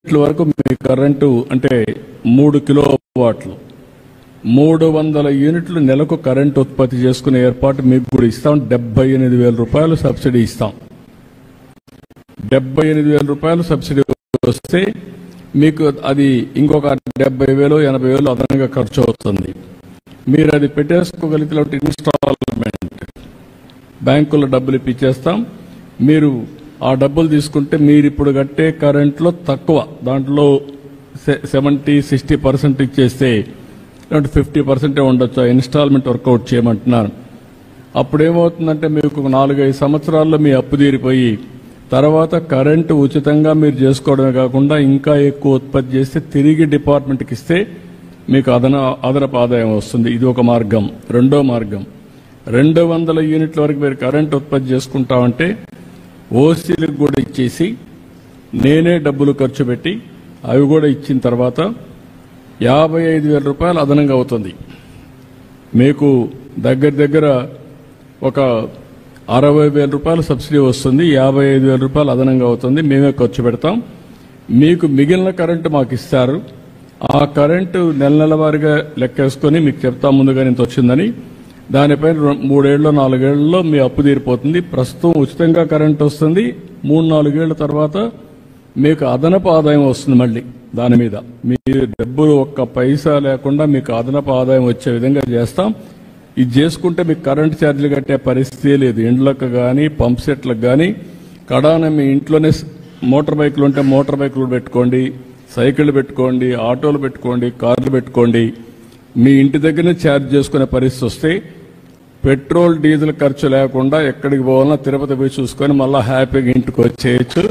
యూనిట్ల వరకు మీ కరెంటు అంటే 3 కిలోవాట్లు 300 యూనిట్లు నెలకు కరెంటు ఉత్పత్తి చేసుకునే ఏర్పాటు మీకు కూడా ఇస్తాం. 78,000 రూపాయలు సబ్సిడీ ఇస్తాం. 78,000 రూపాయలు సబ్సిడీ వస్తే మీకు అది ఇంకొక 70,000 80,000 అదనంగా ఖర్చు అవుతుంది. మీరు అది పెట్టేసుకోగలిగితే ఇన్స్టాల్మెంట్ బ్యాంకులో డబ్బులు ఇప్పించేస్తాం. మీరు ఆ డబ్బులు తీసుకుంటే మీరు ఇప్పుడు కట్టే కరెంట్లో తక్కువ దాంట్లో 70-60% ఇచ్చేస్తే 50% ఉండొచ్చు. Instalment work out చేయమంటున్నాను. అప్పుడేమవుతుందంటే మీకు 4-5 సంవత్సరాల్లో మీ అప్పు తీరిపోయి తర్వాత కరెంటు ఉచితంగా మీరు చేసుకోవడమే కాకుండా ఇంకా ఎక్కువ ఉత్పత్తి చేస్తే తిరిగి డిపార్ట్మెంట్కి ఇస్తే మీకు అదనపు ఆదాయం వస్తుంది. ఇది ఒక మార్గం. రెండో మార్గం 200 యూనిట్ల వరకు మీరు కరెంటు ఉత్పత్తి చేసుకుంటామంటే ఓసీలకు కూడా ఇచ్చేసి నేనే డబ్బులు ఖర్చు పెట్టి అవి కూడా ఇచ్చిన తర్వాత 55,000 రూపాయలు అదనంగా అవుతుంది. మీకు దగ్గర ఒక 60,000 రూపాయలు సబ్సిడీ వస్తుంది. 55,000 రూపాయలు అదనంగా అవుతుంది. మేమే ఖర్చు పెడతాం. మీకు మిగిలిన కరెంటు మాకు ఇస్తారు. ఆ కరెంటు నెల వారీగా లెక్కేసుకొని మీకు చెప్తాం ముందుగా ఇంత వచ్చిందని. దానిపైన 3 ఏళ్ళు 4 ఏళ్లలో మీ అప్పు తీరిపోతుంది. ప్రస్తుతం ఉచితంగా కరెంటు వస్తుంది. 3-4 ఏళ్ల తర్వాత మీకు అదనపు ఆదాయం వస్తుంది. మళ్ళీ దాని మీద మీ డబ్బులు ఒక్క పైసా లేకుండా మీకు అదనపు ఆదాయం వచ్చే విధంగా చేస్తాం. ఇది చేసుకుంటే మీకు కరెంటు ఛార్జీలు కట్టే పరిస్థితి లేదు. ఇండ్లకు కానీ పంప్ సెట్లకు కానీ కడాన మీ ఇంట్లోనే మోటార్ బైకులు ఉంటే మోటార్ బైకులు పెట్టుకోండి, సైకిళ్లు పెట్టుకోండి, ఆటోలు పెట్టుకోండి, కార్లు పెట్టుకోండి. మీ ఇంటి దగ్గరనే ఛార్జ్ చేసుకునే పరిస్థితి వస్తే పెట్రోల్ డీజిల్ ఖర్చు లేకుండా ఎక్కడికి పోవాలన్నా తిరుపతి పోయి చూసుకొని మళ్ళీ హ్యాపీగా ఇంటికి వచ్చేయచ్చు.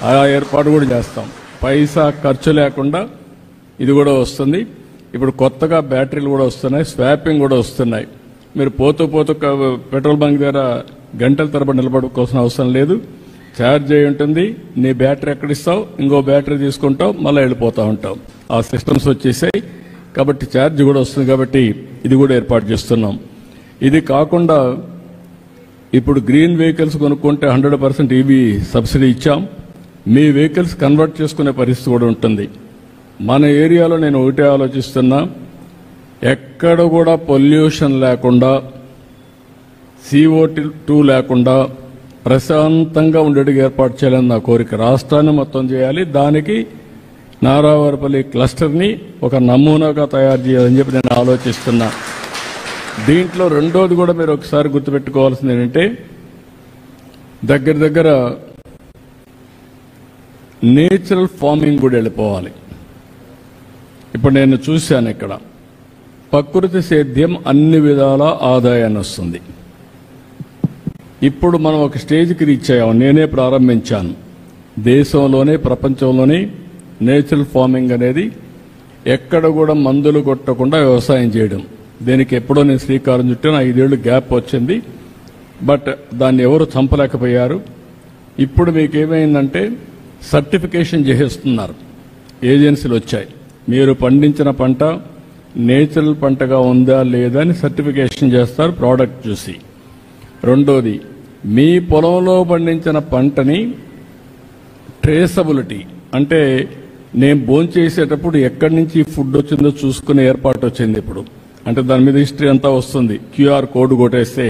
ఆ ఏర్పాటు కూడా చేస్తాం. పైసా ఖర్చు లేకుండా ఇది కూడా వస్తుంది. ఇప్పుడు కొత్తగా బ్యాటరీలు కూడా వస్తున్నాయి, స్వాపింగ్ కూడా వస్తున్నాయి. మీరు పోతూ పెట్రోల్ బంక్ దగ్గర గంటల తరబడి నిలబడుకోవాల్సిన అవసరం లేదు. ఛార్జ్ అయి ఉంటుంది. నీ బ్యాటరీ ఎక్కడిస్తావు, ఇంకో బ్యాటరీ తీసుకుంటావు, మళ్ళీ వెళ్ళిపోతూ ఉంటావు. ఆ సిస్టమ్స్ వచ్చేసాయి కాబట్టి ఛార్జ్ కూడా వస్తుంది. కాబట్టి ఇది కూడా ఏర్పాటు చేస్తున్నాం. ఇది కాకుండా ఇప్పుడు గ్రీన్ వెహికల్స్ కొనుక్కుంటే 100% ఈవీ సబ్సిడీ ఇచ్చాం. మీ వెహికల్స్ కన్వర్ట్ చేసుకునే పరిస్థితి కూడా ఉంటుంది. మన ఏరియాలో నేను ఒకటే ఆలోచిస్తున్నా, ఎక్కడ కూడా పొల్యూషన్ లేకుండా CO2 లేకుండా ప్రశాంతంగా ఉండేట్టుగా ఏర్పాటు చేయాలని నా కోరిక. రాష్ట్రాన్ని మొత్తం చేయాలి. దానికి నారావారిపల్లి క్లస్టర్ని ఒక నమూనాగా తయారు చేయాలని చెప్పి నేను ఆలోచిస్తున్నా. దీంట్లో రెండోది కూడా మీరు ఒకసారి గుర్తుపెట్టుకోవాల్సింది ఏంటంటే దగ్గర నేచురల్ ఫార్మింగ్ కూడా వెళ్ళిపోవాలి. ఇప్పుడు నేను చూశాను ఇక్కడ ప్రకృతి సేద్యం అన్ని విధాల ఆదాయాన్ని వస్తుంది. ఇప్పుడు మనం ఒక స్టేజ్కి రీచ్ అయ్యాం. నేనే ప్రారంభించాను. దేశంలోనే ప్రపంచంలోనే నేచురల్ ఫార్మింగ్ అనేది ఎక్కడ కూడా మందులు కొట్టకుండా వ్యవసాయం చేయడం. దీనికి ఎప్పుడో నేను శ్రీకారం చుట్టాను. 5 ఏళ్ళు గ్యాప్ వచ్చింది. బట్ దాన్ని ఎవరు చంపలేకపోయారు. ఇప్పుడు మీకు ఏమైందంటే సర్టిఫికేషన్ చేసేస్తున్నారు. ఏజెన్సీలు వచ్చాయి. మీరు పండించిన పంట నేచురల్ పంటగా ఉందా లేదా అని సర్టిఫికేషన్ చేస్తారు ప్రోడక్ట్ చూసి. రెండోది మీ పొలంలో పండించిన పంటని ట్రేసబిలిటీ అంటే నేను భోంచేసేటప్పుడు ఎక్కడి నుంచి ఫుడ్ వచ్చిందో చూసుకునే ఏర్పాటు వచ్చింది. ఇప్పుడు అంటే దాని మీద హిస్టరీ అంతా వస్తుంది. QR కోడ్ కొట్టేస్తే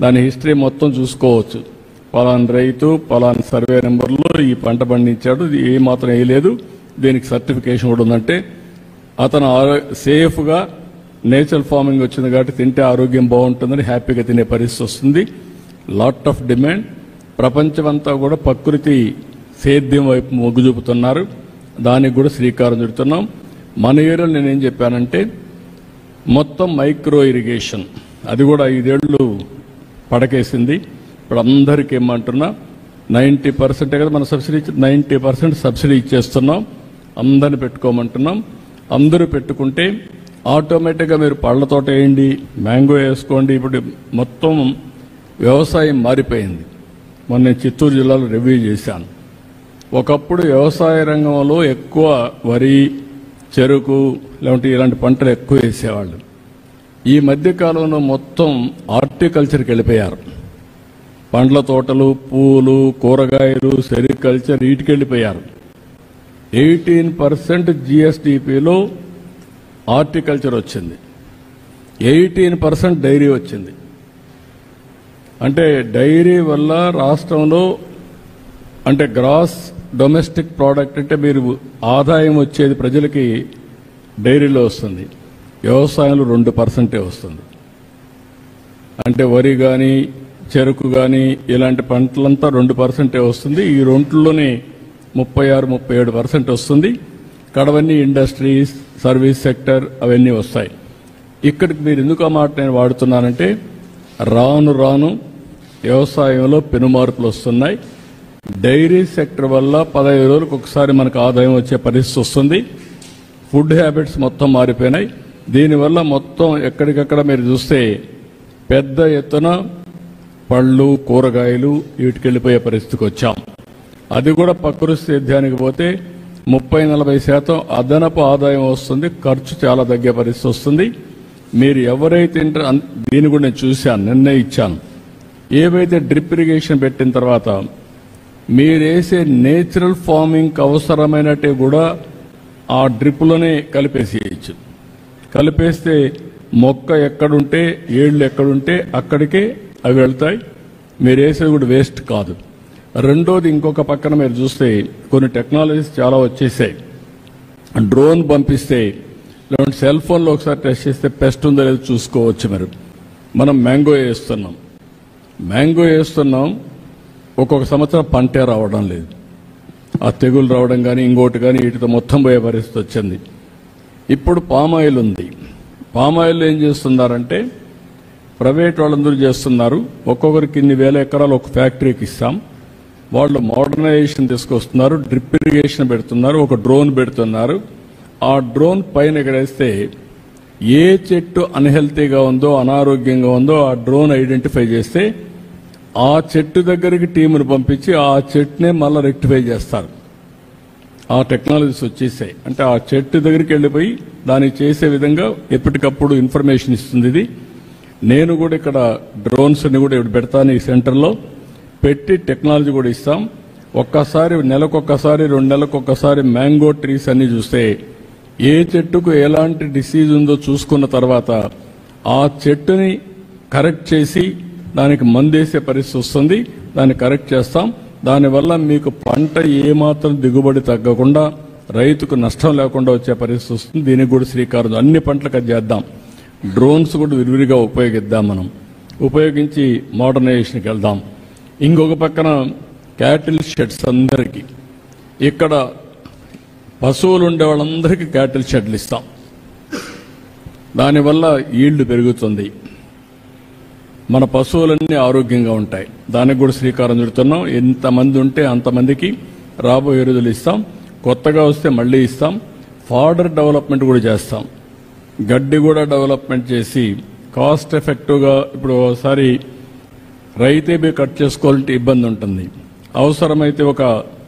దాని హిస్టరీ మొత్తం చూసుకోవచ్చు. పలానా రైతు పలానా సర్వే నెంబర్లో ఈ పంట పండించాడు, ఏ మాత్రం వేయలేదు, దీనికి సర్టిఫికేషన్ కూడా ఉందంటే అతను సేఫ్గా నేచురల్ ఫార్మింగ్ వచ్చింది కాబట్టి తింటే ఆరోగ్యం బాగుంటుందని హ్యాపీగా తినే పరిస్థితి వస్తుంది. Lot of demand. ప్రపంచమంతా కూడా ప్రకృతి సేద్యం వైపు మొగ్గు చూపుతున్నారు. దానికి కూడా శ్రీకారం చుడుతున్నాం. మన ఏరియాలో నేనేం చెప్పానంటే మొత్తం మైక్రో ఇరిగేషన్ అది కూడా 5 ఏళ్ళు పడకేసింది. ఇప్పుడు అందరికీ ఏమంటున్నా 90% కదా మన సబ్సిడీ 90% సబ్సిడీ ఇచ్చేస్తున్నాం. అందరిని పెట్టుకోమంటున్నాం. అందరూ పెట్టుకుంటే ఆటోమేటిక్గా మీరు పళ్ళ తోట వేయండి, మ్యాంగో వేసుకోండి. ఇప్పుడు మొత్తం వ్యవసాయం మారిపోయింది. మొన్న నేను చిత్తూరు జిల్లాలో రివ్యూ చేశాను. ఒకప్పుడు వ్యవసాయ రంగంలో ఎక్కువ వరి, చెరుకు లేదంటే ఇలాంటి పంటలు ఎక్కువ వేసేవాళ్ళు. ఈ మధ్యకాలంలో మొత్తం హార్టికల్చర్కి వెళ్ళిపోయారు. పండ్ల తోటలు, పూలు, కూరగాయలు, సెరికల్చర్ వీటికి వెళ్ళిపోయారు. 18% జిఎస్డిపిలో హార్టికల్చర్ వచ్చింది, 18% డైరీ వచ్చింది. అంటే డైరీ వల్ల రాష్ట్రంలో అంటే గ్రాస్ డొమెస్టిక్ ప్రోడక్ట్ అంటే మీరు ఆదాయం వచ్చేది ప్రజలకి డైరీలో వస్తుంది, వ్యవసాయంలో 2% వస్తుంది. అంటే వరి కానీ చెరుకు కానీ ఇలాంటి పంటలంతా 2% వస్తుంది. ఈ రెంట్లోనే 36-37% వస్తుంది. కడవన్నీ ఇండస్ట్రీస్, సర్వీస్ సెక్టర్ అవన్నీ వస్తాయి. ఇక్కడికి మీరు ఎందుకు ఆ మాట నేను వాడుతున్నానంటే రాను రాను వ్యవసాయంలో పెనుమార్పులు వస్తున్నాయి. డైరీ సెక్టర్ వల్ల 15 రోజులకు ఒకసారి మనకు ఆదాయం వచ్చే పరిస్థితి వస్తుంది. ఫుడ్ హ్యాబిట్స్ మొత్తం మారిపోయినాయి. దీనివల్ల మొత్తం ఎక్కడికక్కడ మీరు చూస్తే పెద్ద ఎత్తున పళ్ళు కూరగాయలు వీటికి వెళ్ళిపోయే పరిస్థితికి వచ్చాం. అది కూడా ప్రకృతి సేద్యానికి పోతే 30-40% అదనపు ఆదాయం వస్తుంది, ఖర్చు చాలా తగ్గే పరిస్థితి వస్తుంది. మీరు ఎవరైతే దీన్ని కూడా నేను చూశాను, నిన్నే ఇచ్చాను. ఏవైతే డ్రిప్ ఇరిగేషన్ పెట్టిన తర్వాత మీరేసే నేచురల్ ఫార్మింగ్కి అవసరమైనట్టే కూడా ఆ డ్రిప్లోనే కలిపేసేయచ్చు. కలిపేస్తే మొక్క ఎక్కడుంటే ఏళ్ళు ఎక్కడుంటే అక్కడికే అవి వెళ్తాయి. మీరు వేసేది కూడా వేస్ట్ కాదు. రెండోది ఇంకొక పక్కన మీరు చూస్తే కొన్ని టెక్నాలజీస్ చాలా వచ్చేసాయి. డ్రోన్ పంపిస్తే లేదంటే సెల్ ఫోన్లో ఒకసారి టెస్ట్ చేస్తే పెస్ట్ ఉందో లేదో చూసుకోవచ్చు. మనం మ్యాంగో వేస్తున్నాం, ఒక్కొక్క సంవత్సరం పంటే రావడం లేదు, ఆ తెగులు రావడం కానీ ఇంకోటి కానీ వీటితో మొత్తం పోయే పరిస్థితి వచ్చింది. ఇప్పుడు పామాయిల్ ఉంది. పామాయిల్ ఏం చేస్తున్నారంటే ప్రైవేట్ వాళ్ళందరూ చేస్తున్నారు. ఒక్కొక్కరికి ఇన్ని వేల ఎకరాలు ఒక ఫ్యాక్టరీకి ఇస్తాం. వాళ్ళు మోడర్నైజేషన్ తీసుకొస్తున్నారు, డ్రిప్ ఇరిగేషన్ పెడుతున్నారు, ఒక డ్రోన్ పెడుతున్నారు. ఆ డ్రోన్ పైన ఎక్కడేస్తే ఏ చెట్టు అన్హెల్తీగా ఉందో అనారోగ్యంగా ఉందో ఆ డ్రోన్ ఐడెంటిఫై చేస్తే ఆ చెట్టు దగ్గరికి టీమును పంపించి ఆ చెట్టునే మళ్ళీ రెక్టిఫై చేస్తారు. ఆ టెక్నాలజీస్ వచ్చేసాయి. అంటే ఆ చెట్టు దగ్గరికి వెళ్ళిపోయి దానికి చేసే విధంగా ఎప్పటికప్పుడు ఇన్ఫర్మేషన్ ఇస్తుంది. ఇది నేను కూడా ఇక్కడ డ్రోన్స్ని కూడా ఇప్పుడు పెడతాను. ఈ సెంటర్లో పెట్టి టెక్నాలజీ కూడా ఇస్తాం. ఒక్కసారి నెలకొక్కసారి 2 నెలలకొక్కసారి మ్యాంగో ట్రీస్ అన్ని చూస్తే ఏ చెట్టుకు ఎలాంటి డిసీజ్ ఉందో చూసుకున్న తర్వాత ఆ చెట్టుని కరెక్ట్ చేసి దానికి మందేసే పరిస్థితి వస్తుంది. దాన్ని కరెక్ట్ చేస్తాం. దానివల్ల మీకు పంట ఏమాత్రం దిగుబడి తగ్గకుండా రైతుకు నష్టం లేకుండా వచ్చే పరిస్థితి వస్తుంది. దీనికి కూడా శ్రీకారం అన్ని పంటలకు అది చేద్దాం. డ్రోన్స్ కూడా విరివిరిగా ఉపయోగిద్దాం. మనం ఉపయోగించి మోడర్నైజేషన్కి వెళ్దాం. ఇంకొక పక్కన క్యాటిల్ షెడ్స్ అందరికీ, ఇక్కడ పశువులు ఉండే వాళ్ళందరికీ క్యాటిల్ షెడ్లు ఇస్తాం. దానివల్ల ఈల్డ్ పెరుగుతుంది, మన పశువులన్నీ ఆరోగ్యంగా ఉంటాయి. దానికి కూడా శ్రీకారం చుడుతున్నాం. ఎంతమంది ఉంటే అంతమందికి రాబోయే రోజులు ఇస్తాం. కొత్తగా వస్తే మళ్ళీ ఇస్తాం. ఫాడర్ డెవలప్మెంట్ కూడా చేస్తాం. గడ్డి కూడా డెవలప్మెంట్ చేసి కాస్ట్ ఎఫెక్టివ్గా ఇప్పుడు ఒకసారి రైతే బి కట్ చేసుకోవాలంటే ఇబ్బంది ఉంటుంది. అవసరమైతే ఒక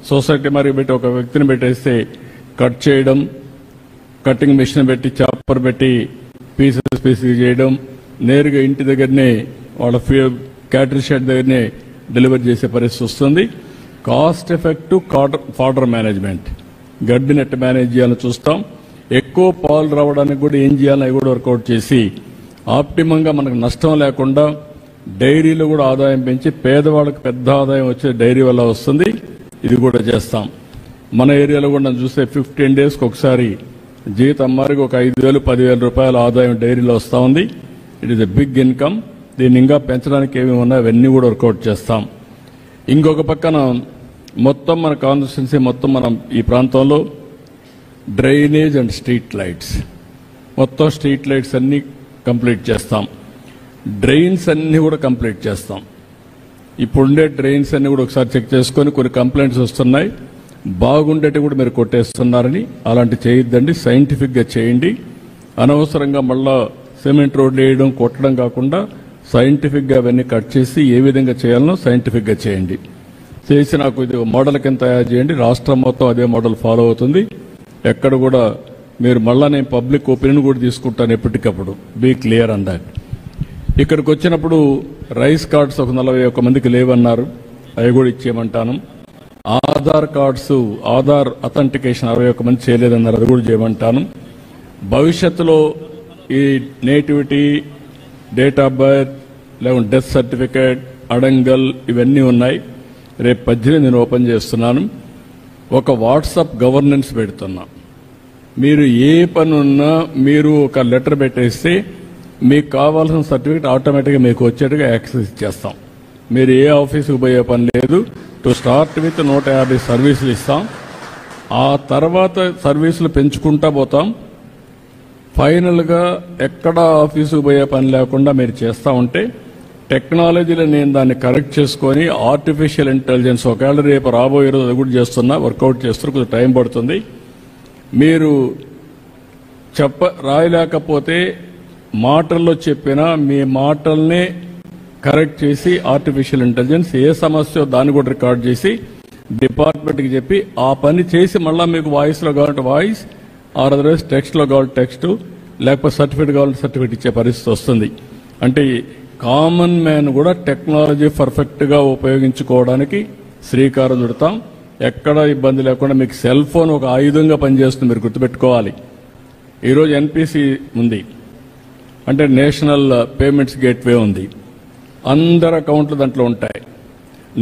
సొసైటీ మరి పెట్టి ఒక వ్యక్తిని పెట్టేస్తే కట్ చేయడం, కటింగ్ మిషన్ పెట్టి చాపర్ పెట్టి పీసెస్ చేయడం, నేరుగా ఇంటి దగ్గరనే వాళ్ళ క్యాటిల్ షెడ్ దగ్గరనే డెలివరీ చేసే పరిస్థితి వస్తుంది. కాస్ట్ ఎఫెక్టివ్ ఫాడర్ మేనేజ్మెంట్, గడ్డి నెట్ మేనేజ్ చేయాలని చూస్తాం. ఎక్కువ పాలు రావడానికి కూడా ఏం చేయాలని అవి కూడా వర్కౌట్ చేసి ఆప్టిమంగా మనకు నష్టం లేకుండా డైరీలో కూడా ఆదాయం పెంచి పేదవాళ్ళకి పెద్ద ఆదాయం వచ్చే డైరీ వల్ల వస్తుంది. ఇది కూడా చేస్తాం. మన ఏరియాలో కూడా చూస్తే 15 డేస్కి ఒకసారి జీతం అమ్మారికి ఒక 5,000-10,000 రూపాయల ఆదాయం డైరీలో వస్తూ ఉంది. It is a big income. దీన్ని ఇంకా పెంచడానికి ఏమేమి ఉన్నాయో అవన్నీ కూడా వర్కౌట్ చేస్తాం. ఇంకొక పక్కన మొత్తం మన కాన్స్టిట్యున్సీ మొత్తం మనం ఈ ప్రాంతంలో డ్రైనేజ్ అండ్ స్ట్రీట్ లైట్స్, మొత్తం స్ట్రీట్ లైట్స్ అన్నీ కంప్లీట్ చేస్తాం. డ్రైన్స్ అన్నీ కూడా కంప్లీట్ చేస్తాం. ఇప్పుడుండే డ్రైన్స్ అన్నీ కూడా ఒకసారి చెక్ చేసుకొని కొన్ని కంప్లైంట్స్ వస్తున్నాయి, బాగుండేటి కూడా మీరు కొట్టేస్తున్నారని. అలాంటి చేయొద్దండి, సైంటిఫిక్గా చేయండి. అనవసరంగా మళ్ళా సిమెంట్ రోడ్లు వేయడం కొట్టడం కాకుండా సైంటిఫిక్గా అవన్నీ కట్ చేసి ఏ విధంగా చేయాలనో సైంటిఫిక్గా చేయండి. చేసి నాకు ఇది మోడల్ కింద తయారు చేయండి. రాష్ట్రం మొత్తం అదే మోడల్ ఫాలో అవుతుంది. ఎక్కడ కూడా మీరు మళ్ళా నేను పబ్లిక్ ఒపీనియన్ కూడా తీసుకుంటాను ఎప్పటికప్పుడు. Be clear on that. ఇక్కడికి వచ్చినప్పుడు రైస్ కార్డ్స్ ఒక 41 మందికి లేవన్నారు, అవి కూడా ఇచ్చేయమంటాను. ఆధార్ కార్డ్స్, ఆధార్ అథెంటికేషన్ 61 మంది చేయలేదన్నారు, అది కూడా చేయమంటాను. భవిష్యత్తులో ఈ నేటివిటీ, డేట్ ఆఫ్ బర్త్, లేకుంటే డెత్ సర్టిఫికేట్, అడంగల్ ఇవన్నీ ఉన్నాయి. రేపు 18 నేను ఓపెన్ చేస్తున్నాను. ఒక వాట్సాప్ గవర్నెన్స్ పెడుతున్నా. మీరు ఏ పని ఉన్నా మీరు ఒక లెటర్ పెట్టేస్తే మీకు కావాల్సిన సర్టిఫికేట్ ఆటోమేటిక్గా మీకు వచ్చేట్టుగా యాక్సెస్ ఇచ్చేస్తాం. మీరు ఏ ఆఫీసుకు పోయే పని లేదు. టు స్టార్ట్ విత్ 150 సర్వీసులు ఇస్తాం. ఆ తర్వాత సర్వీసులు పెంచుకుంటా పోతాం. ఫైనల్గా ఎక్కడ ఆఫీసుకు పోయే పని లేకుండా మీరు చేస్తూ ఉంటే టెక్నాలజీలో నేను దాన్ని కరెక్ట్ చేసుకొని ఆర్టిఫిషియల్ ఇంటెలిజెన్స్ ఒకవేళ రేపు రాబోయే రోజు అది కూడా చేస్తున్నా, వర్కౌట్ చేస్తున్నా, కొంచెం టైం పడుతుంది. మీరు రాయలేకపోతే మాటల్లో చెప్పినా మీ మాటల్ని కరెక్ట్ చేసి ఆర్టిఫిషియల్ ఇంటెలిజెన్స్ ఏ సమస్య దాన్ని కూడా రికార్డ్ చేసి డిపార్ట్మెంట్కి చెప్పి ఆ పని చేసి మళ్ళీ మీకు వాయిస్లో కావాలంటే వాయిస్, ఆర్ అదర్వైజ్ టెక్స్ట్లో కావాలంటే టెక్స్ట్, లేకపోతే సర్టిఫికేట్ కావాలంటే సర్టిఫికేట్ ఇచ్చే పరిస్థితి వస్తుంది. అంటే కామన్ మ్యాన్ కూడా టెక్నాలజీ పర్ఫెక్ట్గా ఉపయోగించుకోవడానికి శ్రీకారం చుడతాం. ఎక్కడ ఇబ్బంది లేకుండా మీకు సెల్ ఫోన్ ఒక ఆయుధంగా పనిచేస్తుంది, మీరు గుర్తుపెట్టుకోవాలి. ఈరోజు ఎన్పిసి ఉంది, అంటే నేషనల్ పేమెంట్స్ గేట్వే ఉంది. అందరి అకౌంట్లు దాంట్లో ఉంటాయి.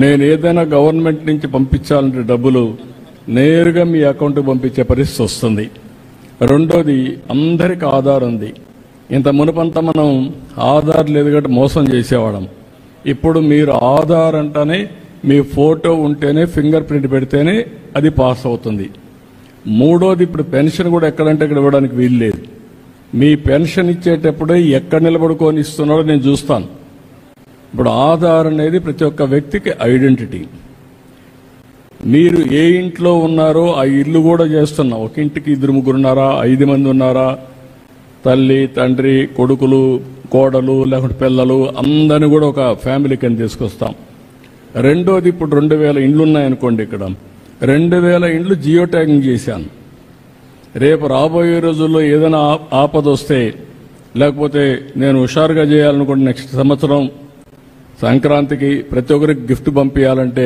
నేను ఏదైనా గవర్నమెంట్ నుంచి పంపించాలంటే డబ్బులు నేరుగా మీ అకౌంట్కి పంపించే పరిస్థితి వస్తుంది. రెండోది, అందరికి ఆధార్ ఉంది. ఇంత మునుపంతా మనం ఆధార్ లేదు కాబట్టి మోసం చేసేవాళ్ళం. ఇప్పుడు మీరు ఆధార్ అంటేనే మీ ఫోటో ఉంటేనే, ఫింగర్ ప్రింట్ పెడితేనే అది పాస్ అవుతుంది. మూడోది, ఇప్పుడు పెన్షన్ కూడా ఎక్కడంటే ఇక్కడ ఇవ్వడానికి వీలు లేదు. మీ పెన్షన్ ఇచ్చేటప్పుడే ఎక్కడ నిలబడుకొని ఇస్తున్నాడో నేను చూస్తాను. ఇప్పుడు ఆధార్ అనేది ప్రతి ఒక్క వ్యక్తికి ఐడెంటిటీ. మీరు ఏ ఇంట్లో ఉన్నారో ఆ ఇల్లు కూడా చేస్తున్నాం. ఒక ఇంటికి 2-3 ఉన్నారా, 5 మంది ఉన్నారా, తల్లి, తండ్రి, కొడుకులు, కోడలు, లేకుంటే పిల్లలు, అందరిని కూడా ఒక ఫ్యామిలీ కింద తీసుకొస్తాం. రెండోది, ఇప్పుడు 2000 ఇండ్లు ఉన్నాయనుకోండి. ఇక్కడ 2000 ఇండ్లు జియో ట్యాగింగ్ చేశాను. రేపు రాబోయే రోజుల్లో ఏదైనా ఆపద వస్తే, లేకపోతే నేను హుషారుగా చేయాలనుకుంటే నెక్స్ట్ సంవత్సరం సంక్రాంతికి ప్రతి ఒక్కరికి గిఫ్ట్ పంపించాలంటే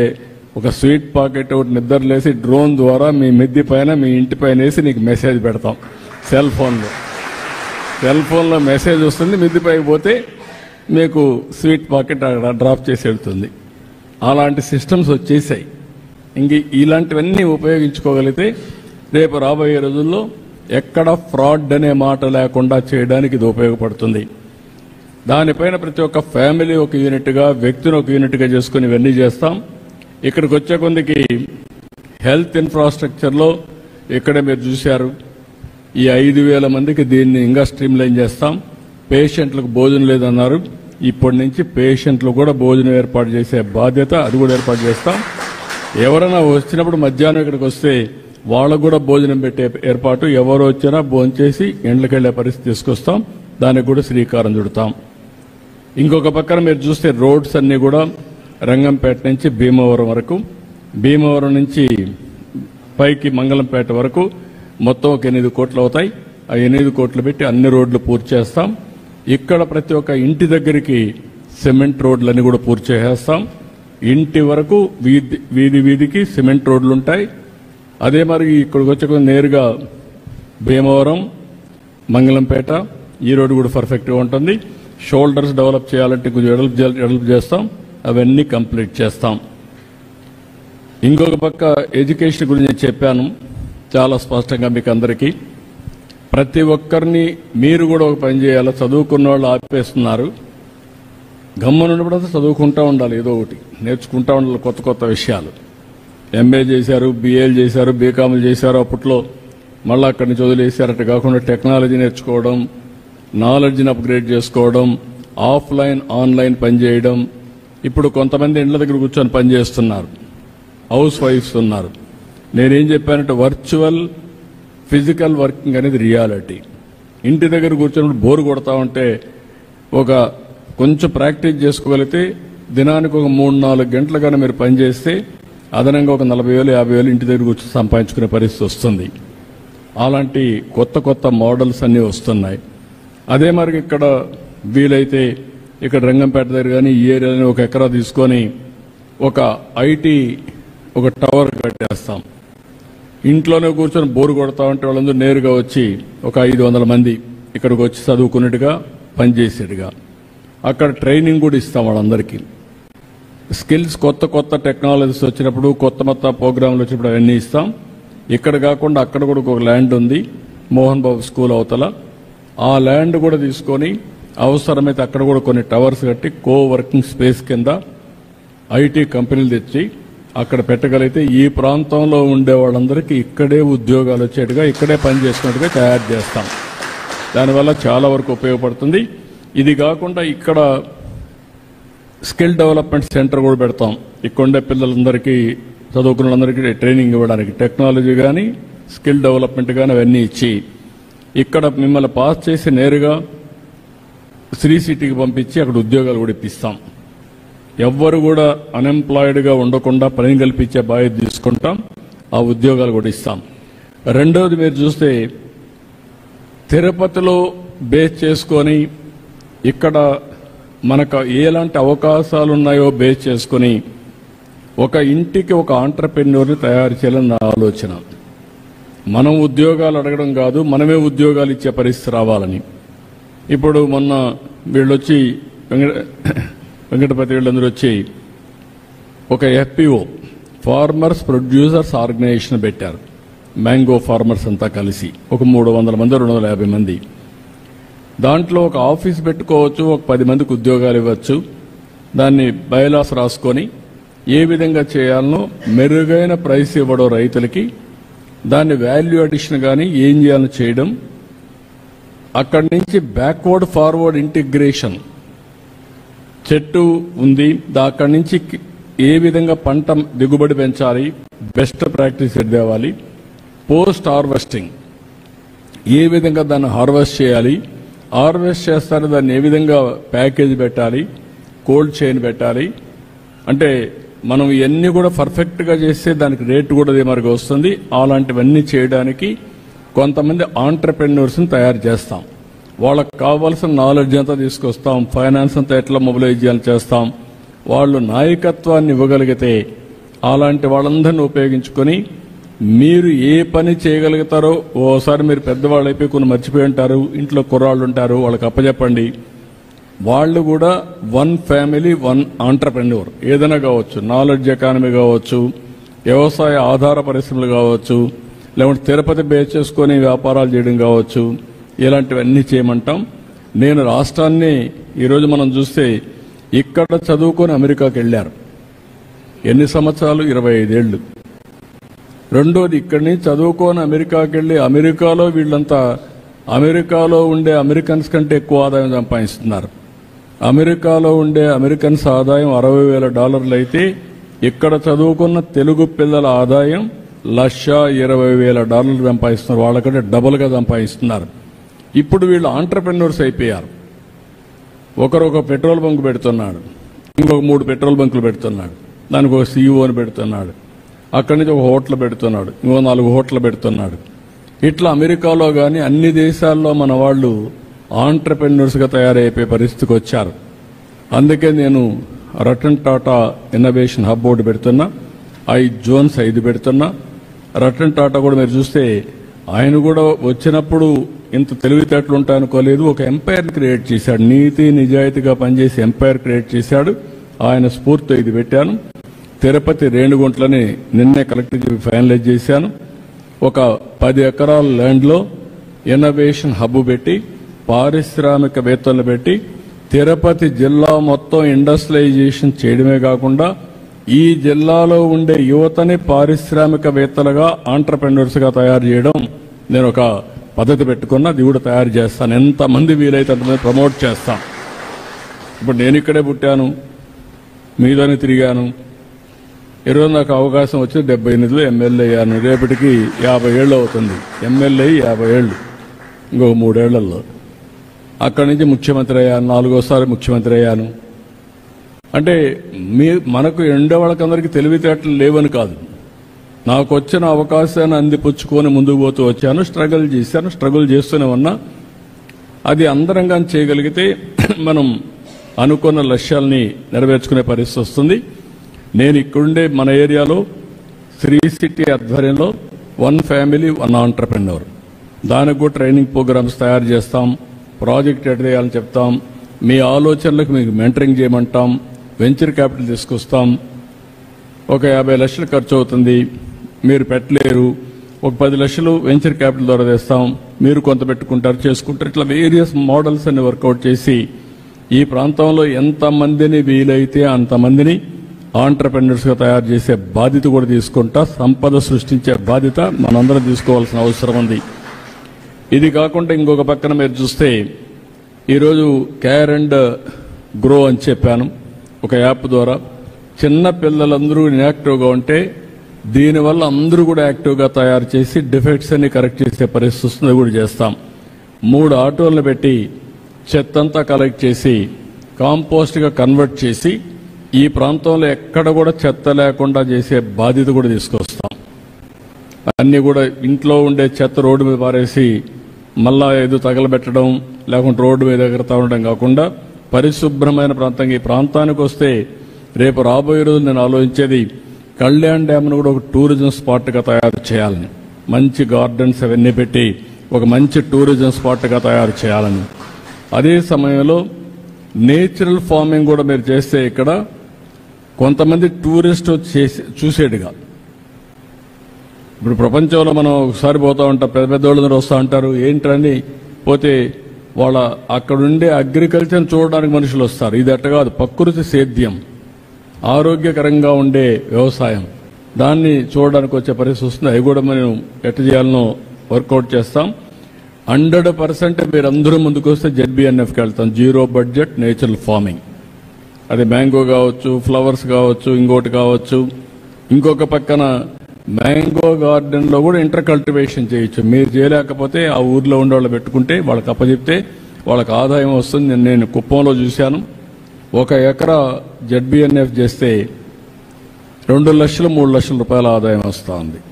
ఒక స్వీట్ పాకెట్ ఒకటి నిద్రలేసి డ్రోన్ ద్వారా మీ మిద్ది పైన, మీ ఇంటి పైన వేసి నీకు మెసేజ్ పెడతాం. సెల్ ఫోన్లో మెసేజ్ వస్తుంది, మిద్ది పైకి పోతే మీకు స్వీట్ పాకెట్ అక్కడ డ్రాప్ చేసి వెళ్తుంది. అలాంటి సిస్టమ్స్ వచ్చేసాయి. ఇంక ఇలాంటివన్నీ ఉపయోగించుకోగలిగితే రేపు రాబోయే రోజుల్లో ఎక్కడ ఫ్రాడ్ అనే మాట లేకుండా చేయడానికి ఇది ఉపయోగపడుతుంది. దానిపైన ప్రతి ఒక్క ఫ్యామిలీ ఒక యూనిట్గా, వ్యక్తిని ఒక యూనిట్గా చేసుకుని ఇవన్నీ చేస్తాం. ఇక్కడికి వచ్చే కొందికి హెల్త్ ఇన్ఫ్రాస్ట్రక్చర్లో ఇక్కడే మీరు చూశారు, ఈ 5,000 మందికి దీన్ని ఇంకా స్ట్రీమ్లైన్ చేస్తాం. పేషెంట్లకు భోజనం లేదన్నారు, ఇప్పటి నుంచి పేషెంట్లు కూడా భోజనం ఏర్పాటు చేసే బాధ్యత అది కూడా ఏర్పాటు చేస్తాం. ఎవరైనా వచ్చినప్పుడు మధ్యాహ్నం ఇక్కడికి వస్తే వాళ్ళకు కూడా భోజనం పెట్టే ఏర్పాటు, ఎవరు వచ్చినా భోంచేసి ఇండ్లకి వెళ్లే పరిస్థితి తీసుకొస్తాం. దానికి కూడా శ్రీకారం చుడతాం. ఇంకొక పక్కన మీరు చూస్తే రోడ్స్ అన్నీ కూడా రంగంపేట నుంచి భీమవరం వరకు, భీమవరం నుంచి పైకి మంగళంపేట వరకు మొత్తం ఒక 8 కోట్లు అవుతాయి. ఆ 8 కోట్లు పెట్టి అన్ని రోడ్లు పూర్తి చేస్తాం. ఇక్కడ ప్రతి ఒక్క ఇంటి దగ్గరికి సిమెంట్ రోడ్లన్నీ కూడా పూర్తి చేసేస్తాం. ఇంటి వరకు వీధికి సిమెంట్ రోడ్లు ఉంటాయి. అదే మరి ఇక్కడికి వచ్చే నేరుగా భీమవరం, మంగళంపేట ఈ రోడ్డు కూడా పర్ఫెక్ట్గా ఉంటుంది. షోల్డర్స్ డెవలప్ చేయాలంటే కొంచెం డెవలప్ చేస్తాం. అవన్నీ కంప్లీట్ చేస్తాం. ఇంకొక పక్క ఎడ్యుకేషన్ గురించి చెప్పాను చాలా స్పష్టంగా మీకు అందరికీ. ప్రతి ఒక్కరిని మీరు కూడా ఒక పని చేయాలి. చదువుకున్న వాళ్ళు ఆపేస్తున్నారు. గమ్మనున్నప్పుడంతా చదువుకుంటూ ఉండాలి, ఏదో ఒకటి నేర్చుకుంటూ ఉండాలి, కొత్త కొత్త విషయాలు. ఎంఏ చేశారు, బిఏలు చేశారు, బీకామ్లు చేశారు. అప్పట్లో మళ్ళీ అక్కడి నుంచి వదిలేశారు. అటు కాకుండా టెక్నాలజీ నేర్చుకోవడం, నాలెడ్జ్ని అప్గ్రేడ్ చేసుకోవడం, ఆఫ్లైన్ ఆన్లైన్ పనిచేయడం. ఇప్పుడు కొంతమంది ఇండ్ల దగ్గర కూర్చొని పనిచేస్తున్నారు, హౌస్ వైఫ్స్ ఉన్నారు. నేనేం చెప్పానంటే వర్చువల్ ఫిజికల్ వర్కింగ్ అనేది రియాలిటీ. ఇంటి దగ్గర కూర్చొని బోరు కొడతా ఉంటే ఒక కొంచెం ప్రాక్టీస్ చేసుకోగలిగితే దినానికి ఒక 3-4 గంటలు కానీ మీరు పనిచేస్తే అదనంగా ఒక 40,000 50,000 ఇంటి దగ్గర కూర్చొని సంపాదించుకునే పరిస్థితి వస్తుంది. అలాంటి కొత్త కొత్త మోడల్స్ అన్నీ వస్తున్నాయి. అదే మరి ఇక్కడ వీలైతే ఇక్కడ రంగంపేట దగ్గర కానీ ఈ ఏరియాలో ఒక ఎకరా తీసుకొని ఒక ఐటీ ఒక టవర్ కట్టేస్తాం. ఇంట్లోనే కూర్చొని బోరు కొడతా ఉంటే వాళ్ళందరూ నేరుగా వచ్చి ఒక 500 మంది ఇక్కడికి వచ్చి చదువుకున్నట్టుగా పనిచేసేట్టుగా అక్కడ ట్రైనింగ్ కూడా ఇస్తాం వాళ్ళందరికీ. స్కిల్స్ కొత్త టెక్నాలజీస్ వచ్చినప్పుడు కొత్త ప్రోగ్రాంలు వచ్చినప్పుడు అవన్నీ ఇస్తాం. ఇక్కడ కాకుండా అక్కడ కూడా ఒక ల్యాండ్ ఉంది మోహన్ బాబు స్కూల్ అవతల. ఆ ల్యాండ్ కూడా తీసుకొని అవసరమైతే అక్కడ కూడా కొన్ని టవర్స్ కట్టి వర్కింగ్ స్పేస్ కింద ఐటీ కంపెనీలు తెచ్చి అక్కడ పెట్టగలిగితే ఈ ప్రాంతంలో ఉండే వాళ్ళందరికీ ఇక్కడే ఉద్యోగాలు వచ్చేట్టుగా ఇక్కడే పని చేసుకున్నట్టుగా తయారు చేస్తాం. దానివల్ల చాలా వరకు ఉపయోగపడుతుంది. ఇది కాకుండా ఇక్కడ స్కిల్ డెవలప్మెంట్ సెంటర్ కూడా పెడతాం. ఇక్కడుండే పిల్లలందరికీ చదువుకున్న వాళ్ళందరికీ ట్రైనింగ్ ఇవ్వడానికి టెక్నాలజీ కానీ స్కిల్ డెవలప్మెంట్ కానీ అవన్నీ ఇచ్చి ఇక్కడ మిమ్మల్ని పాస్ చేసి నేరుగా శ్రీ సిటీకి పంపించి అక్కడ ఉద్యోగాలు కూడా ఇప్పిస్తాం. ఎవ్వరు కూడా అన్ఎంప్లాయిడ్గా ఉండకుండా పని కల్పించే బాధ్యత తీసుకుంటాం. ఆ ఉద్యోగాలు కూడా ఇస్తాం. రెండవది మీరు చూస్తే తిరుపతిలో బేస్ చేసుకొని ఇక్కడ మనకు ఎలాంటి అవకాశాలు ఉన్నాయో బేస్ చేసుకొని ఒక ఇంటికి ఒక ఆంట్రప్రెన్యూర్ని తయారు చేయాలని నా ఆలోచన. మనం ఉద్యోగాలు అడగడం కాదు, మనమే ఉద్యోగాలు ఇచ్చే పరిస్థితి రావాలని. ఇప్పుడు మొన్న వీళ్ళొచ్చి వెంకటపతి వీళ్ళందరూ వచ్చి ఒక ఎఫ్పిఓ ఫార్మర్స్ ప్రొడ్యూసర్స్ ఆర్గనైజేషన్ పెట్టారు. మ్యాంగో ఫార్మర్స్ అంతా కలిసి ఒక 300 మంది 250 మంది. దాంట్లో ఒక ఆఫీస్ పెట్టుకోవచ్చు, ఒక 10 మందికి ఉద్యోగాలు ఇవ్వచ్చు. దాన్ని బైలాస్ రాసుకొని ఏ విధంగా చేయాలనో మెరుగైన ప్రైస్ ఇవ్వడం రైతులకి, దాన్ని వాల్యూ అడిషన్ కానీ ఏం చేయాలని చేయడం, అక్కడి నుంచి బ్యాక్వర్డ్ ఫార్వర్డ్ ఇంటిగ్రేషన్. చెట్టు ఉంది, అక్కడి నుంచి ఏ విధంగా పంట దిగుబడి పెంచాలి, బెస్ట్ ప్రాక్టీస్ తేవాలి, పోస్ట్ హార్వెస్టింగ్ ఏ విధంగా దాన్ని హార్వెస్ట్ చేయాలి, హార్వెస్ట్ చేస్తారు దాన్ని ఏ విధంగా ప్యాకేజ్ పెట్టాలి, కోల్డ్ చైన్ పెట్టాలి. అంటే మనం ఇవన్నీ కూడా పర్ఫెక్ట్గా చేస్తే దానికి రేటు కూడా అదే మరిగా వస్తుంది. అలాంటివన్నీ చేయడానికి కొంతమంది ఆంట్రప్రెన్యూర్స్ని తయారు చేస్తాం. వాళ్ళకు కావాల్సిన నాలెడ్జ్ అంతా తీసుకొస్తాం, ఫైనాన్స్ అంతా ఎట్లా మొబిలైజ్ చేయాలని చేస్తాం. వాళ్ళు నాయకత్వాన్ని ఇవ్వగలిగితే అలాంటి వాళ్ళందరినీ ఉపయోగించుకొని మీరు ఏ పని చేయగలుగుతారో, ఓసారి మీరు పెద్దవాళ్ళు అయిపోయి కొన్ని మర్చిపోయి ఉంటారు, ఇంట్లో కుర్రాళ్ళు ఉంటారు, వాళ్ళకి అప్పచెప్పండి. వాళ్ళు కూడా 1 ఫ్యామిలీ 1 ఆంట్రప్రెన్యూర్ ఏదైనా కావచ్చు, నాలెడ్జ్ ఎకానమీ కావచ్చు, వ్యవసాయ ఆధార పరిశ్రమలు కావచ్చు, లేకుంటే తిరుపతి బేస్ చేసుకొని వ్యాపారాలు చేయడం కావచ్చు, ఇలాంటివన్నీ చేయమంటాం. నేను రాష్ట్రాన్ని ఈరోజు మనం చూస్తే ఇక్కడ చదువుకొని అమెరికాకి వెళ్ళారు. ఎన్ని సంవత్సరాలు? 25 ఏళ్ళు. రెండోది ఇక్కడి నుంచి చదువుకొని అమెరికాకి వెళ్ళి అమెరికాలో వీళ్ళంతా అమెరికాలో ఉండే అమెరికన్స్ కంటే ఎక్కువ ఆదాయం సంపాదిస్తున్నారు. అమెరికాలో ఉండే అమెరికన్స్ ఆదాయం $60,000 అయితే ఇక్కడ చదువుకున్న తెలుగు పిల్లల ఆదాయం $1,20,000 సంపాదిస్తున్నారు. వాళ్ళకంటే డబుల్గా సంపాదిస్తున్నారు. ఇప్పుడు వీళ్ళు ఆంట్రప్రెన్యూర్స్ అయిపోయారు. ఒకరు ఒక పెట్రోల్ బంక్ పెడుతున్నాడు, ఇంకొక 3 పెట్రోల్ బంకులు పెడుతున్నాడు, దానికి ఒక సీఈఓని పెడుతున్నాడు, అక్కడి నుంచి ఒక హోటల్ పెడుతున్నాడు, ఇంకో 4 హోటల్ పెడుతున్నాడు. ఇట్లా అమెరికాలో కానీ అన్ని దేశాల్లో మన వాళ్ళు ఆంట్రప్రెన్యూర్స్గా తయారైపోయే పరిస్థితికి వచ్చారు. అందుకే నేను Ratan Tata innovation hub board పెడుతున్నా, జోన్స్ 5 పెడుతున్నా. రతన్ టాటా కూడా మీరు చూస్తే ఆయన కూడా వచ్చినప్పుడు ఇంత తెలివితేటలు ఉంటాయనుకోలేదు. ఒక ఎంపైర్ క్రియేట్ చేశాడు, నీతి నిజాయితీగా పనిచేసి ఎంపైర్ క్రియేట్ చేశాడు. ఆయన స్ఫూర్తితో ఇది పెట్టాను. తిరుపతి రేణిగుంట్లని నిన్నే కలెక్టర్ చెప్పి ఫైనలైజ్ చేశాను. ఒక 10 ఎకరాల ల్యాండ్లో ఇన్నోవేషన్ హబ్ పెట్టి పారిశ్రామికవేత్తలను పెట్టి తిరుపతి జిల్లా మొత్తం ఇండస్ట్రియలైజేషన్ చేయడమే కాకుండా ఈ జిల్లాలో ఉండే యువతని పారిశ్రామికవేత్తలుగా ఆంట్రప్రెన్యూర్స్గా తయారు చేయడం నేను ఒక పద్ధతి పెట్టుకున్నా. అది కూడా తయారు చేస్తాను. ఎంతమంది వీలైతే అంతమంది ప్రమోట్ చేస్తాం. ఇప్పుడు నేను ఇక్కడే పుట్టాను, మీదనే తిరిగాను. ఈరోజు నాకు అవకాశం వచ్చి 78లో ఎమ్మెల్యే అయ్యాను. రేపటికి 50 ఏళ్ళు అవుతుంది. ఎమ్మెల్యే 50 ఏళ్ళు, ఇంకొక 3 ఏళ్లలో. అక్కడి నుంచి ముఖ్యమంత్రి అయ్యాను, 4వసారి ముఖ్యమంత్రి అయ్యాను. అంటే మనకు ఎండే వాళ్ళకందరికీ తెలివితేటలు లేవని కాదు, నాకు వచ్చిన అవకాశాన్ని అందిపుచ్చుకొని ముందుకు పోతూ వచ్చాను. స్ట్రగుల్ చేశాను, స్ట్రగుల్ చేస్తూనే ఉన్నా. అది అందరం కానీ చేయగలిగితే మనం అనుకున్న లక్ష్యాలని నెరవేర్చుకునే పరిస్థితి వస్తుంది. నేను ఇక్కడుండే మన ఏరియాలో శ్రీ సిటీ ఆధ్వర్యంలో 1 ఫ్యామిలీ 1 ఆంటర్ప్రెన్యూర్, దానికి కూడా ట్రైనింగ్ ప్రోగ్రామ్స్ తయారు చేస్తాం, ప్రాజెక్ట్ ఎట్ చేయాలని చెప్తాం, మీ ఆలోచనలకు మీకు మెంటరింగ్ చేయమంటాం, వెంచర్ క్యాపిటల్ తీసుకొస్తాం. ఒక 50 లక్షలు ఖర్చు అవుతుంది, మీరు పెట్టలేరు, ఒక 10 లక్షలు వెంచర్ క్యాపిటల్ ద్వారా తెస్తాం, మీరు కొంత పెట్టుకుంటారు, చేసుకుంటారు. ఇట్లా వేరియస్ మోడల్స్ అన్ని వర్కౌట్ చేసి ఈ ప్రాంతంలో ఎంతమందిని వీలైతే అంతమందిని ఆంటర్ప్రెన్యూర్స్గా తయారు చేసే బాధ్యత కూడా తీసుకుంటా. సంపద సృష్టించే బాధ్యత మనందరం తీసుకోవాల్సిన అవసరం ఉంది. ఇది కాకుండా ఇంకొక పక్కన మీరు చూస్తే ఈరోజు కేర్ అండ్ గ్రో అని చెప్పాను, ఒక యాప్ ద్వారా చిన్న పిల్లలందరూ ఇన్యాక్టివ్గా ఉంటే దీనివల్ల అందరూ కూడా యాక్టివ్గా తయారు చేసి డిఫెక్ట్స్ అన్ని కరెక్ట్ చేసే పరిస్థితి వస్తుంది, కూడా చేస్తాం. 3 ఆటోలను పెట్టి చెత్తంతా కలెక్ట్ చేసి కాంపోస్ట్గా కన్వర్ట్ చేసి ఈ ప్రాంతంలో ఎక్కడ కూడా చెత్త లేకుండా చేసే బాధ్యత కూడా తీసుకొస్తాం. అన్నీ కూడా ఇంట్లో ఉండే చెత్త రోడ్డు మీద పారేసి మళ్ళా ఏదో తగలబెట్టడం లేకుంటే రోడ్డు మీద ఎగరతా ఉండడం కాకుండా పరిశుభ్రమైన ప్రాంతంగా ఈ ప్రాంతానికి వస్తే రేపు రాబోయే రోజు నేను ఆలోచించేది కళ్యాణ్ డ్యామ్ను కూడా ఒక టూరిజం స్పాట్గా తయారు చేయాలని, మంచి గార్డెన్స్ అవన్నీ పెట్టి ఒక మంచి టూరిజం స్పాట్గా తయారు చేయాలని. అదే సమయంలో నేచురల్ ఫార్మింగ్ కూడా మీరు చేస్తే ఇక్కడ కొంతమంది టూరిస్ట్ చూసేట్టుగా, ఇప్పుడు ప్రపంచంలో మనం ఒకసారి పోతూ ఉంటాం, పెద్ద పెద్ద వాళ్ళందరూ వస్తూ ఉంటారు, ఏంటని పోతే వాళ్ళ అక్కడుండే అగ్రికల్చర్ చూడడానికి మనుషులు వస్తారు. ఇది అట్ట కాదు, ప్రకృతి సేద్యం, ఆరోగ్యకరంగా ఉండే వ్యవసాయం, దాన్ని చూడడానికి వచ్చే పరిస్థితి వస్తుంది. అవి కూడా మనం ఎట్ట చేయాలనో వర్కౌట్ చేస్తాం. 100% మీరందరూ ముందుకు వస్తే ZBNFకి వెళ్తాం, జీరో బడ్జెట్ నేచురల్ ఫార్మింగ్. అది మ్యాంగో కావచ్చు, ఫ్లవర్స్ కావచ్చు, ఇంకోటి కావచ్చు. ఇంకొక పక్కన మ్యాంగో గార్డెన్లో కూడా ఇంటర్ కల్టివేషన్ చేయొచ్చు. మీరు చేయలేకపోతే ఆ ఊర్లో ఉండే వాళ్ళు పెట్టుకుంటే వాళ్ళకి అప్పచెప్తే వాళ్ళకి ఆదాయం వస్తుంది. నేను కుప్పంలో చూశాను, 1 ఎకరా ZBNF చేస్తే 2 లక్షలు 3 లక్షల రూపాయల ఆదాయం వస్తూ ఉంది.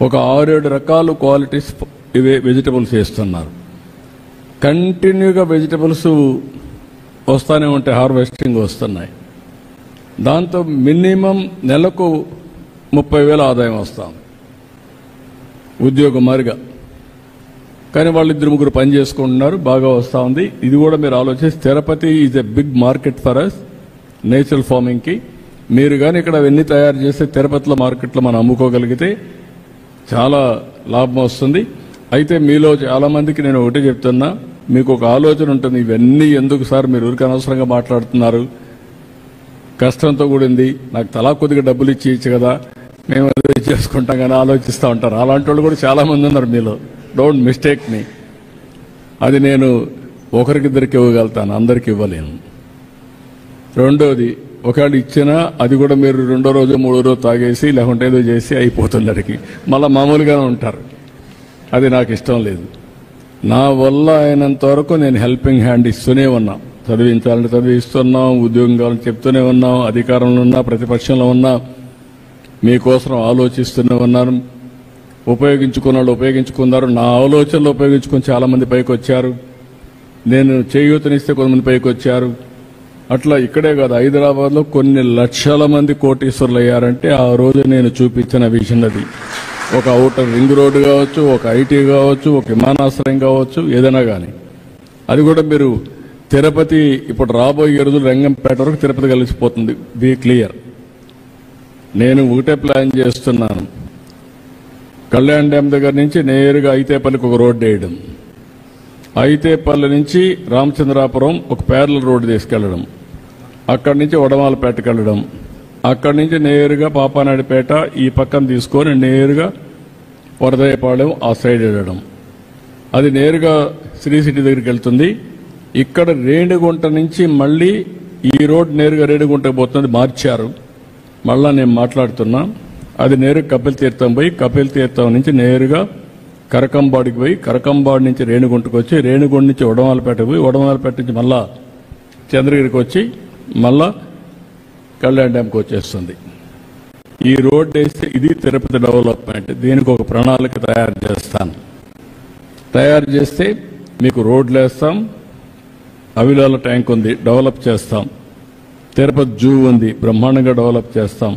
ఒక 6-7 రకాల క్వాలిటీస్ ఇవే వెజిటబుల్స్ వేస్తున్నారు. కంటిన్యూగా వెజిటబుల్స్ వస్తూనే ఉంటాయి, హార్వెస్టింగ్ వస్తున్నాయి. దాంతో మినిమం నెలకు 30,000 ఆదాయం వస్తుంది ఉద్యోగం మారిగా. కానీ వాళ్ళు 2-3 పని చేసుకుంటున్నారు, బాగా వస్తూ ఉంది. ఇది కూడా మీరు ఆలోచిస్తే Tirupati is a big market for us natural ఫార్మింగ్కి. మీరు కానీ ఇక్కడ అవన్నీ తయారు చేస్తే తిరుపతిలో మార్కెట్లో మనం అమ్ముకోగలిగితే చాలా లాభం వస్తుంది. అయితే మీలో చాలా మందికి నేను ఒకటే చెప్తున్నా, మీకు ఒక ఆలోచన ఉంటుంది, ఇవన్నీ ఎందుకు సార్ మీరు ఊరికి అనవసరంగా మాట్లాడుతున్నారు, కష్టంతో కూడింది, నాకు తలా కొద్దిగా డబ్బులు ఇచ్చి కదా మేము అదే చేసుకుంటాం కానీ ఆలోచిస్తూ ఉంటారు. అలాంటి వాళ్ళు కూడా చాలా మంది ఉన్నారు మీలో, డోంట్ మిస్టేక్ మీ. అది నేను ఒకరికిద్దరికి ఇవ్వగలుగుతాను, అందరికి ఇవ్వలేను. రెండోది, ఒకవేళ ఇచ్చినా అది కూడా మీరు 2వ రోజు 3వ రోజు తాగేసి లేకుంటే ఏదో చేసి అయిపోతుందరికి మళ్ళీ మామూలుగానే ఉంటారు. అది నాకు ఇష్టం లేదు. నా వల్ల అయినంత వరకు నేను హెల్పింగ్ హ్యాండ్ ఇస్తూనే ఉన్నా, చదివించాలని చదివిస్తున్నాం, ఉద్యోగం కావాలని చెప్తూనే ఉన్నాం, అధికారంలో ఉన్నా ప్రతిపక్షంలో ఉన్నా మీకోసం ఆలోచిస్తూనే ఉన్నాను. ఉపయోగించుకున్న వాళ్ళు ఉపయోగించుకున్నారు, నా ఆలోచనలు ఉపయోగించుకుని చాలామంది పైకి వచ్చారు. నేను చేయూతనిస్తే కొంతమంది పైకి వచ్చారు. అట్లా ఇక్కడే కాదు, హైదరాబాద్లో కొన్ని లక్షల మంది కోటీశ్వరులు అయ్యారంటే ఆ రోజు నేను చూపించిన విజన్ అది. ఒక ఔటర్ రింగ్ రోడ్డు కావచ్చు, ఒక ఐటీ కావచ్చు, ఒక విమానాశ్రయం కావచ్చు, ఏదైనా కానీ. అది కూడా మీరు తిరుపతి ఇప్పుడు రాబోయే రోజులు రంగంపేట వరకు తిరుపతి కలిసిపోతుంది, బీ క్లియర్. నేను ఒకటే ప్లాన్ చేస్తున్నాను, కళ్యాణ్ డ్యామ్ దగ్గర నుంచి నేరుగా ఐతేపల్లికి ఒక రోడ్డు వేయడం, ఐతేపల్లి నుంచి రామచంద్రాపురం ఒక ప్యారలల్ రోడ్డు తీసుకెళ్లడం, అక్కడి నుంచి వడమాలపేటకి వెళ్ళడం, అక్కడి నుంచి నేరుగా పాపానాయుడుపేట ఈ పక్కన తీసుకొని నేరుగా వరదయ్యపాలెం ఆ సైడ్ వెళ్ళడం. అది నేరుగా శ్రీ సిటీ దగ్గరికి వెళ్తుంది. ఇక్కడ రేణిగుంట నుంచి మళ్ళీ ఈ రోడ్ నేరుగా రేణిగుంటకు పోతుంది, మార్చారు. మళ్ళా నేను మాట్లాడుతున్నా, అది నేరుగా కపిల్ తీర్థం పోయి కపిల్ తీర్థం నుంచి నేరుగా కరకంబాడికి పోయి కరకంబాడి నుంచి రేణిగుంటకు వచ్చి రేణిగుంట నుంచి వడమాలపేటకు పోయి వడమాలపేట నుంచి మళ్ళా చంద్రగిరికి వచ్చి మళ్ళా కళ్యాణ్ డ్యామ్కి వచ్చేస్తుంది. ఈ రోడ్ వేస్తే ఇది తిరుపతి డెవలప్మెంట్. దీనికి ఒక ప్రణాళిక తయారు చేస్తాను. తయారు చేస్తే మీకు రోడ్లు వేస్తాం, అవిలాల ట్యాంక్ ఉంది డెవలప్ చేస్తాం, తిరుపతి జూ ఉంది బ్రహ్మాండంగా డెవలప్ చేస్తాం,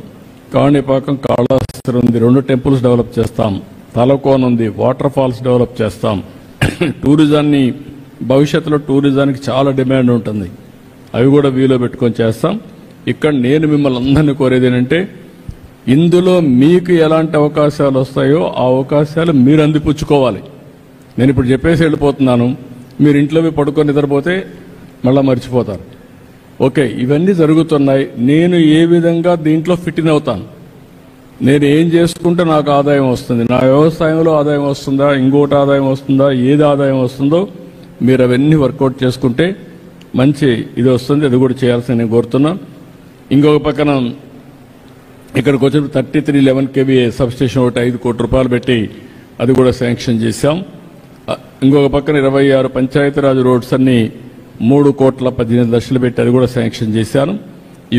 కాణిపాకం కాళహస్తి ఉంది, 2 టెంపుల్స్ డెవలప్ చేస్తాం. తలకోన ఉంది, వాటర్ ఫాల్స్ డెవలప్ చేస్తాం. టూరిజాన్ని భవిష్యత్తులో టూరిజానికి చాలా డిమాండ్ ఉంటుంది, అవి కూడా వీలో పెట్టుకొని చేస్తాం. ఇక్కడ నేను మిమ్మల్ని అందరినీ కోరేది ఏంటంటే, ఇందులో మీకు ఎలాంటి అవకాశాలు వస్తాయో ఆ అవకాశాలు మీరు అందిపుచ్చుకోవాలి. నేను ఇప్పుడు చెప్పేసి వెళ్ళిపోతున్నాను, మీరు ఇంట్లో పడుకొని నిద్రపోతే మళ్ళా మర్చిపోతారు. ఓకే, ఇవన్నీ జరుగుతున్నాయి. నేను ఏ విధంగా దీంట్లో ఫిట్ ఇన్ అవుతాను, నేను ఏం చేసుకుంటే నాకు ఆదాయం వస్తుంది, నా వ్యవసాయంలో ఆదాయం వస్తుందా, ఇంకోటి ఆదాయం వస్తుందా, ఏది ఆదాయం వస్తుందో మీరు అవన్నీ వర్కౌట్ చేసుకుంటే మంచి ఇది వస్తుంది. అది కూడా చేయాల్సి నేను కోరుతున్నాను. ఇంకొక పక్కన ఇక్కడికి వచ్చిన 3311 kVA సబ్స్టేషన్ ఒకటి 5 కోట్ల రూపాయలు పెట్టి అది కూడా శాంక్షన్ చేశాం. ఇంకొక పక్కన 26 పంచాయతీరాజ్ రోడ్స్ అన్ని 3,18,00,000 పెట్టి అది కూడా శాంక్షన్ చేశాను.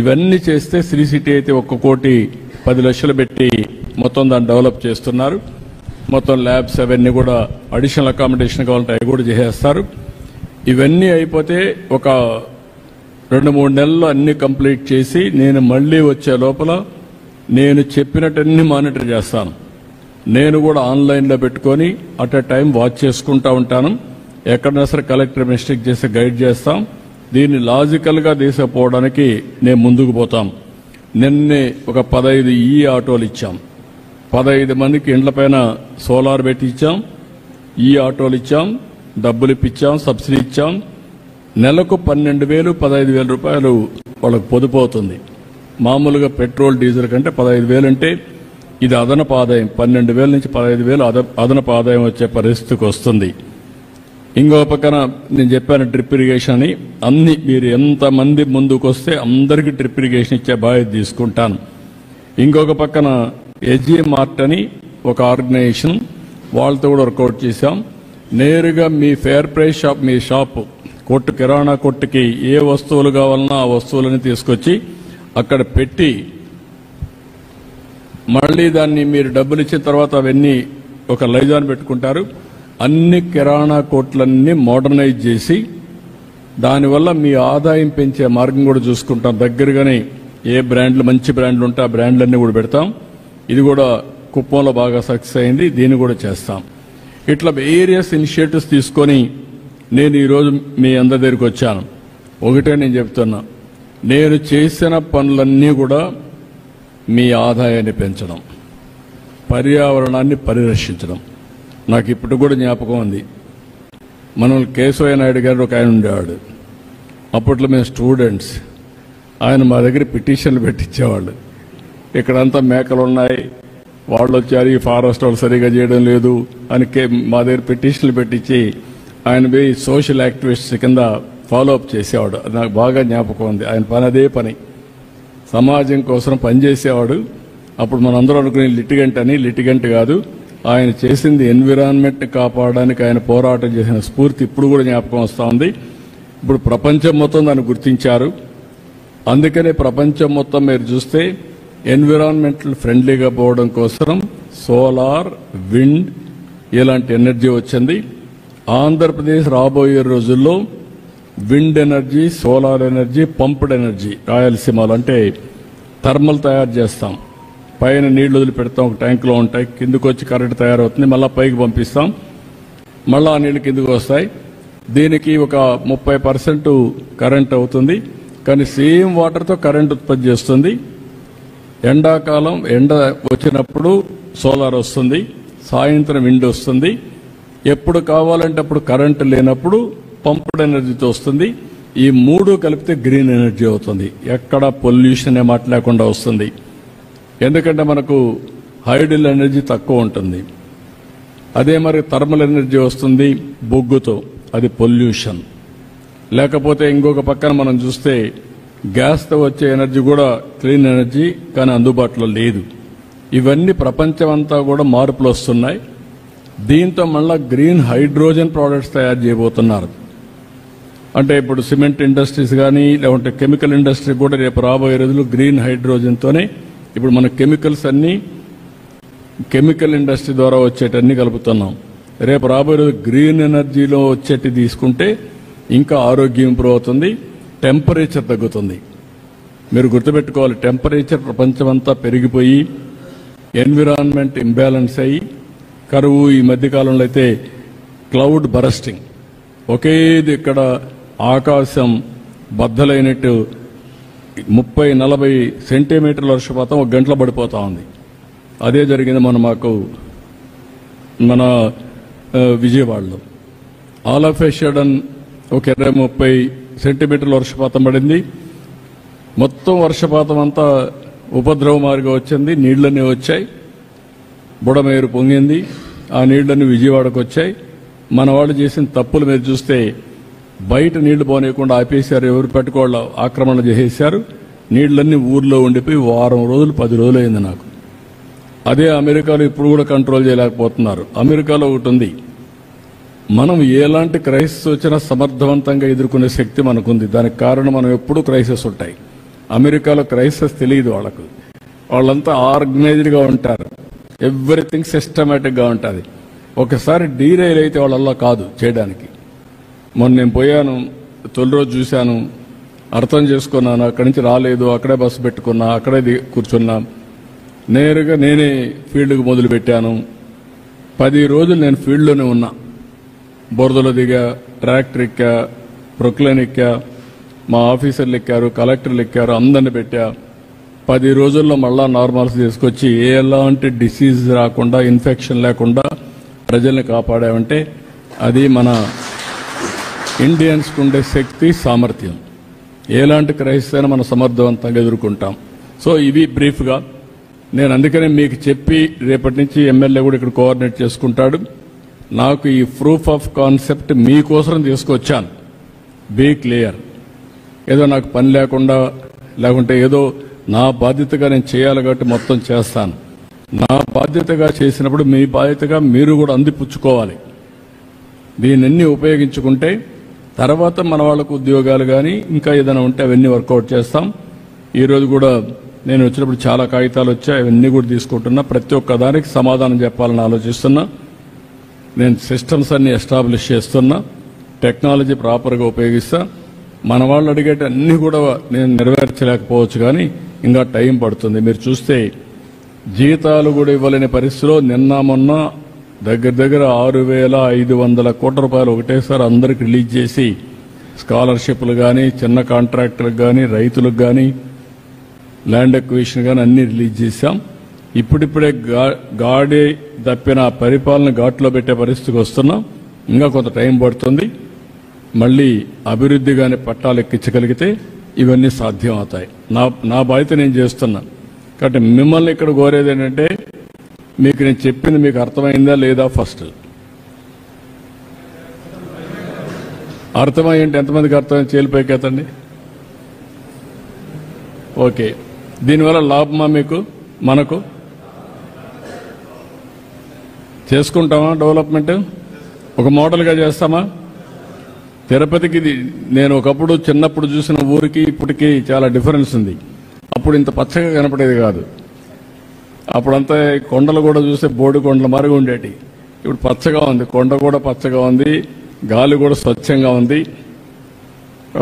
ఇవన్నీ చేస్తే శ్రీ సిటీ అయితే 1,10,00,000 పెట్టి మొత్తం దాన్ని డెవలప్ చేస్తున్నారు. మొత్తం ల్యాబ్స్ అవన్నీ కూడా అడిషనల్ అకామిడేషన్ కావాలంటే అవి కూడా చేసేస్తారు. ఇవన్నీ అయిపోతే ఒక 2-3 నెలల్లో అన్ని కంప్లీట్ చేసి నేను మళ్ళీ వచ్చే లోపల నేను చెప్పినట్టన్నీ మానిటర్ చేస్తాను. నేను కూడా ఆన్లైన్లో పెట్టుకొని అట్ ఎ టైం వాచ్ చేసుకుంటా ఉంటాను. ఎక్కడైనా సరే కలెక్టర్ మిస్టేక్ చేసి గైడ్ చేస్తాం. దీన్ని లాజికల్గా తీసుకుపోవడానికి నేను ముందుకు పోతాం. నిన్నే ఒక 15 ఆటోలు ఇచ్చాం, 15 మందికి ఇండ్ల పైన సోలార్ పెట్టి ఇచ్చాం, ఆటోలు ఇచ్చాం, డబ్బులు ఇప్పించాం, సబ్సిడీ ఇచ్చాం. నెలకు 12,000 15,000 రూపాయలు వాళ్ళకు పొదుపు అవుతుంది. మామూలుగా పెట్రోల్ డీజిల్ కంటే 15,000 అంటే ఇది అదనపు ఆదాయం. 12,000 నుంచి 15,000 అదనపు ఆదాయం వచ్చే పరిస్థితికి వస్తుంది. ఇంకో పక్కన నేను చెప్పాను డ్రిప్ ఇరిగేషన్ అని, అన్ని మీరు ఎంతమంది ముందుకు వస్తే అందరికీ డ్రిప్ ఇరిగేషన్ ఇచ్చే బాధ్యత తీసుకుంటాను. ఇంకొక పక్కన ఎస్జీ మార్ట్ అని ఒక ఆర్గనైజేషన్, వాళ్ళతో కూడా వర్కౌట్ చేశాం. నేరుగా మీ ఫేర్ ప్రైస్ షాప్, మీ షాపు కొట్టు కిరాణా కొట్టుకి ఏ వస్తువులు కావాలన్నా ఆ వస్తువులని తీసుకొచ్చి అక్కడ పెట్టి మళ్ళీ దాన్ని మీరు డబ్బులు ఇచ్చిన తర్వాత అవన్నీ ఒక లైజాన్ పెట్టుకుంటారు. అన్ని కిరాణా కొట్లన్నీ మోడర్నైజ్ చేసి దానివల్ల మీ ఆదాయం పెంచే మార్గం కూడా చూసుకుంటాం. దగ్గరగానే ఏ బ్రాండ్లు మంచి బ్రాండ్లు ఉంటే ఆ బ్రాండ్లన్నీ కూడా పెడతాం. ఇది కూడా కుప్పంలో బాగా సక్సెస్ అయింది, దీన్ని కూడా చేస్తాం. ఇట్లా వేరియస్ ఇనిషియేటివ్స్ తీసుకొని నేను ఈరోజు మీ అందరి దగ్గరికి వచ్చాను. ఒకటే నేను చెప్తున్నా, నేను చేసిన పనులన్నీ కూడా మీ ఆదాయాన్ని పెంచడం, పర్యావరణాన్ని పరిరక్షించడం. నాకు ఇప్పుడు కూడా జ్ఞాపకం ఉంది, మనం కేశవయ్య నాయుడు గారు ఒక ఆయన ఉండేవాడు. అప్పట్లో మేము స్టూడెంట్స్, ఆయన మా దగ్గర పిటిషన్లు పెట్టించేవాళ్ళు. ఇక్కడంతా మేకలు ఉన్నాయి, వాళ్ళు వచ్చారు, ఈ ఫారెస్ట్ వాళ్ళు సరిగా చేయడం లేదు అని మా దగ్గర పిటిషన్లు పెట్టించి ఆయన పోయి సోషల్ యాక్టివిస్ట్ కింద ఫాలో అప్ చేసేవాడు. నాకు బాగా జ్ఞాపకం ఉంది. ఆయన పని అదే పని, సమాజం కోసం పనిచేసేవాడు. అప్పుడు మనందరూ అనుకునే లిటిగెంట్ కాదు, ఆయన చేసింది ఎన్విరాన్మెంట్ కాపాడడానికి ఆయన పోరాటం చేసిన స్ఫూర్తి ఇప్పుడు కూడా జ్ఞాపకం వస్తూ ఉంది. ఇప్పుడు ప్రపంచం మొత్తం దాన్ని గుర్తించారు. అందుకనే ప్రపంచం మొత్తం మీరు చూస్తే ఎన్విరాన్మెంటల్ ఫ్రెండ్లీగా పోవడం కోసం సోలార్, విండ్ ఇలాంటి ఎనర్జీ వచ్చింది. ఆంధ్రప్రదేశ్ రాబోయే రోజుల్లో wind energy, solar energy, pumped energy, రాయలసీమలో అంటే థర్మల్ తయారు చేస్తాం. పైన నీళ్లు వదిలిపెడతాం, ఒక ట్యాంకులో ఉంటాయి, కిందకు వచ్చి కరెంట్ తయారవుతుంది, మళ్ళీ పైకి పంపిస్తాం, మళ్ళీ ఆ నీళ్లు కిందకు వస్తాయి. దీనికి ఒక 30% కరెంట్ అవుతుంది, కానీ సేమ్ వాటర్తో కరెంట్ ఉత్పత్తి చేస్తుంది. ఎండాకాలం ఎండ వచ్చినప్పుడు సోలార్ వస్తుంది, సాయంత్రం విండ్ వస్తుంది. ఎప్పుడు కావాలంటే అప్పుడు కరెంట్ లేనప్పుడు పంప్డ్ ఎనర్జీతో వస్తుంది. ఈ 3 కలిపితే గ్రీన్ ఎనర్జీ అవుతుంది. ఎక్కడ పొల్యూషన్ మాట లేకుండా వస్తుంది. ఎందుకంటే మనకు హైడల్ ఎనర్జీ తక్కువ ఉంటుంది. అదే మరి థర్మల్ ఎనర్జీ వస్తుంది బొగ్గుతో, అది పొల్యూషన్. లేకపోతే ఇంకొక పక్కన మనం చూస్తే గ్యాస్తో వచ్చే ఎనర్జీ కూడా క్లీన్ ఎనర్జీ, కానీ అందుబాటులో లేదు. ఇవన్నీ ప్రపంచం అంతా కూడా మార్పులు వస్తున్నాయి. దీంతో మళ్ళా గ్రీన్ హైడ్రోజన్ ప్రోడక్ట్స్ తయారు చేయబోతున్నారు. అంటే ఇప్పుడు సిమెంట్ ఇండస్ట్రీస్ కానీ లేకుంటే కెమికల్ ఇండస్ట్రీ కూడా రేపు రాబోయే రోజులు గ్రీన్ హైడ్రోజన్తోనే ఇప్పుడు మన కెమికల్స్ అన్నీ కెమికల్ ఇండస్ట్రీ ద్వారా వచ్చేటన్ని కలుపుతున్నాం. రేపు రాబోయే రోజు గ్రీన్ ఎనర్జీలో వచ్చేటి తీసుకుంటే ఇంకా ఆరోగ్యం ఇంప్రూవ్ అవుతుంది, టెంపరేచర్ తగ్గుతుంది. మీరు గుర్తుపెట్టుకోవాలి, టెంపరేచర్ ప్రపంచమంతా పెరిగిపోయి ఎన్విరాన్మెంట్ ఇంబ్యాలెన్స్ అయ్యి కరువు, ఈ మధ్యకాలంలో అయితే క్లౌడ్ బరస్టింగ్, ఒకేది ఇక్కడ ఆకాశం బద్దలైనట్టు 30-40 సెంటీమీటర్ల వర్షపాతం ఒక గంటలో పడిపోతా ఉంది. అదే జరిగింది మన విజయవాడలో. ఆల్ ఆఫ్ ఏ సడన్ ఒక 20-30 సెంటీమీటర్ల వర్షపాతం పడింది. మొత్తం వర్షపాతం అంతా ఉపద్రవమారిగా వచ్చింది. నీళ్లన్నీ వచ్చాయి, బుడమేరు పొంగింది. ఆ నీళ్లన్నీ విజయవాడకు వచ్చాయి. మన వాళ్ళు చేసిన తప్పులు మీరు చూస్తే బయట నీళ్లు పోనీయకుండా ఆపేశారు. ఎవరు పెట్టుకోళ్ళు ఆక్రమణ చేసేశారు. నీళ్లన్నీ ఊర్లో ఉండిపోయి వారం రోజులు 10 రోజులు అయింది నాకు. అదే అమెరికాలో ఇప్పుడు కూడా కంట్రోల్ చేయలేకపోతున్నారు. అమెరికాలో ఒకటి ఉంది, మనం ఎలాంటి క్రైసిస్ వచ్చినా సమర్థవంతంగా ఎదుర్కొనే శక్తి మనకుంది. దానికి కారణం మనం ఎప్పుడూ క్రైసిస్ ఉంటాయి. అమెరికాలో క్రైసిస్ తెలియదు వాళ్ళకు. వాళ్ళంతా ఆర్గనైజ్డ్గా ఉంటారు. ఎవ్రీథింగ్ సిస్టమేటిక్గా ఉంటుంది. ఒకసారి డీరైల్ అయితే వాళ్ళల్లా కాదు చేయడానికి. మొన్న నేను పోయాను, తొలి రోజు చూశాను, అర్థం చేసుకున్నాను. అక్కడి నుంచి రాలేదు, అక్కడే బస్సు పెట్టుకున్నా, అక్కడే కూర్చున్నా. నేరుగా నేనే ఫీల్డ్కి మొదలుపెట్టాను. 10 రోజులు నేను ఫీల్డ్లోనే ఉన్నా. బురదలో దిగా, ట్రాక్టర్ ఎక్కా, ప్రొక్లైన్ ఎక్కా, మా ఆఫీసర్లు ఎక్కారు, కలెక్టర్లు ఎక్కారు, అందరిని పెట్టా. 10 రోజుల్లో మళ్ళా నార్మల్స్ తీసుకొచ్చి ఎలాంటి డిసీజ్ రాకుండా, ఇన్ఫెక్షన్ లేకుండా ప్రజల్ని కాపాడామంటే అది మన ఇండియన్స్కి ఉండే శక్తి, సామర్థ్యం. ఎలాంటి క్రైసిస్ అయినా మనం సమర్థవంతంగా ఎదుర్కొంటాం. సో ఇవి బ్రీఫ్గా నేను అందుకనే మీకు చెప్పి, రేపటి నుంచి ఎమ్మెల్యే కూడా ఇక్కడ కోఆర్డినేట్ చేసుకుంటాడు. నాకు ఈ ప్రూఫ్ ఆఫ్ కాన్సెప్ట్ మీకోసం తీసుకొచ్చాను. Be clear. ఏదో నాకు పని లేకుండా, లేకుంటే ఏదో నా బాధ్యతగా నేను చేయాలి కాబట్టి మొత్తం చేస్తాను. నా బాధ్యతగా చేసినప్పుడు మీ బాధ్యతగా మీరు కూడా అందిపుచ్చుకోవాలి. దీనన్నీ ఉపయోగించుకుంటే తర్వాత మన వాళ్ళకు ఉద్యోగాలు కానీ ఇంకా ఏదైనా ఉంటే అవన్నీ వర్కౌట్ చేస్తాం. ఈరోజు కూడా నేను వచ్చినప్పుడు చాలా కాగితాలు వచ్చాయి, అవన్నీ కూడా తీసుకుంటున్నా. ప్రతి ఒక్క దానికి సమాధానం చెప్పాలని ఆలోచిస్తున్నా. నేను సిస్టమ్స్ అన్ని ఎస్టాబ్లిష్ చేస్తున్నా. టెక్నాలజీ ప్రాపర్గా ఉపయోగిస్తా. మన వాళ్ళు అడిగేట అన్ని కూడా నేను నెరవేర్చలేకపోవచ్చు, కానీ ఇంకా టైం పడుతుంది. మీరు చూస్తే జీతాలు కూడా ఇవ్వలేని పరిస్థితిలో నిన్న మొన్న దగ్గర 6,500 కోట్ల రూపాయలు ఒకటేసారి అందరికి రిలీజ్ చేసి, స్కాలర్షిప్లు కానీ, చిన్న కాంట్రాక్టులకు కానీ, రైతులకు కానీ, ల్యాండ్ ఎక్విజిషన్ కానీ అన్ని రిలీజ్ చేశాం. ఇప్పుడిప్పుడే గాడి తప్పిన పరిపాలన ఘాట్లో పెట్టే పరిస్థితికి వస్తున్నాం. ఇంకా కొంత టైం పడుతుంది. మళ్ళీ అభివృద్ధి కానీ పట్టాలు ఎక్కించగలిగితే ఇవన్నీ సాధ్యం అవుతాయి. నా బాధ్యత నేను చేస్తున్నా. కాబట్టి మిమ్మల్ని ఇక్కడ కోరేది ఏంటంటే, మీకు నేను చెప్పింది మీకు అర్థమైందా లేదా? ఫస్ట్ అర్థమయ్యంటే ఎంతమందికి అర్థమైంది? చేలిపైకి ఎత్తండి. ఓకే. దీనివల్ల లాభమా మీకు? మనకు చేసుకుంటామా? డెవలప్మెంట్ ఒక మోడల్గా చేస్తామా? తిరుపతికి నేను ఒకప్పుడు చిన్నప్పుడు చూసిన ఊరికి ఇప్పటికీ చాలా డిఫరెన్స్ ఉంది. అప్పుడు ఇంత పచ్చగా కనపడేది కాదు. అప్పుడంతా కొండలు కూడా చూస్తే బోడి కొండల మారిగా ఉండేటి. ఇప్పుడు పచ్చగా ఉంది, కొండ కూడా పచ్చగా ఉంది, గాలి కూడా స్వచ్ఛంగా ఉంది.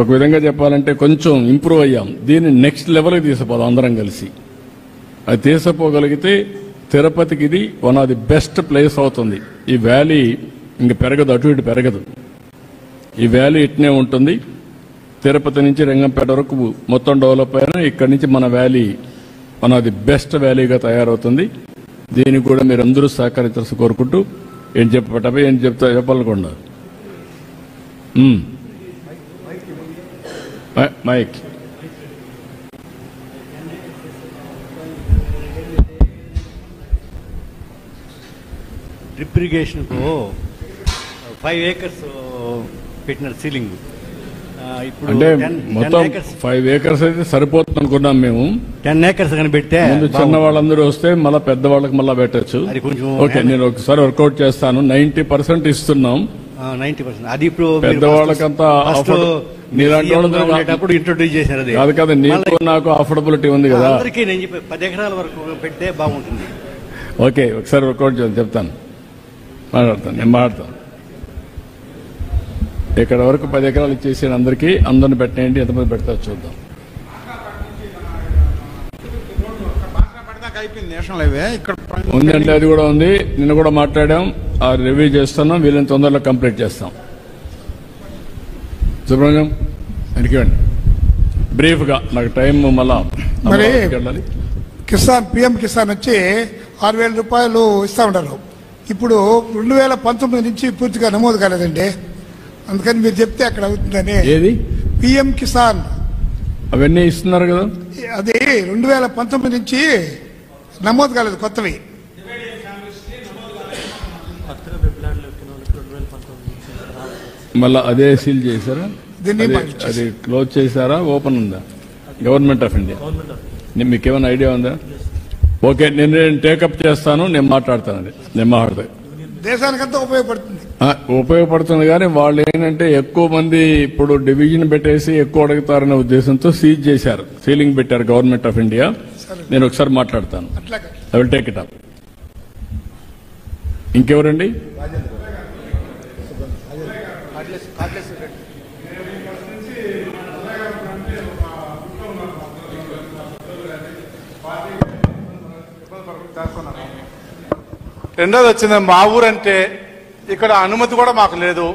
ఒక విధంగా చెప్పాలంటే కొంచెం ఇంప్రూవ్ అయ్యాం. దీన్ని నెక్స్ట్ లెవెల్కి తీసుకుపోదాం అందరం కలిసి. అది తీసుకుపోగలిగితే తిరుపతికి ఇది one of the best place అవుతుంది. ఈ వ్యాలీ ఇంక పెరగదు, అటు ఇటు పెరగదు. ఈ వ్యాలీ ఇట్నే ఉంటుంది. తిరుపతి నుంచి రంగంపేట వరకు మొత్తం డెవలప్ అయినా ఇక్కడి నుంచి మన valley one of the best వ్యాలీగా తయారవుతుంది. దీనికి కూడా మీరు అందరూ సహకరించాల్సి కోరుకుంటూ ఏం చెప్పాలనుకోండి. మైక్ డ్రిప్ ఇరిగేషన్కు 5 acres పెట్టినారు సీలింగ్. ఇప్పుడు అంటే మొత్తం 5 acres అయితే సరిపోతుంది అనుకున్నాం మేము. 10 acres కానీ పెడితే ముందు చిన్న వాళ్ళందరూ వస్తే మళ్ళీ పెద్దవాళ్ళకి మళ్ళీ పెట్టచ్చు. ఓకే, నేను ఒకసారి వర్కౌట్ చేస్తాను. 90% ఇస్తున్నాం. 90% అది ఇప్పుడు పెద్దవాళ్ళకంతా అప్పుడు ఇంట్రొడ్యూస్ చేశారు. అది కాదు కదా, నీకు నాకు అఫోర్డబిలిటీ ఉంది కదా. అందరికీ నేను చెప్పి 10 ఎకరాల వరకు పెడితే బాగుంటుంది. ఓకే, ఒకసారి వర్కౌట్ చేస్తాను, చెప్తాను, నేను మాట్లాడతాను. ఇక్కడ వరకు 10 ఎకరాలు ఇచ్చేసి అందరినీ పెట్టేయండి. ఎంతమంది పెడతారు చూద్దాం. నేషనల్ హైవే ఇక్కడ ఉందండి, అది కూడా ఉంది. నిన్న కూడా మాట్లాడాం, ఆ రివ్యూ చేస్తున్నాం, వీళ్ళని తొందరలో కంప్లీట్ చేస్తాం. సుబ్రహ్మణ్యం వెనక్కివ్వండి బ్రీఫ్ గా, నాకు టైం మళ్ళా మరి వెళ్ళాలి. కిసాన్ పిఎం కిసాన్ వచ్చి 6,000 రూపాయలు ఇస్తా ఉంటారు. ఇప్పుడు 2019 నుంచి పూర్తిగా నమోదు కాలేదండి. అందుకని మీరు చెప్తే అక్కడ అవుతుందని. ఏది పిఎం కిసాన్ అవన్నీ ఇస్తున్నారు కదా, అది 2019 నుంచి నమోదు కాలేదు కొత్తవి. మళ్ళా అదే సీల్ చేశారా? దీన్ని అది క్లోజ్ చేశారా? ఓపెన్ ఉందా? Government of India. మీకేమైనా ఐడియా ఉందా? ఓకే, నేను టేకప్ చేస్తాను, నేను మాట్లాడతాను. అది నేను మాట్లాడతాను. దేశానికంతా ఉపయోగపడుతుంది. ఉపయోగపడుతుంది, కానీ వాళ్ళు ఏంటంటే ఎక్కువ మంది ఇప్పుడు డివిజన్ పెట్టేసి ఎక్కువ అడుగుతారనే ఉద్దేశంతో సీజ్ చేశారు, సీలింగ్ పెట్టారు గవర్నమెంట్ ఆఫ్ ఇండియా. నేను ఒకసారి మాట్లాడతాను. I will take it up. ఇంకెవరండి? రెండోది వచ్చింది, మా ఊరంటే ఇక్కడ అనుమతి కూడా మాకు లేదు.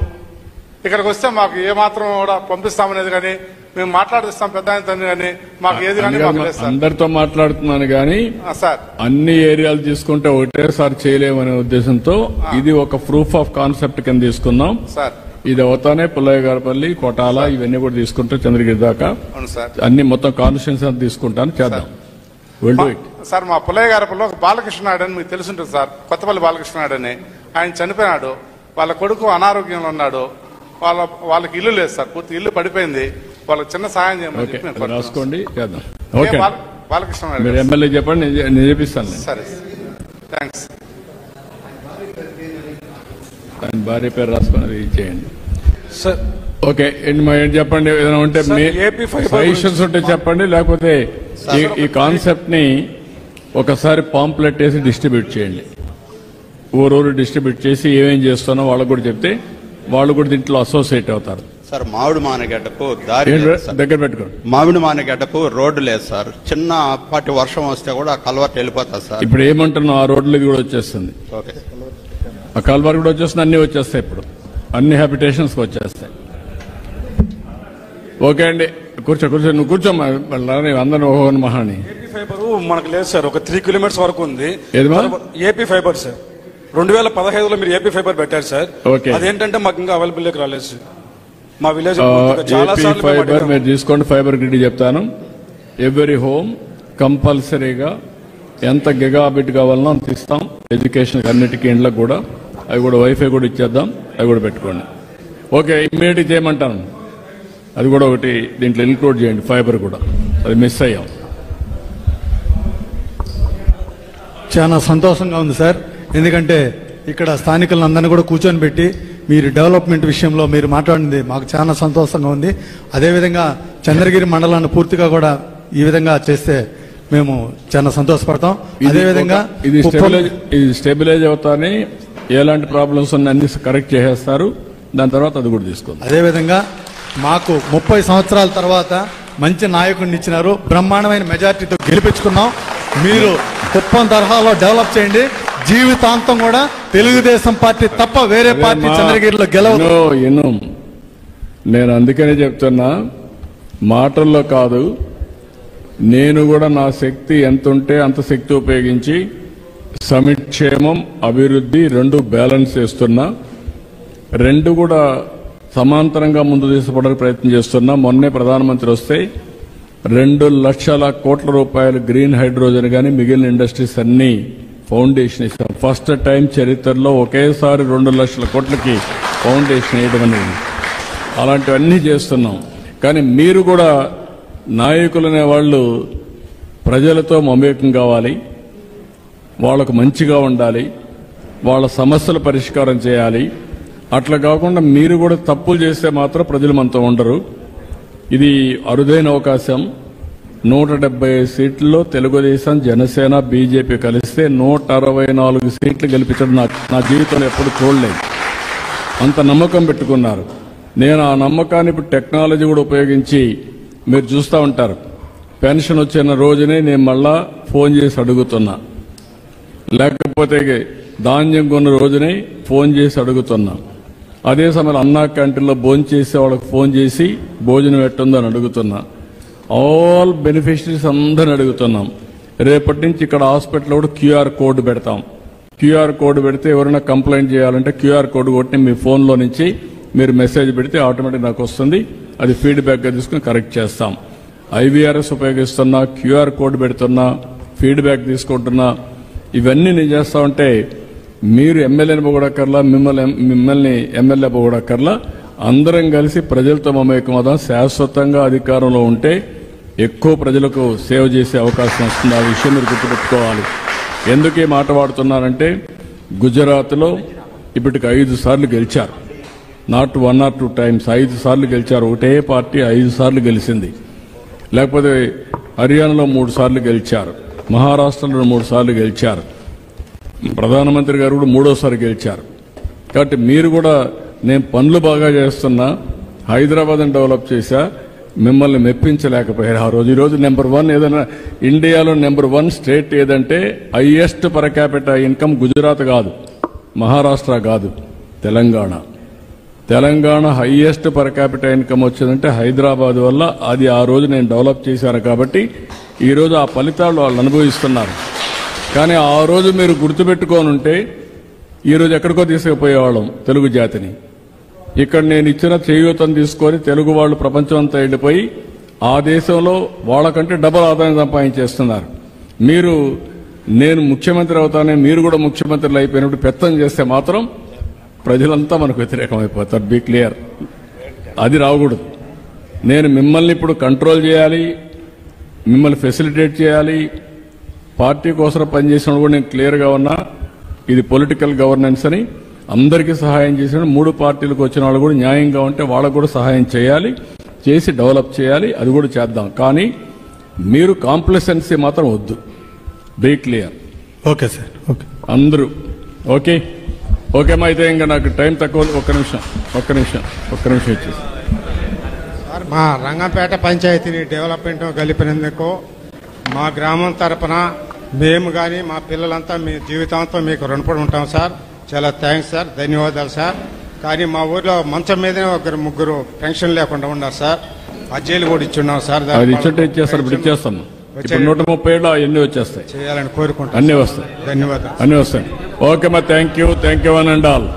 ఇక్కడికి వస్తే మాకు ఏమాత్రం కూడా పంపిస్తామనేది కానీ, మేము మాట్లాడిస్తాం పెద్ద ఆయనతో కానీ, మాకు ఏది కానీ మాకు లేదు సార్. అందరితో మాట్లాడుతున్నాను కానీ సార్, అన్ని ఏరియాలు తీసుకుంటే ఒకటేసారి చేయలేమనే ఉద్దేశంతో ఇది ఒక ప్రూఫ్ ఆఫ్ కాన్సెప్ట్ కింద తీసుకున్నాం సార్. ఇది అవుతానే పుల్లయ్య గారిపల్లి, కోటాల ఇవన్నీ కూడా తీసుకుంటే చంద్రగిరి దాకా అవును సార్. అన్ని మొత్తం కాన్స్టిట్యూన్సీ అంతా తీసుకుంటాను, చేద్దాం. Will do it. సార్, మా పుల్లయ్య గారిపల్లి ఒక బాలకృష్ణ నాయుడు అని మీకు తెలుసుంటుంది సార్, కొత్తపల్లి బాలకృష్ణ నాయుడు అని. ఆయన చనిపోయినాడు, వాళ్ళ కొడుకు అనారోగ్యంలో ఉన్నాడు, వాళ్ళకి ఇల్లు లేదు సార్, పూర్తి ఇల్లు పడిపోయింది. వాళ్ళకి చిన్న సాయం చేయమని చెప్పి మేము కోరుతున్నాం. రాసుకోండి, చేద్దాం. ఏ ఓకే, బాలకృష్ణ నాయుడు మీరు గారు. ఎమ్మెల్యే చెప్పండి, నేను చేపిస్తాను. సరే, థ్యాంక్స్. ఆయన భార్య పేరు రాసుకొని అది చేయండి సార్. ఓకే, ఏంటి చెప్పండి, ఏదైనా ఉంటే ఏపీ ఫైబర్ సజెషన్స్ ఉంటే చెప్పండి, లేకపోతే ఈ కాన్సెప్ట్ ని ఒకసారి పాంప్లెట్ వేసి డిస్ట్రిబ్యూట్ చేయండి. ఊరూరు డిస్ట్రిబ్యూట్ చేసి ఏమేం చేస్తున్నా వాళ్ళకు కూడా చెప్తే వాళ్ళు కూడా దీంట్లో అసోసియేట్ అవుతారు. సార్, మామిడి మానగడ్డకు దారి లేదు సార్. దగ్గర పెట్టుకోండి. మామిడి మానగడ్డకు రోడ్డు లేదు సార్. చిన్నపాటి వర్షం వస్తే కూడా ఆ కల్వర్ట్ వెళ్ళిపోతుంది సార్. ఇప్పుడు ఏమంటున్నాం, ఆ రోడ్లు కూడా వచ్చేస్తుంది, ఓకే, ఆ కల్వర్ కూడా వచ్చేస్తుంది, అన్ని వచ్చేస్తాయి. ఇప్పుడు అన్ని హ్యాబిటేషన్స్ వచ్చేస్తాయి. ఓకే అండి, కూర్చో నువ్వు కూర్చోమ్మా, అందరూ ఓహోన్ మహాని. ఏపీ ఫైబర్ మనకు లేదు సార్, ఒక 3 కిలోమీటర్స్ వరకు ఉంది. ఏది ఏపీ ఫైబర్ సార్, 2015లో మీరు ఏపీ ఫైబర్ పెట్టారు సార్. ఓకే, అదేంటంటే మాకు ఇంకా అవైలబుల్ రాలేదు సార్. మా విలేజ్ ఏపీ ఫైబర్ మీరు తీసుకోండి. ఫైబర్ గ్రిడ్ చెప్తాను. ఎవ్రీ హోమ్ కంపల్సరీగా ఎంత గిగాబిట్ కావాలన్నా అంత ఇస్తాం. ఎడ్యుకేషన్ అన్నిటికీ ఇండ్లకు కూడా, అవి కూడా వైఫై కూడా ఇచ్చేద్దాం, అవి కూడా పెట్టుకోండి. ఓకే, ఇమ్మీడియట్ చేయమంటాను. అది కూడా ఒకటి దీంట్లో ఇన్క్లూడ్ చేయండి, ఫైబర్ కూడా, అది మిస్ అయ్యాం. చాలా సంతోషంగా ఉంది సార్, ఎందుకంటే ఇక్కడ స్థానికులందరినీ కూడా కూర్చొని పెట్టి మీరు డెవలప్మెంట్ విషయంలో మీరు మాట్లాడింది మాకు చాలా సంతోషంగా ఉంది. అదేవిధంగా చంద్రగిరి మండలాన్ని పూర్తిగా కూడా ఈ విధంగా చేస్తే మేము చాలా సంతోషపడతాం. అదేవిధంగా ఇది స్టెబిలైజ్ అవుతానే, ఎలాంటి ప్రాబ్లమ్స్ ఉన్నా అన్ని కరెక్ట్ చేసేస్తారు. దాని తర్వాత అది కూడా తీసుకుందాం. అదేవిధంగా మాకు 30 సంవత్సరాల తర్వాత మంచి నాయకుడిని ఇచ్చినారు, బ్రహ్మాండమైన మెజార్టీతో గెలిపించుకున్నాం. మీరు కుప్పం తరహాలో డెవలప్ చేయండి. జీవితాంతం కూడా తెలుగుదేశం పార్టీ తప్ప వేరే పార్టీ చంద్రగిరిలో గెలవదు. నేను అందుకనే చెప్తున్నా, మాటల్లో కాదు, నేను కూడా నా శక్తి ఎంత ఉంటే అంత శక్తి ఉపయోగించి సంక్షేమం అభివృద్ధి రెండు బ్యాలెన్స్ చేస్తున్నా, రెండు కూడా సమాంతరంగా ముందు తీసుకుపోవడానికి ప్రయత్నం చేస్తున్నా. మొన్నే ప్రధానమంత్రి వస్తే 2 లక్షల కోట్ల రూపాయలు గ్రీన్ హైడ్రోజన్ కానీ మిగిలిన ఇండస్ట్రీస్ అన్ని ఫౌండేషన్ ఇస్తాం. ఫస్ట్ టైం చరిత్రలో ఒకేసారి 2 లక్షల కోట్లకి ఫౌండేషన్ వేయడం అనేది, అలాంటివన్నీ చేస్తున్నాం. కానీ మీరు కూడా నాయకులనే వాళ్ళు ప్రజలతో మమేకం కావాలి, వాళ్ళకు మంచిగా ఉండాలి, వాళ్ళ సమస్యల పరిష్కారం చేయాలి. అట్లా కాకుండా మీరు కూడా తప్పులు చేస్తే మాత్రం ప్రజలు మనతో ఉండరు. ఇది అరుదైన అవకాశం. 175 సీట్లలో తెలుగుదేశం, జనసేన, బీజేపీ కలిస్తే 164 సీట్లు గెలిపించడం నా జీవితంలో ఎప్పుడు చూడలేదు. అంత నమ్మకం పెట్టుకున్నారు. నేను ఆ నమ్మకాన్ని ఇప్పుడు టెక్నాలజీ కూడా ఉపయోగించి, మీరు చూస్తూ ఉంటారు, పెన్షన్ వచ్చిన రోజునే నేను మళ్ళా ఫోన్ చేసి అడుగుతున్నా, లేకపోతే ధాన్యం కొన్న రోజునే ఫోన్ చేసి అడుగుతున్నా. అదే సమయంలో అన్నా క్యాంటీన్లో భోజనం చేసే వాళ్ళకి ఫోన్ చేసి భోజనం ఎట్టుందని అడుగుతున్నా. ఆల్ బెనిఫిషరీస్ అందరిని అడుగుతున్నాం. రేపటి నుంచి ఇక్కడ హాస్పిటల్లో కూడా క్యూఆర్ కోడ్ పెడతాం. క్యూఆర్ కోడ్ పెడితే ఎవరైనా కంప్లైంట్ చేయాలంటే క్యూఆర్ కోడ్ కొట్టి మీ ఫోన్లో నుంచి మీరు మెసేజ్ పెడితే ఆటోమేటిక్ నాకు వస్తుంది. అది ఫీడ్బ్యాక్గా తీసుకుని కరెక్ట్ చేస్తాం. ఐవీఆర్ఎస్ ఉపయోగిస్తున్నా, క్యూఆర్ కోడ్ పెడుతున్నా, ఫీడ్బ్యాక్ తీసుకుంటున్నా. ఇవన్నీ నేను చేస్తా ఉంటే మీరు ఎమ్మెల్యేని పొగడక్కర్లా, మిమ్మల్ని ఎమ్మెల్యే పొగడక్కర్లా. అందరం కలిసి ప్రజలతో మమేకమవుదాం. శాశ్వతంగా అధికారంలో ఉంటే ఎక్కువ ప్రజలకు సేవ చేసే అవకాశం వస్తుంది. ఆ విషయం మీరు గుర్తుపెట్టుకోవాలి. ఎందుకు ఈ మాట వాడుతున్నారంటే గుజరాత్లో ఇప్పటికి 5 సార్లు గెలిచారు. నాట్ 1 or 2 times, 5 సార్లు గెలిచారు. ఒకటే పార్టీ 5 సార్లు గెలిచింది. లేకపోతే హర్యానాలో 3 సార్లు గెలిచారు. మహారాష్ట్రలో 3 సార్లు గెలిచారు. ప్రధానమంత్రి గారు కూడా 3వసారి గెలిచారు. కాబట్టి మీరు కూడా నేను పనులు బాగా చేస్తున్నా, హైదరాబాద్ని డెవలప్ చేశా, మిమ్మల్ని మెప్పించలేకపోయారు ఆ రోజు. ఈరోజు నెంబర్ 1 ఏదైనా ఇండియాలో నెంబర్ 1 స్టేట్ ఏదంటే highest per capital income Gujarat కాదు, మహారాష్ట్ర కాదు, Telangana. Telangana highest per capital income వచ్చిందంటే హైదరాబాద్ వల్ల. అది ఆ రోజు నేను డెవలప్ చేశాను కాబట్టి ఈరోజు ఆ ఫలితాలు వాళ్ళు అనుభవిస్తున్నారు. కానీ ఆ రోజు మీరు గుర్తుపెట్టుకొని ఉంటే ఈరోజు ఎక్కడికో తీసుకుపోయేవాళ్ళం తెలుగు జాతిని. ఇక్కడ నేను ఇచ్చిన చేయూతను తీసుకొని తెలుగు వాళ్ళు ప్రపంచం అంతా వెళ్ళిపోయి ఆ దేశంలో వాళ్ళకంటే డబుల్ ఆదాయం సంపాదించేస్తున్నారు. మీరు నేను ముఖ్యమంత్రి అవుతానే మీరు కూడా ముఖ్యమంత్రులు అయిపోయినప్పుడు పెత్తం చేస్తే మాత్రం ప్రజలంతా మనకు వ్యతిరేకమైపోతారు. బీ క్లియర్, అది రాకూడదు. నేను మిమ్మల్ని ఇప్పుడు కంట్రోల్ చేయాలి, మిమ్మల్ని ఫెసిలిటేట్ చేయాలి. పార్టీ కోసం పనిచేసినప్పుడు కూడా నేను క్లియర్గా ఉన్నా. ఇది పొలిటికల్ గవర్నెన్స్ అని అందరికీ సహాయం చేసిన 3 పార్టీలకు వచ్చిన వాళ్ళు కూడా న్యాయంగా ఉంటే వాళ్ళకు కూడా సహాయం చేయాలి, చేసి డెవలప్ చేయాలి. అది కూడా చేద్దాం. కానీ మీరు కాంప్లసెన్సీ మాత్రం వద్దు. Be clear. Okay sir. Okay అందరూ ఓకే ఓకేమా? అయితే ఇంకా నాకు టైం తక్కువ. ఒక్క నిమిషం ఇచ్చేసి సార్, మా రంగంపేట పంచాయతీని డెవలప్మెంట్ కలిపినందుకు మా గ్రామం తరపున మేము కానీ మా పిల్లలంతా మీ జీవితాంతం మీకు రుణపడి ఉంటాం సార్. చాలా థ్యాంక్స్ సార్, ధన్యవాదాలు సార్. కానీ మా ఊర్లో మంచం మీదనే 1-3 పెన్షన్ లేకుండా ఉన్నారు సార్. అర్జీలు కూడా ఇచ్చున్నాం సార్. అది ఇచ్చేస్తే ఇచ్చేస్తారు. ఇప్పుడు ఇచ్చేస్తాము. ఇప్పుడు 130 ఏళ్ళు అవన్నీ వచ్చేస్తాయి, చేయాలని కోరుకుంటాం. అన్నీ వస్తాయి. ధన్యవాదాలు. అన్నీ వస్తాయి. ఓకేమా? Thank you one and all.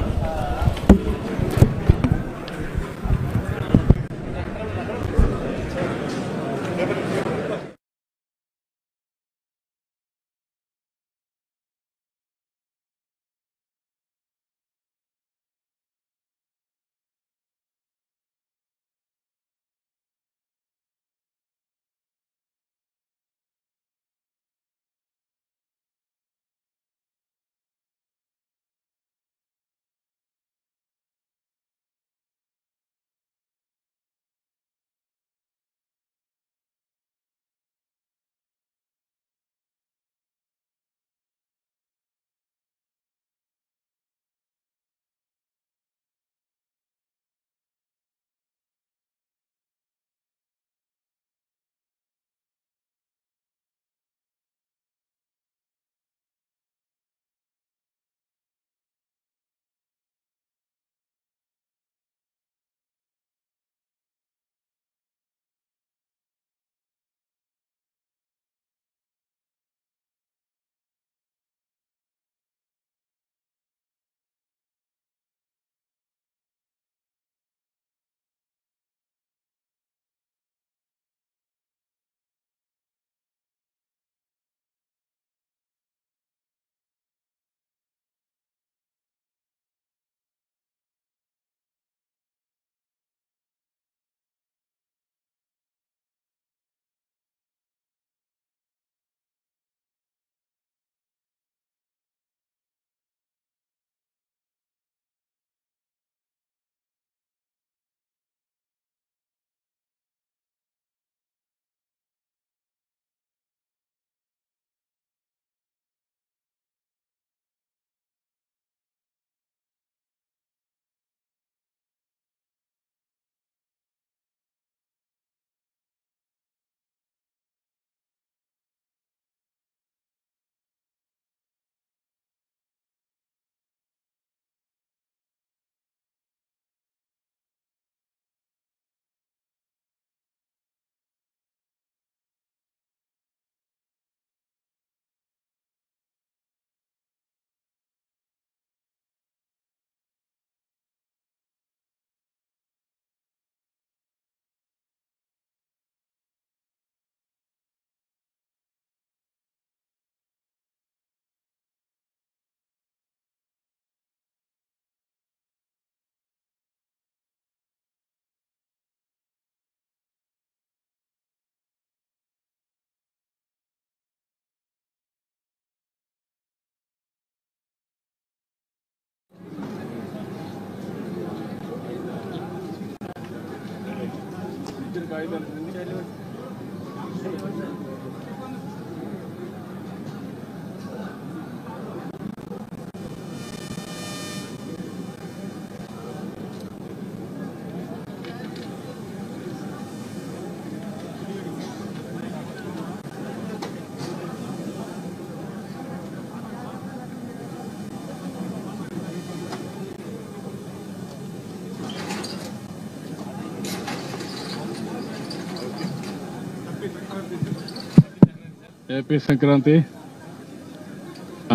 AP Sankranti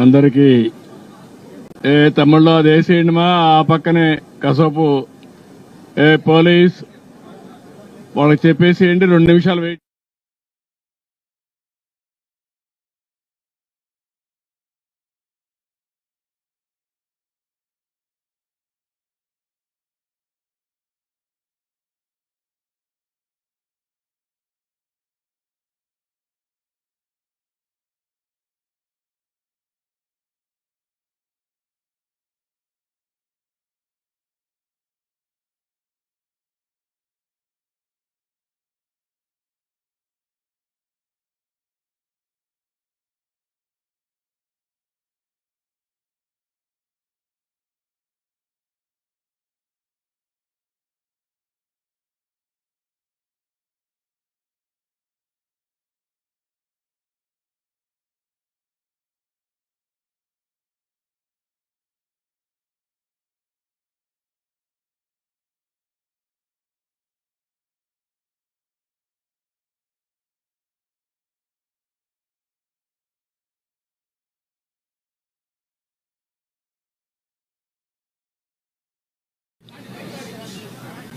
అందరికీ తమిళ్లో అది వేసేయండి మా ఆ పక్కనే కసోపు పోలీస్ వాళ్ళకి చెప్పేసేయండి 2 నిమిషాలు వెయిట్.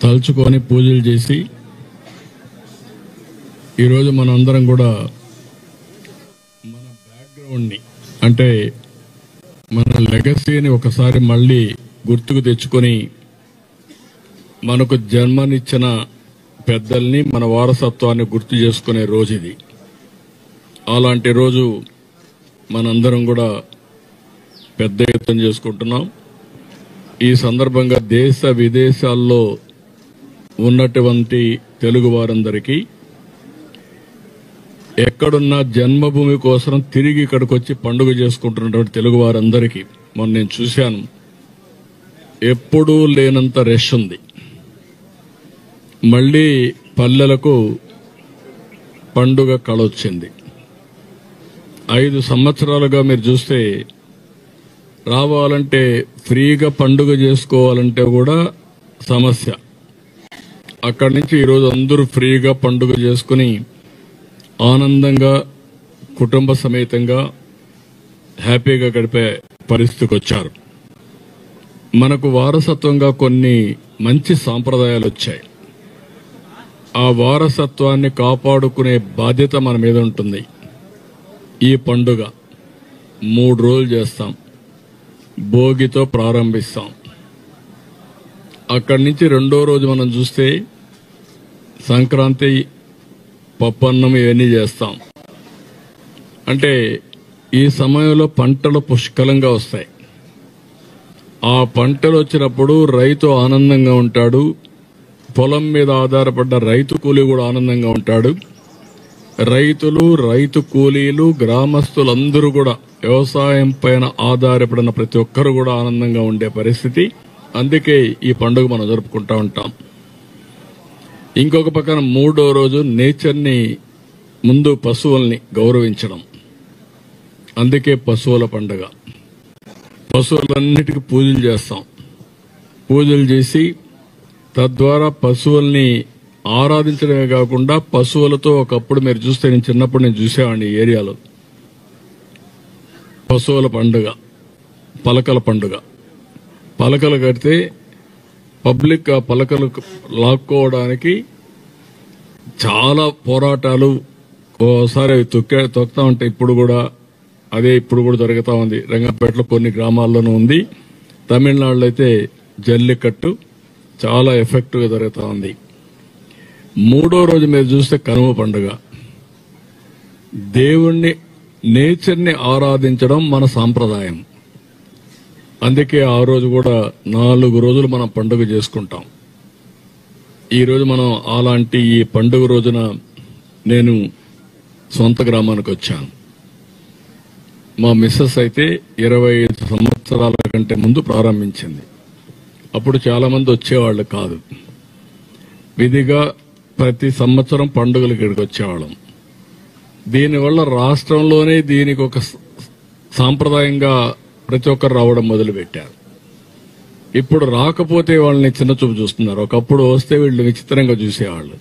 తలుచుకొని పూజలు చేసి ఈరోజు మనందరం కూడా మన బ్యాక్గ్రౌండ్ని అంటే మన లెగసీని ఒకసారి మళ్ళీ గుర్తుకు తెచ్చుకొని మనకు జన్మనిచ్చిన పెద్దల్ని మన వారసత్వాన్ని గుర్తు చేసుకునే రోజు ఇది. అలాంటి రోజు మనందరం కూడా పెద్ద ఎత్తున చేసుకుంటున్నాం. ఈ సందర్భంగా దేశ విదేశాల్లో ఉన్నటువంటి తెలుగు వారందరికీ ఎక్కడున్న జన్మభూమి కోసం తిరిగి ఇక్కడికి వచ్చి పండుగ చేసుకుంటున్నటువంటి తెలుగు వారందరికీ మొన్న నేను చూశాను, ఎప్పుడూ లేనంత రష్ ఉంది. మళ్లీ పల్లెలకు పండుగ కళ వచ్చింది. 5 సంవత్సరాలుగా మీరు చూస్తే రావాలంటే ఫ్రీగా పండుగ చేసుకోవాలంటే కూడా సమస్య. అక్కడి నుంచి ఈరోజు అందరూ ఫ్రీగా పండుగ చేసుకుని ఆనందంగా కుటుంబ సమేతంగా హ్యాపీగా గడిపే పరిస్థితికి వచ్చారు. మనకు వారసత్వంగా కొన్ని మంచి సాంప్రదాయాలు వచ్చాయి. ఆ వారసత్వాన్ని కాపాడుకునే బాధ్యత మన మీద ఉంటుంది. ఈ పండుగ 3 రోజులు చేస్తాం. భోగితో ప్రారంభిస్తాం. అక్కడి నుంచి 2వ రోజు మనం చూస్తే సంక్రాంతి, పప్పన్నం ఇవన్నీ చేస్తాం. అంటే ఈ సమయంలో పంటలు పుష్కలంగా వస్తాయి. ఆ పంటలు వచ్చినప్పుడు రైతు ఆనందంగా ఉంటాడు. పొలం మీద ఆధారపడ్డ రైతు కూలీ కూడా ఆనందంగా ఉంటాడు. రైతులు, రైతు కూలీలు, గ్రామస్తులందరూ కూడా వ్యవసాయం పైన ఆధారపడిన ప్రతి ఒక్కరు కూడా ఆనందంగా ఉండే పరిస్థితి. అందుకే ఈ పండుగ మనం జరుపుకుంటా ఉంటాం. ఇంకొక పక్కన 3వ రోజు నేచర్ని, ముందు పశువుల్ని గౌరవించడం. అందుకే పశువుల పండుగ. పశువులన్నిటికీ పూజలు చేస్తాం. పూజలు చేసి తద్వారా పశువుల్ని ఆరాధించడమే కాకుండా పశువులతో ఒకప్పుడు మీరు చూస్తే, నేను చిన్నప్పుడు నేను చూసేవాడిని ఈ ఏరియాలో, పశువుల పండుగ, పలకల పండుగ. పలకలు కడితే పబ్లిక్ ఆ పలకలు లాక్కోవడానికి చాలా పోరాటాలు, ఓసారి అవి తొక్కుతా ఉంటాయి. ఇప్పుడు కూడా జరుగుతూ ఉంది. రంగంపేటలో కొన్ని గ్రామాల్లోనూ ఉంది. తమిళనాడులో అయితే జల్లికట్టు చాలా ఎఫెక్టివ్గా జరుగుతూ ఉంది. 3వ రోజు మీరు చూస్తే కనుమ పండుగ. దేవుణ్ణి, నేచర్ని ఆరాధించడం మన సాంప్రదాయం. అందుకే ఆ రోజు కూడా 4 రోజులు మనం పండుగ చేసుకుంటాం. ఈరోజు మనం అలాంటి ఈ పండుగ రోజున నేను సొంత గ్రామానికి వచ్చాను. మా మిస్సెస్ అయితే 25 సంవత్సరాల కంటే ముందు ప్రారంభించింది. అప్పుడు చాలా మంది వచ్చేవాళ్ళు కాదు. విధిగా ప్రతి సంవత్సరం పండుగలు ఇక్కడికి వచ్చేవాళ్ళం. దీనివల్ల రాష్ట్రంలోనే దీనికి ఒక సాంప్రదాయంగా ప్రతి ఒక్కరు రావడం మొదలుపెట్టారు. ఇప్పుడు రాకపోతే వాళ్ళని చిన్నచూపు చూస్తున్నారు. ఒకప్పుడు వస్తే వీళ్ళు విచిత్రంగా చూసేవాళ్ళు.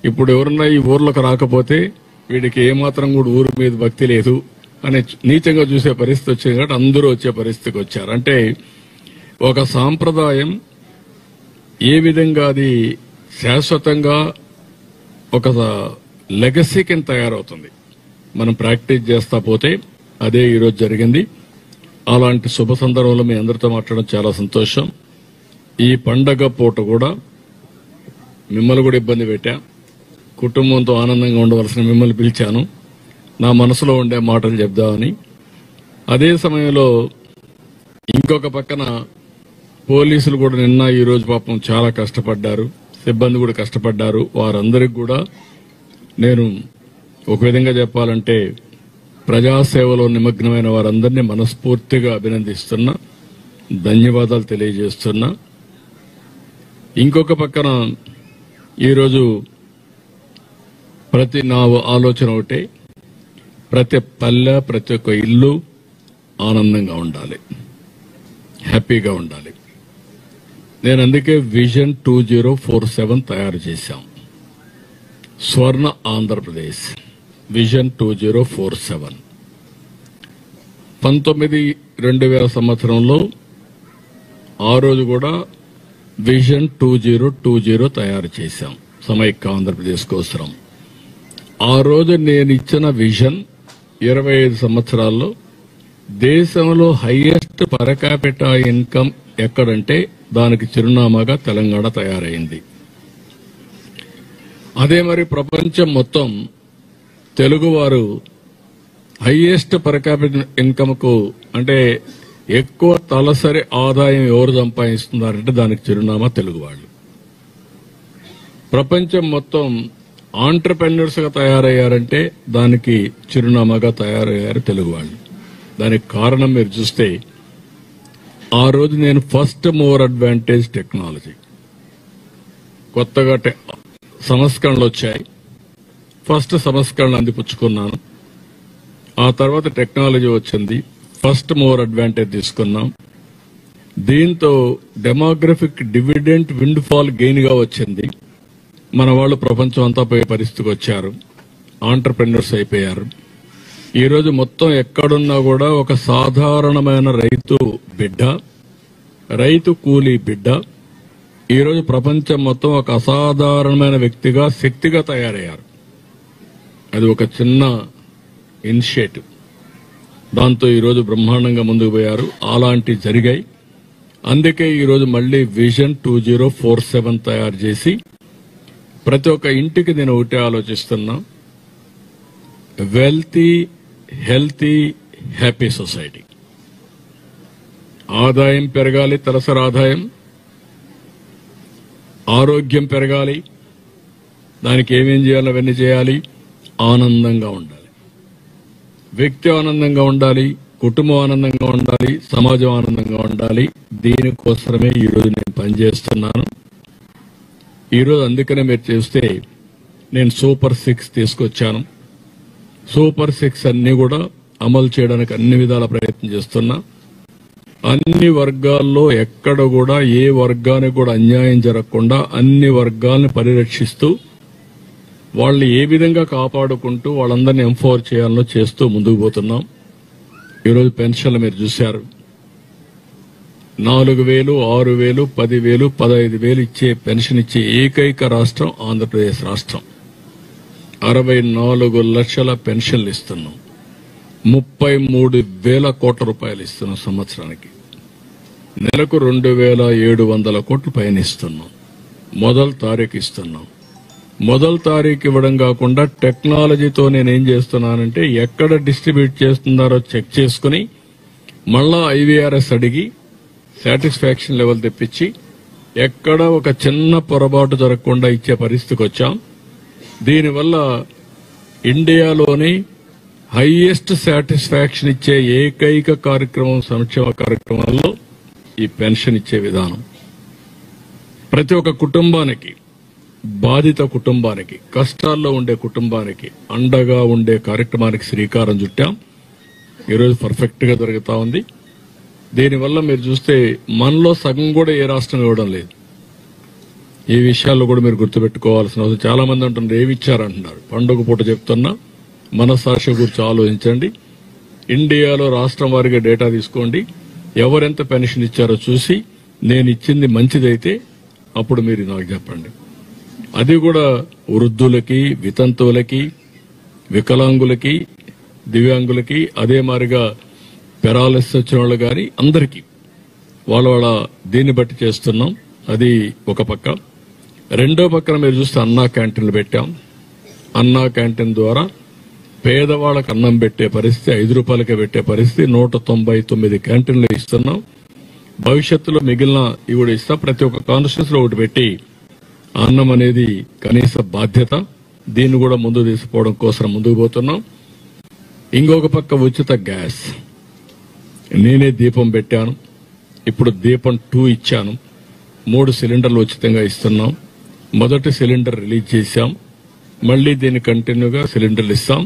ఇప్పుడు ఎవరన్నా ఈ ఊర్లోకి రాకపోతే వీడికి ఏమాత్రం కూడా ఊరి మీద భక్తి లేదు అని నీచంగా చూసే పరిస్థితి వచ్చింది. కాబట్టి అందరూ వచ్చే పరిస్థితికి వచ్చారు. అంటే ఒక సాంప్రదాయం ఏ విధంగా అది శాశ్వతంగా ఒక లెగసీ కింద తయారవుతుంది. మనం ప్రాక్టీస్ చేస్తా పోతే అదే ఈరోజు జరిగింది. అలాంటి శుభ సందర్భంలో మీ అందరితో మాట్లాడడం చాలా సంతోషం. ఈ పండగ పూట కూడా మిమ్మల్ని కూడా ఇబ్బంది పెట్టా. కుటుంబంతో ఆనందంగా ఉండవలసిన మిమ్మల్ని పిలిచాను. నా మనసులో ఉండే మాటలు చెప్దామని. అదే సమయంలో ఇంకొక పక్కన పోలీసులు కూడా నిన్న ఈ రోజు పాపం చాలా కష్టపడ్డారు. సిబ్బంది కూడా కష్టపడ్డారు. వారందరికీ కూడా నేను ఒక విధంగా చెప్పాలంటే ప్రజాసేవలో నిమగ్నమైన వారందరినీ మనస్ఫూర్తిగా అభినందిస్తున్నా, ధన్యవాదాలు తెలియజేస్తున్నా. ఇంకొక పక్కన ఈరోజు నా ఆలోచన ఒకటే, ప్రతి పల్లె ప్రతి ఒక్క ఇల్లు ఆనందంగా ఉండాలి, హ్యాపీగా ఉండాలి. నేను అందుకే విజన్ 2047 తయారు చేశాం. స్వర్ణ ఆంధ్రప్రదేశ్ విజన్ 2047 2000 సంవత్సరంలో ఆ రోజు కూడా విజన్ 2020 తయారు చేశాం సమైక్య ఆంధ్రప్రదేశ్ కోసం. ఆ రోజు నేను ఇచ్చిన విజన్ 25 సంవత్సరాల్లో దేశంలో హైయెస్ట్ పర్ క్యాపిటా ఇన్కమ్ ఎక్కడంటే దానికి చిరునామాగా తెలంగాణ తయారైంది. అదే మరి ప్రపంచం మొత్తం తెలుగువారు హైయెస్ట్ పర్ క్యాపిటల్ ఇన్కమ్ కు అంటే ఎక్కువ తలసరి ఆదాయం ఎవరు సంపాదిస్తున్నారంటే దానికి చిరునామా తెలుగు వాళ్ళు. ప్రపంచం మొత్తం ఆంటర్‌ప్రెన్యూర్స్ గా తయారయ్యారంటే దానికి చిరునామాగా తయారయ్యారు తెలుగు వాళ్ళు. దానికి కారణం మీరు చూస్తే ఆ రోజు నేను ఫస్ట్ మోర్ అడ్వాంటేజ్ టెక్నాలజీ కొత్తగా సంస్కరణలు వచ్చాయి. ఫస్ట్ సంస్కరణ అందిపుచ్చుకున్నాను. ఆ తర్వాత టెక్నాలజీ వచ్చింది. ఫస్ట్ మోర్ అడ్వాంటేజ్ తీసుకున్నాం. దీంతో demographic dividend wind fall gain గా వచ్చింది. మన వాళ్ళు ప్రపంచం అంతా పోయే పరిస్థితికి వచ్చారు. ఆంటర్‌ప్రెన్యూర్స్ అయిపోయారు. ఈ రోజు మొత్తం ఎక్కడున్నా కూడా ఒక సాధారణమైన రైతు బిడ్డ, రైతు కూలీ బిడ్డ ఈ రోజు ప్రపంచం మొత్తం ఒక అసాధారణమైన వ్యక్తిగా, శక్తిగా తయారయ్యారు. అది ఒక చిన్న ఇనిషియేటివ్. దాంతో ఈరోజు బ్రహ్మాండంగా ముందుకు పోయారు. అలాంటివి జరిగాయి. అందుకే ఈరోజు మళ్లీ విజన్ 2047 తయారు చేసి ప్రతి ఒక్క ఇంటికి నేను ఒకటే ఆలోచిస్తున్నా, వెల్తీ, హెల్తీ, హ్యాపీ సొసైటీ. ఆదాయం పెరగాలి, తలసరి ఆదాయం, ఆరోగ్యం పెరగాలి. దానికి ఏమేం చేయాలో అవన్నీ చేయాలి. ఆనందంగా ఉండాలి, వ్యక్తి ఆనందంగా ఉండాలి, కుటుంబం ఆనందంగా ఉండాలి, సమాజం ఆనందంగా ఉండాలి. దీనికోసమే ఈరోజు నేను పనిచేస్తున్నాను. ఈరోజు అందుకనే మీరు చూస్తే నేను సూపర్ 6 తీసుకొచ్చాను. సూపర్ 6 అన్ని కూడా అమలు చేయడానికి అన్ని విధాల ప్రయత్నం చేస్తున్నా. అన్ని వర్గాల్లో ఎక్కడ కూడా ఏ వర్గానికి కూడా అన్యాయం జరగకుండా అన్ని వర్గాలను పరిరక్షిస్తూ వాళ్ళు ఏ విధంగా కాపాడుకుంటూ వాళ్ళందరినీ ఎంపవర్ చేయాలో చేస్తూ ముందుకు పోతున్నాం. ఈరోజు పెన్షన్లు మీరు చూశారు. 4,000, 6,000, 10,000, 15,000 ఇచ్చే పెన్షన్ ఇచ్చే ఏకైక రాష్ట్రం ఆంధ్రప్రదేశ్ రాష్ట్రం. 64 లక్షల పెన్షన్లు ఇస్తున్నాం. 33,000 కోట్ల రూపాయలు ఇస్తున్నాం సంవత్సరానికి. నెలకు 2,700 కోట్లు పైన ఇస్తున్నాం. మొదటి తారీఖు ఇస్తున్నాం. మొదటి తారీఖు ఇవ్వడం కాకుండా టెక్నాలజీతో నేనేం చేస్తున్నానంటే ఎక్కడ డిస్ట్రిబ్యూట్ చేస్తున్నారో చెక్ చేసుకుని మళ్ళా IVRS అడిగి సాటిస్ఫాక్షన్ లెవెల్ తెప్పించి ఎక్కడ ఒక చిన్న పొరపాటు జరగకుండా ఇచ్చే పరిస్థితికి వచ్చాం. దీనివల్ల ఇండియాలోని హైయెస్ట్ సాటిస్ఫాక్షన్ ఇచ్చే ఏకైక కార్యక్రమం సంక్షేమ కార్యక్రమాల్లో ఈ పెన్షన్ ఇచ్చే విధానం. ప్రతి ఒక్క కుటుంబానికి, బాధిత కుటుంబానికి, కష్టాల్లో ఉండే కుటుంబానికి అండగా ఉండే కార్యక్రమానికి శ్రీకారం చుట్టాం. ఈరోజు పర్ఫెక్ట్ గా జరుగుతా ఉంది. దీనివల్ల మీరు చూస్తే మనలో సగం కూడా ఏ రాష్ట్రం ఇవ్వడం లేదు. ఈ విషయాల్లో కూడా మీరు గుర్తుపెట్టుకోవాల్సిన అవసరం. చాలా మంది అంటున్నారు ఏమి ఇచ్చారంటున్నారు. పండుగ పూట చెప్తున్నా, మనసాక్షి గురించి ఆలోచించండి. ఇండియాలో రాష్ట్రం వారీగా డేటా తీసుకోండి. ఎవరెంత పెన్షన్ ఇచ్చారో చూసి నేను ఇచ్చింది మంచిదైతే అప్పుడు మీరు నాకు చెప్పండి. అది కూడా వృద్ధులకి, వితంతువులకి, వికలాంగులకి, దివ్యాంగులకి, అదే మాదిరిగా పెరాలసిస్ వచ్చిన వాళ్ళు కానీ అందరికీ వాళ్ళ దీన్ని బట్టి చేస్తున్నాం. అది ఒక పక్క. రెండో పక్కన మీరు చూస్తే అన్నా క్యాంటీన్లు పెట్టాం. అన్నా క్యాంటీన్ ద్వారా పేదవాళ్ళకు అన్నం పెట్టే పరిస్థితి, 5 రూపాయలకే పెట్టే పరిస్థితి 199 క్యాంటీన్లు ఇస్తున్నాం. భవిష్యత్తులో మిగిలిన ఇవి కూడా ఇస్తాం. ప్రతి ఒక్క కాన్స్టిట్యూన్సీలో ఒకటి పెట్టి అన్నం అనేది కనీస బాధ్యత, దీన్ని కూడా ముందు తీసుకోవడం కోసం ముందుకు పోతున్నాం. ఇంకొక పక్క ఉచిత గ్యాస్. నేనే దీపం పెట్టాను. ఇప్పుడు దీపం 2 ఇచ్చాను. 3 సిలిండర్లు ఉచితంగా ఇస్తున్నాం. మొదటి సిలిండర్ రిలీజ్ చేశాం. మళ్లీ దీన్ని కంటిన్యూగా సిలిండర్లు ఇస్తాం.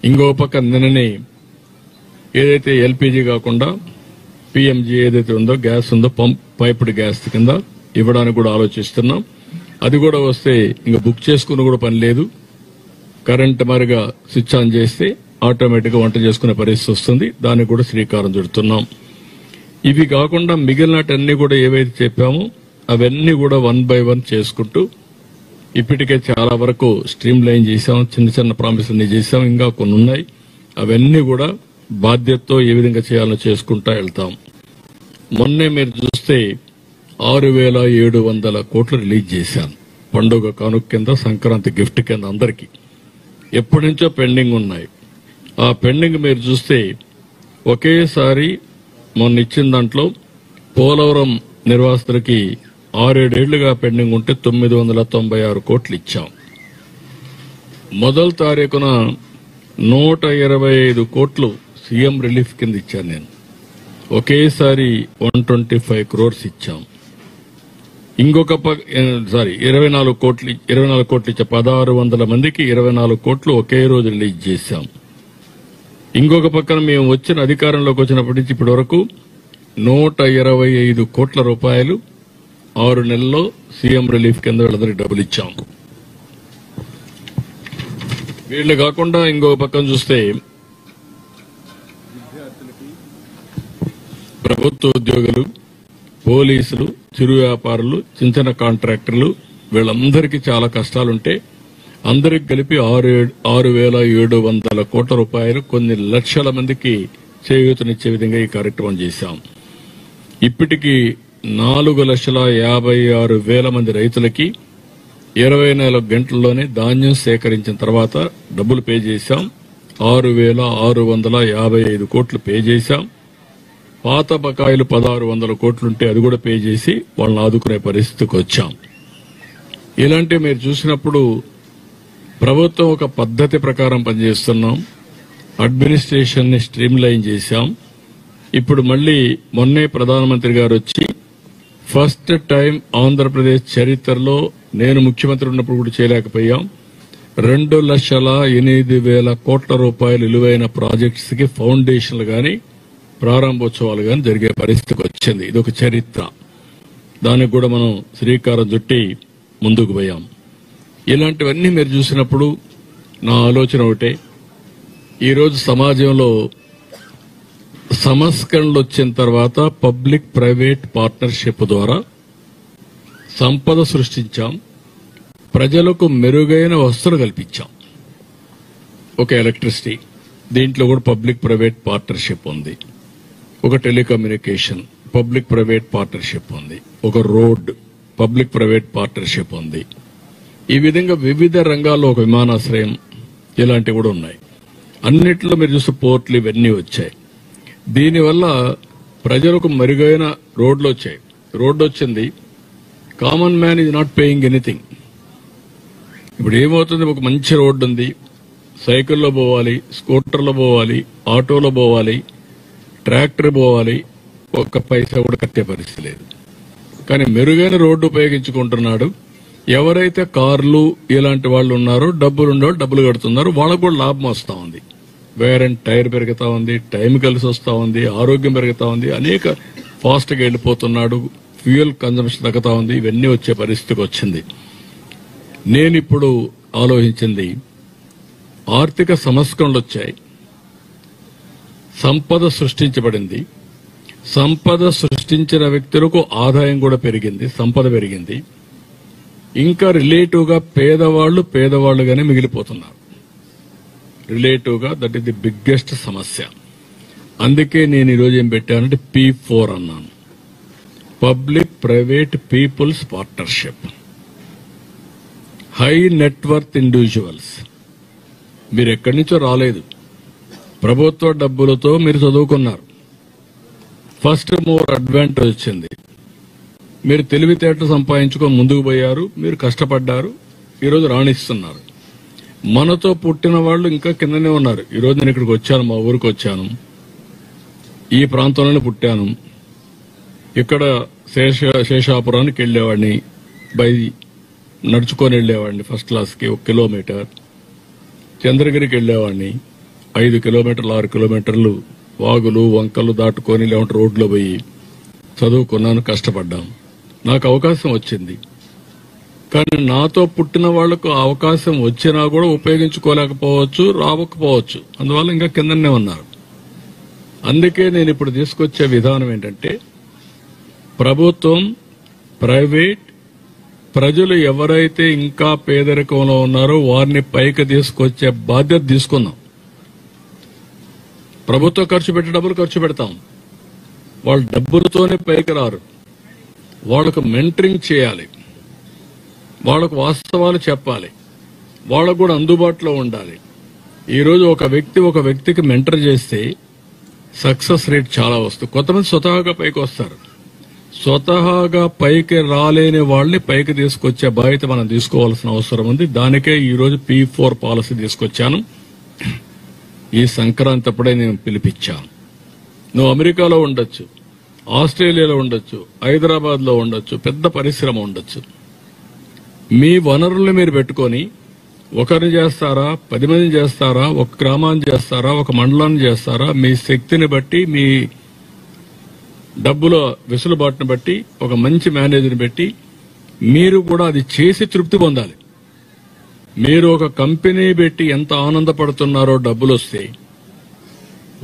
ఇంకొక పక్క నిన్ననే ఏదైతే ఎల్పీజీ కాకుండా పీఎంజీ ఏదైతే ఉందో గ్యాస్ ఉందో పైప్డ్ గ్యాస్ కింద ఇవ్వడానికి కూడా ఆలోచిస్తున్నాం. అది కూడా వస్తే ఇంకా బుక్ చేసుకుని కూడా పని లేదు. కరెంట్ మరిగా స్విచ్ ఆన్ చేస్తే ఆటోమేటిక్ గా వంట చేసుకునే పరిస్థితి వస్తుంది. దానికి కూడా శ్రీకారం చుడుతున్నాం. ఇవి కాకుండా మిగిలినటన్నీ కూడా ఏవైతే చెప్పామో అవన్నీ కూడా 1 by 1 చేసుకుంటూ ఇప్పటికే చాలా వరకు స్ట్రీమ్ లైన్ చేశాం. చిన్న చిన్న ప్రామిసులు చేశాం. ఇంకా కొన్ని ఉన్నాయి. అవన్నీ కూడా బాధ్యతతో ఏ విధంగా చేయాలో చేసుకుంటా వెళ్తాం. మొన్నే మీరు చూస్తే 6,700 కోట్లు రిలీజ్ చేశాను. పండుగ కానుక కింద, సంక్రాంతి గిఫ్ట్ కింద అందరికీ. ఎప్పటి నుంచో పెండింగ్ ఉన్నాయి. ఆ పెండింగ్ మీరు చూస్తే ఒకేసారి మొన్న ఇచ్చిన దాంట్లో పోలవరం నిర్వాసితులకి 6-7 ఏళ్లుగా పెండింగ్ ఉంటే 996 కోట్లు ఇచ్చాం. మొదటి తారీఖున 125 కోట్లు సీఎం రిలీఫ్ కింద ఇచ్చాను నేను. ఒకేసారి 125 crores ఇచ్చాం. ఇంకొక 24 కోట్లు ఇచ్చా. 1600 మందికి 24 కోట్లు ఒకే రోజు రిలీజ్ చేశాం. ఇంకొక పక్కన మేము వచ్చిన అధికారంలోకి వచ్చినప్పటి నుంచి ఇప్పటి వరకు 125 కోట్ల రూపాయలు 6 నెలల్లో సీఎం రిలీఫ్ కింద వీళ్ళందరికీ డబ్బులు ఇచ్చాం. వీళ్ళు కాకుండా ఇంకొక పక్కన చూస్తే ప్రభుత్వ ఉద్యోగులు, పోలీసులు, చిరు వ్యాపారులు, చిన్న చిన్న కాంట్రాక్టర్లు వీళ్ళందరికీ చాలా కష్టాలుంటే అందరికి కలిపి 6,700 కోట్ల రూపాయలు కొన్ని లక్షల మందికి చేయూతనిచ్చే విధంగా ఈ కార్యక్రమం చేశాం. ఇప్పటికీ 4,56,000 మంది రైతులకి 24 గంటల్లోనే ధాన్యం సేకరించిన తర్వాత డబ్బులు పే చేశాం. 6,655 కోట్లు పే చేశాం. పాత బకాయిలు 1,600 కోట్లుంటే అది కూడా పే చేసి వాళ్ళని ఆదుకునే పరిస్థితికి వచ్చాం. ఇలాంటివి మీరు చూసినప్పుడు ప్రభుత్వం ఒక పద్ధతి ప్రకారం పనిచేస్తున్నాం. అడ్మినిస్ట్రేషన్ ని స్ట్రీమ్ లైన్ చేశాం. ఇప్పుడు మళ్లీ మొన్నే ప్రధానమంత్రి గారు వచ్చి ఫస్ట్ టైం ఆంధ్రప్రదేశ్ చరిత్రలో నేను ముఖ్యమంత్రి ఉన్నప్పుడు కూడా చేయలేకపోయాం 2,08,000 కోట్ల రూపాయలు విలువైన ప్రాజెక్ట్స్ కి ఫౌండేషన్లు గాని ప్రారంభోత్సవాలు గాని జరిగే పరిస్థితికి వచ్చింది. ఇదొక చరిత్ర. దానికి కూడా మనం శ్రీకారం చుట్టి ముందుకు పోయాం. ఇలాంటివన్నీ మీరు చూసినప్పుడు నా ఆలోచన ఒకటే, ఈరోజు సమాజంలో సంస్కరణలు వచ్చిన తర్వాత పబ్లిక్ ప్రైవేట్ పార్ట్నర్షిప్ ద్వారా సంపద సృష్టించాం. ప్రజలకు మెరుగైన వసతులు కల్పించాం. ఒక ఎలక్ట్రిసిటీ, దీంట్లో కూడా పబ్లిక్ ప్రైవేట్ పార్ట్నర్షిప్ ఉంది. ఒక టెలికమ్యూనికేషన్, పబ్లిక్ ప్రైవేట్ పార్ట్నర్షిప్ ఉంది. ఒక రోడ్, పబ్లిక్ ప్రైవేట్ పార్ట్నర్షిప్ ఉంది. ఈ విధంగా వివిధ రంగాల్లో ఒక విమానాశ్రయం, ఇలాంటివి కూడా ఉన్నాయి. అన్నిట్లో మీరు చూస్తే పోర్ట్లు ఇవన్నీ వచ్చాయి. దీనివల్ల ప్రజలకు మెరుగైన రోడ్లు వచ్చాయి. రోడ్డు వచ్చింది, common man is not paying anything. ఇప్పుడు ఏమవుతుంది, ఒక మంచి రోడ్డు ఉంది, సైకిల్లో పోవాలి, స్కూటర్లో పోవాలి, ఆటోలో పోవాలి, ట్రాక్టర్ పోవాలి, ఒక్క పైసా కూడా కట్టే పరిస్థితి లేదు. కానీ మెరుగైన రోడ్డు ఉపయోగించుకుంటున్నాడు. ఎవరైతే కార్లు ఇలాంటి వాళ్ళు ఉన్నారో, డబ్బులు ఉండేవాళ్ళు డబ్బులు కడుతున్నారు, వాళ్ళకు కూడా లాభం వస్తూ ఉంది. వేర్ అండ్ టైర్ పెరుగుతా ఉంది, టైం కలిసి వస్తూ ఉంది, ఆరోగ్యం పెరుగుతా ఉంది, అనేక ఫాస్ట్గా వెళ్ళిపోతున్నాడు, ఫ్యూయల్ కన్జంప్షన్ తగ్గుతా ఉంది. ఇవన్నీ వచ్చే పరిస్థితికి వచ్చింది. నేను ఇప్పుడు ఆలోచించింది, ఆర్థిక సంస్కరణలు వచ్చాయి, సంపద సృష్టించబడింది, సంపద సృష్టించిన వ్యక్తులకు ఆదాయం కూడా పెరిగింది, సంపద పెరిగింది. ఇంకా రిలేటివ్గా పేదవాళ్లుగానే మిగిలిపోతున్నారు. రిలేటివ్గా దట్ ఈస్ ది బిగ్గెస్ట్ సమస్య. అందుకే నేను ఈరోజు ఏం పెట్టానంటే P4 అన్నాను, public private peoples partnership. High net worth individuals, మీరు ఎక్కడి నుంచో రాలేదు, ప్రభుత్వ డబ్బులతో మీరు చదువుకున్నారు, ఫస్ట్ మూవర్ అడ్వాంటేజ్ వచ్చింది, మీరు తెలివితేటలు సంపాదించుకొని ముందుకు పోయారు, మీరు కష్టపడ్డారు, ఈరోజు రాణిస్తున్నారు. మనతో పుట్టిన వాళ్ళు ఇంకా కిందనే ఉన్నారు. ఈరోజు నేను ఇక్కడికి వచ్చాను, మా ఊరికి వచ్చాను, ఈ ప్రాంతంలోనే పుట్టాను. ఇక్కడ శేషాపురానికి వెళ్లేవాడిని, నడుచుకొని వెళ్లేవాడిని ఫస్ట్ క్లాస్కి 1 కిలోమీటర్. చంద్రగిరికి వెళ్లేవాడిని 5 కిలోమీటర్లు 6 కిలోమీటర్లు వాగులు వంకలు దాటుకొని లేకుంటే రోడ్లో పోయి చదువుకున్నాను, కష్టపడ్డాం. నాకు అవకాశం వచ్చింది. కానీ నాతో పుట్టిన వాళ్లకు అవకాశం వచ్చినా కూడా ఉపయోగించుకోలేకపోవచ్చు, రావకపోవచ్చు. అందువల్ల ఇంకా కిందనే ఉన్నారు. అందుకే నేను ఇప్పుడు తీసుకొచ్చే విధానం ఏంటంటే, ప్రభుత్వం, ప్రైవేట్, ప్రజలు ఎవరైతే ఇంకా పేదరికంలో ఉన్నారో వారిని పైకి తీసుకొచ్చే బాధ్యత తీసుకుందాం. ప్రభుత్వం ఖర్చు పెట్టే డబ్బులు ఖర్చు పెడతాం, వాళ్ళు డబ్బులతోనే పైకి రారు. వాళ్లకు మెంటరింగ్ చేయాలి, వాళ్లకు వాస్తవాలు చెప్పాలి, వాళ్ళకు కూడా అందుబాటులో ఉండాలి. ఈరోజు ఒక వ్యక్తికి మెంటర్ చేస్తే సక్సెస్ రేట్ చాలా వస్తుంది. కొంతమంది స్వతహాగా పైకి వస్తారు, స్వతహాగా పైకి రాలేని వాళ్ళని పైకి తీసుకొచ్చే బాధ్యత మనం తీసుకోవాల్సిన అవసరం ఉంది. దానికే ఈరోజు P4 పాలసీ తీసుకొచ్చాను. ఈ సంక్రాంతి అప్పుడే నేను పిలిపించాను. నువ్వు అమెరికాలో ఉండొచ్చు, ఆస్ట్రేలియాలో ఉండొచ్చు, హైదరాబాద్ లో ఉండొచ్చు, పెద్ద పరిశ్రమ ఉండొచ్చు. మీ వనరుల్ని మీరు పెట్టుకొని ఒకరిని చేస్తారా, 10 మందిని చేస్తారా, ఒక గ్రామాన్ని చేస్తారా, ఒక మండలాన్ని చేస్తారా, మీ శక్తిని బట్టి, మీ డబ్బుల వెసులుబాటును బట్టి, ఒక మంచి మేనేజర్ని పెట్టి మీరు కూడా అది చేసి తృప్తి పొందాలి. మీరు ఒక కంపెనీ పెట్టి ఎంత ఆనందపడుతున్నారో డబ్బులు వస్తే,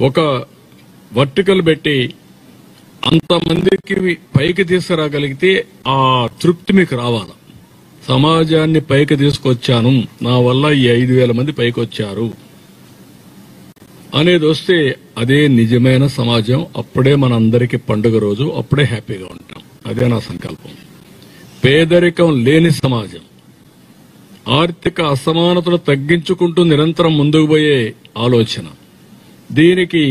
ఒక వర్టికల్ పెట్టి అంతమందికి పైకి తీసుకురాగలిగితే ఆ తృప్తి మీకు రావాలి. సమాజాన్ని పైకి తీసుకొచ్చాను, నా వల్ల ఈ 5,000 మంది పైకి వచ్చారు అనేది వస్తే అదే నిజమైన సమాజం. అప్పుడే మనందరికీ పండుగ రోజు, అప్పుడే హ్యాపీగా ఉంటాం. అదే నా సంకల్పం. పేదరికం లేని సమాజం, ఆర్థిక అసమానతలు తగ్గించుకుంటూ నిరంతరం ముందుకు పోయే ఆలోచన. దీనికి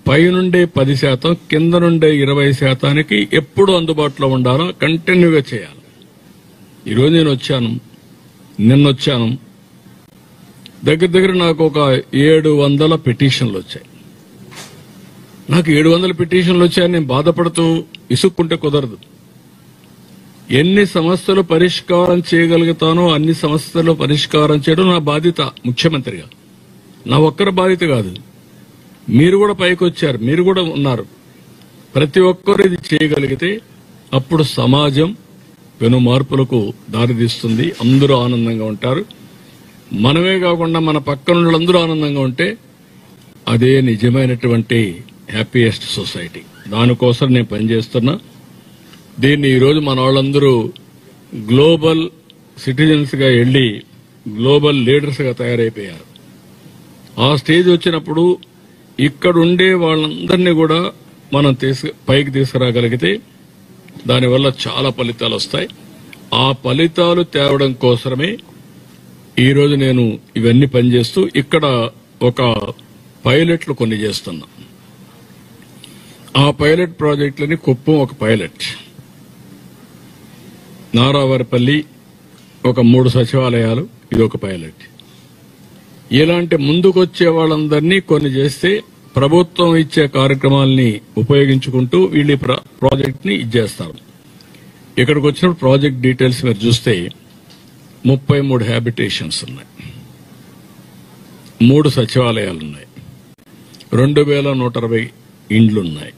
పైనుండే 10%, కింద నుండే 20% ఎప్పుడు అందుబాటులో ఉండాలో కంటిన్యూగా చేయాలి. ఈరోజు నేను వచ్చాను, నిన్నొచ్చాను, దగ్గర నాకు ఒక 700 పిటిషన్లు వచ్చాయి. నాకు 700 పిటిషన్లు వచ్చాయని నేను బాధపడుతూ ఇసుక్కుంటే కుదరదు. ఎన్ని సమస్యలు పరిష్కారం చేయగలుగుతానో అన్ని సమస్యలు పరిష్కారం చేయడం నా బాధ్యత ముఖ్యమంత్రిగా. నా ఒక్కరి బాధ్యత కాదు. మీరు కూడా పైకి వచ్చారు, మీరు కూడా ఉన్నారు. ప్రతి ఒక్కరు ఇది చేయగలిగితే అప్పుడు సమాజం పెను మార్పులకు దారితీస్తుంది. అందరూ ఆనందంగా ఉంటారు. మనమే కాకుండా మన పక్కన వాళ్ళందరూ ఆనందంగా ఉంటే అదే నిజమైనటువంటి హ్యాపీయెస్ట్ సొసైటీ. దానికోసం నేను పనిచేస్తున్నా. దీన్ని ఈరోజు మన వాళ్ళందరూ గ్లోబల్ సిటిజన్స్ గా వెళ్లి గ్లోబల్ లీడర్స్ గా తయారైపోయారు. ఆ స్టేజ్ వచ్చినప్పుడు ఇక్కడుండే వాళ్ళందరినీ కూడా మనం పైకి తీసుకురాగలిగితే దానివల్ల చాలా ఫలితాలు వస్తాయి. ఆ ఫలితాలు తేవడం కోసమే ఈరోజు నేను ఇవన్నీ పనిచేస్తూ ఇక్కడ ఒక పైలట్లు కొన్ని చేస్తున్నా. ఆ పైలట్ ప్రాజెక్టులని కుప్పం ఒక పైలట్, నారావారిపల్లి ఒక 3 సచివాలయాలు, ఇది ఒక పైలట్. ఇలాంటి ముందుకొచ్చే వాళ్ళందరినీ కొన్ని చేస్తే ప్రభుత్వం ఇచ్చే కార్యక్రమాలని ఉపయోగించుకుంటూ వీళ్ళు ప్రాజెక్ట్ ని ఇచ్చేస్తారు. ఇక్కడికి వచ్చినప్పుడు ప్రాజెక్ట్ డీటెయిల్స్ మీరు చూస్తే 33 హ్యాబిటేషన్స్ ఉన్నాయి, 3 సచివాలయాలున్నాయి, 2160 ఇండ్లున్నాయి,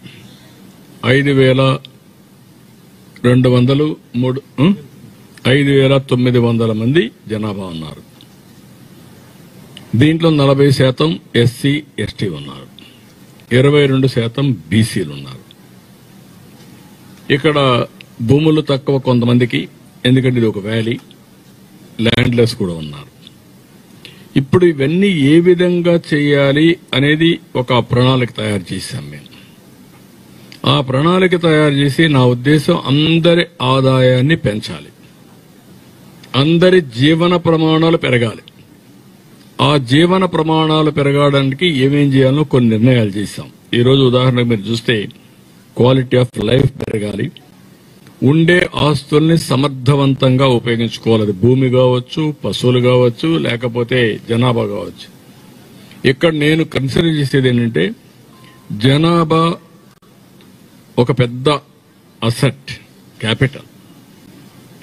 5,900 మంది జనాభా ఉన్నారు. దీంట్లో 40% ఎస్సీ ఎస్టీ ఉన్నారు, 22% బీసీలు ఉన్నారు. ఇక్కడ భూములు తక్కువ కొంతమందికి, ఎందుకంటే ఇది ఒక వ్యాలీ, ల్యాండ్లెస్ కూడా ఉన్నారు. ఇప్పుడు ఇవన్నీ ఏ విధంగా చేయాలి అనేది ఒక ప్రణాళిక తయారు చేశాం మేము. ఆ ప్రణాళిక తయారు చేసి నా ఉద్దేశం అందరి ఆదాయాన్ని పెంచాలి, అందరి జీవన ప్రమాణాలు పెరగాలి. ఆ జీవన ప్రమాణాలు పెరగడానికి ఏమేం చేయాలో కొన్ని నిర్ణయాలు చేశాం. ఈరోజు ఉదాహరణకు మీరు చూస్తే క్వాలిటీ ఆఫ్ లైఫ్ పెరగాలి, ఉండే ఆస్తుల్ని సమర్థవంతంగా ఉపయోగించుకోవాలి. అది భూమి కావచ్చు, పశువులు కావచ్చు, లేకపోతే జనాభా కావచ్చు. ఇక్కడ నేను కన్సిడర్ చేసేది ఏంటంటే జనాభా ఒక పెద్ద అసెట్, క్యాపిటల్.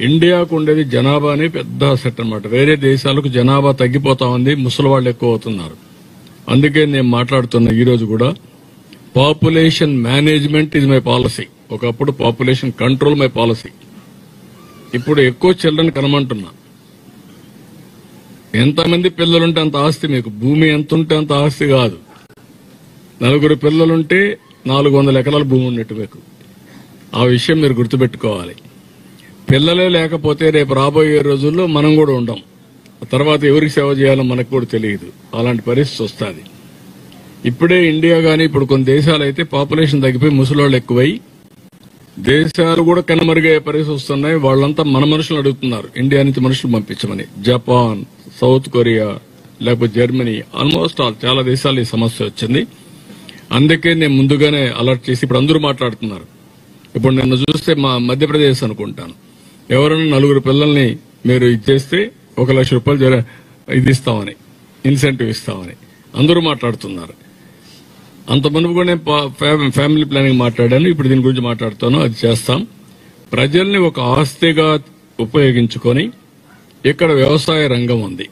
ఇండియాకు ఉండేది జనాభానే పెద్ద అసెట్ అన్నమాట. వేరే దేశాలకు జనాభా తగ్గిపోతా ఉంది, ముసలి వాళ్ళు ఎక్కువ అవుతున్నారు. అందుకే నేను మాట్లాడుతున్నా ఈరోజు కూడా population management is my policy. ఒకప్పుడు పాపులేషన్ కంట్రోల్ మై పాలసీ. ఇప్పుడు ఎక్కువ చిల్డ్రన్ కనమంటున్నా. ఎంతమంది పిల్లలుంటే అంత ఆస్తి మీకు, భూమి ఎంత ఉంటే అంత ఆస్తి కాదు. 4 పిల్లలుంటే 400 ఎకరాల భూమి ఉన్నట్టు మీకు. ఆ విషయం మీరు గుర్తుపెట్టుకోవాలి. పిల్లలే లేకపోతే రేపు రాబోయే రోజుల్లో మనం కూడా ఉండం. తర్వాత ఎవరికి సేవ చేయాలో మనకు కూడా తెలియదు. అలాంటి పరిస్థితి వస్తుంది. ఇప్పుడే ఇండియా గానీ ఇప్పుడు కొన్ని దేశాలు అయితే పాపులేషన్ తగ్గిపోయి ముసలోళ్ళు ఎక్కువై దేశాలు కూడా కనుమరుగయ్యే పరిస్థితి వస్తున్నాయి. వాళ్ళంతా మన మనుషులు అడుగుతున్నారు ఇండియా నుంచి మనుషులు పంపించమని. జపాన్, సౌత్ కొరియా, లేకపోతే జర్మనీ, ఆల్మోస్ట్ చాలా దేశాలు ఈ సమస్య వచ్చింది. అందుకే నేను ముందుగానే అలర్ట్ చేసి ఇప్పుడు అందరూ మాట్లాడుతున్నారు. ఇప్పుడు నిన్న చూస్తే మా మధ్యప్రదేశ్ అనుకుంటాను, ఎవరైనా 4 పిల్లల్ని మీరు ఇచ్చేస్తే 1 లక్ష రూపాయలు ఇది ఇస్తామని, ఇన్సెంటివ్ ఇస్తామని అందరూ మాట్లాడుతున్నారు. అంత మునుపు కూడా నేను ఫ్యామిలీ ప్లానింగ్ మాట్లాడాను. ఇప్పుడు దీని గురించి మాట్లాడుతాను. అది చేస్తాం. ప్రజల్ని ఒక ఆస్తిగా ఉపయోగించుకొని ఇక్కడ వ్యవసాయ రంగం ఉంది.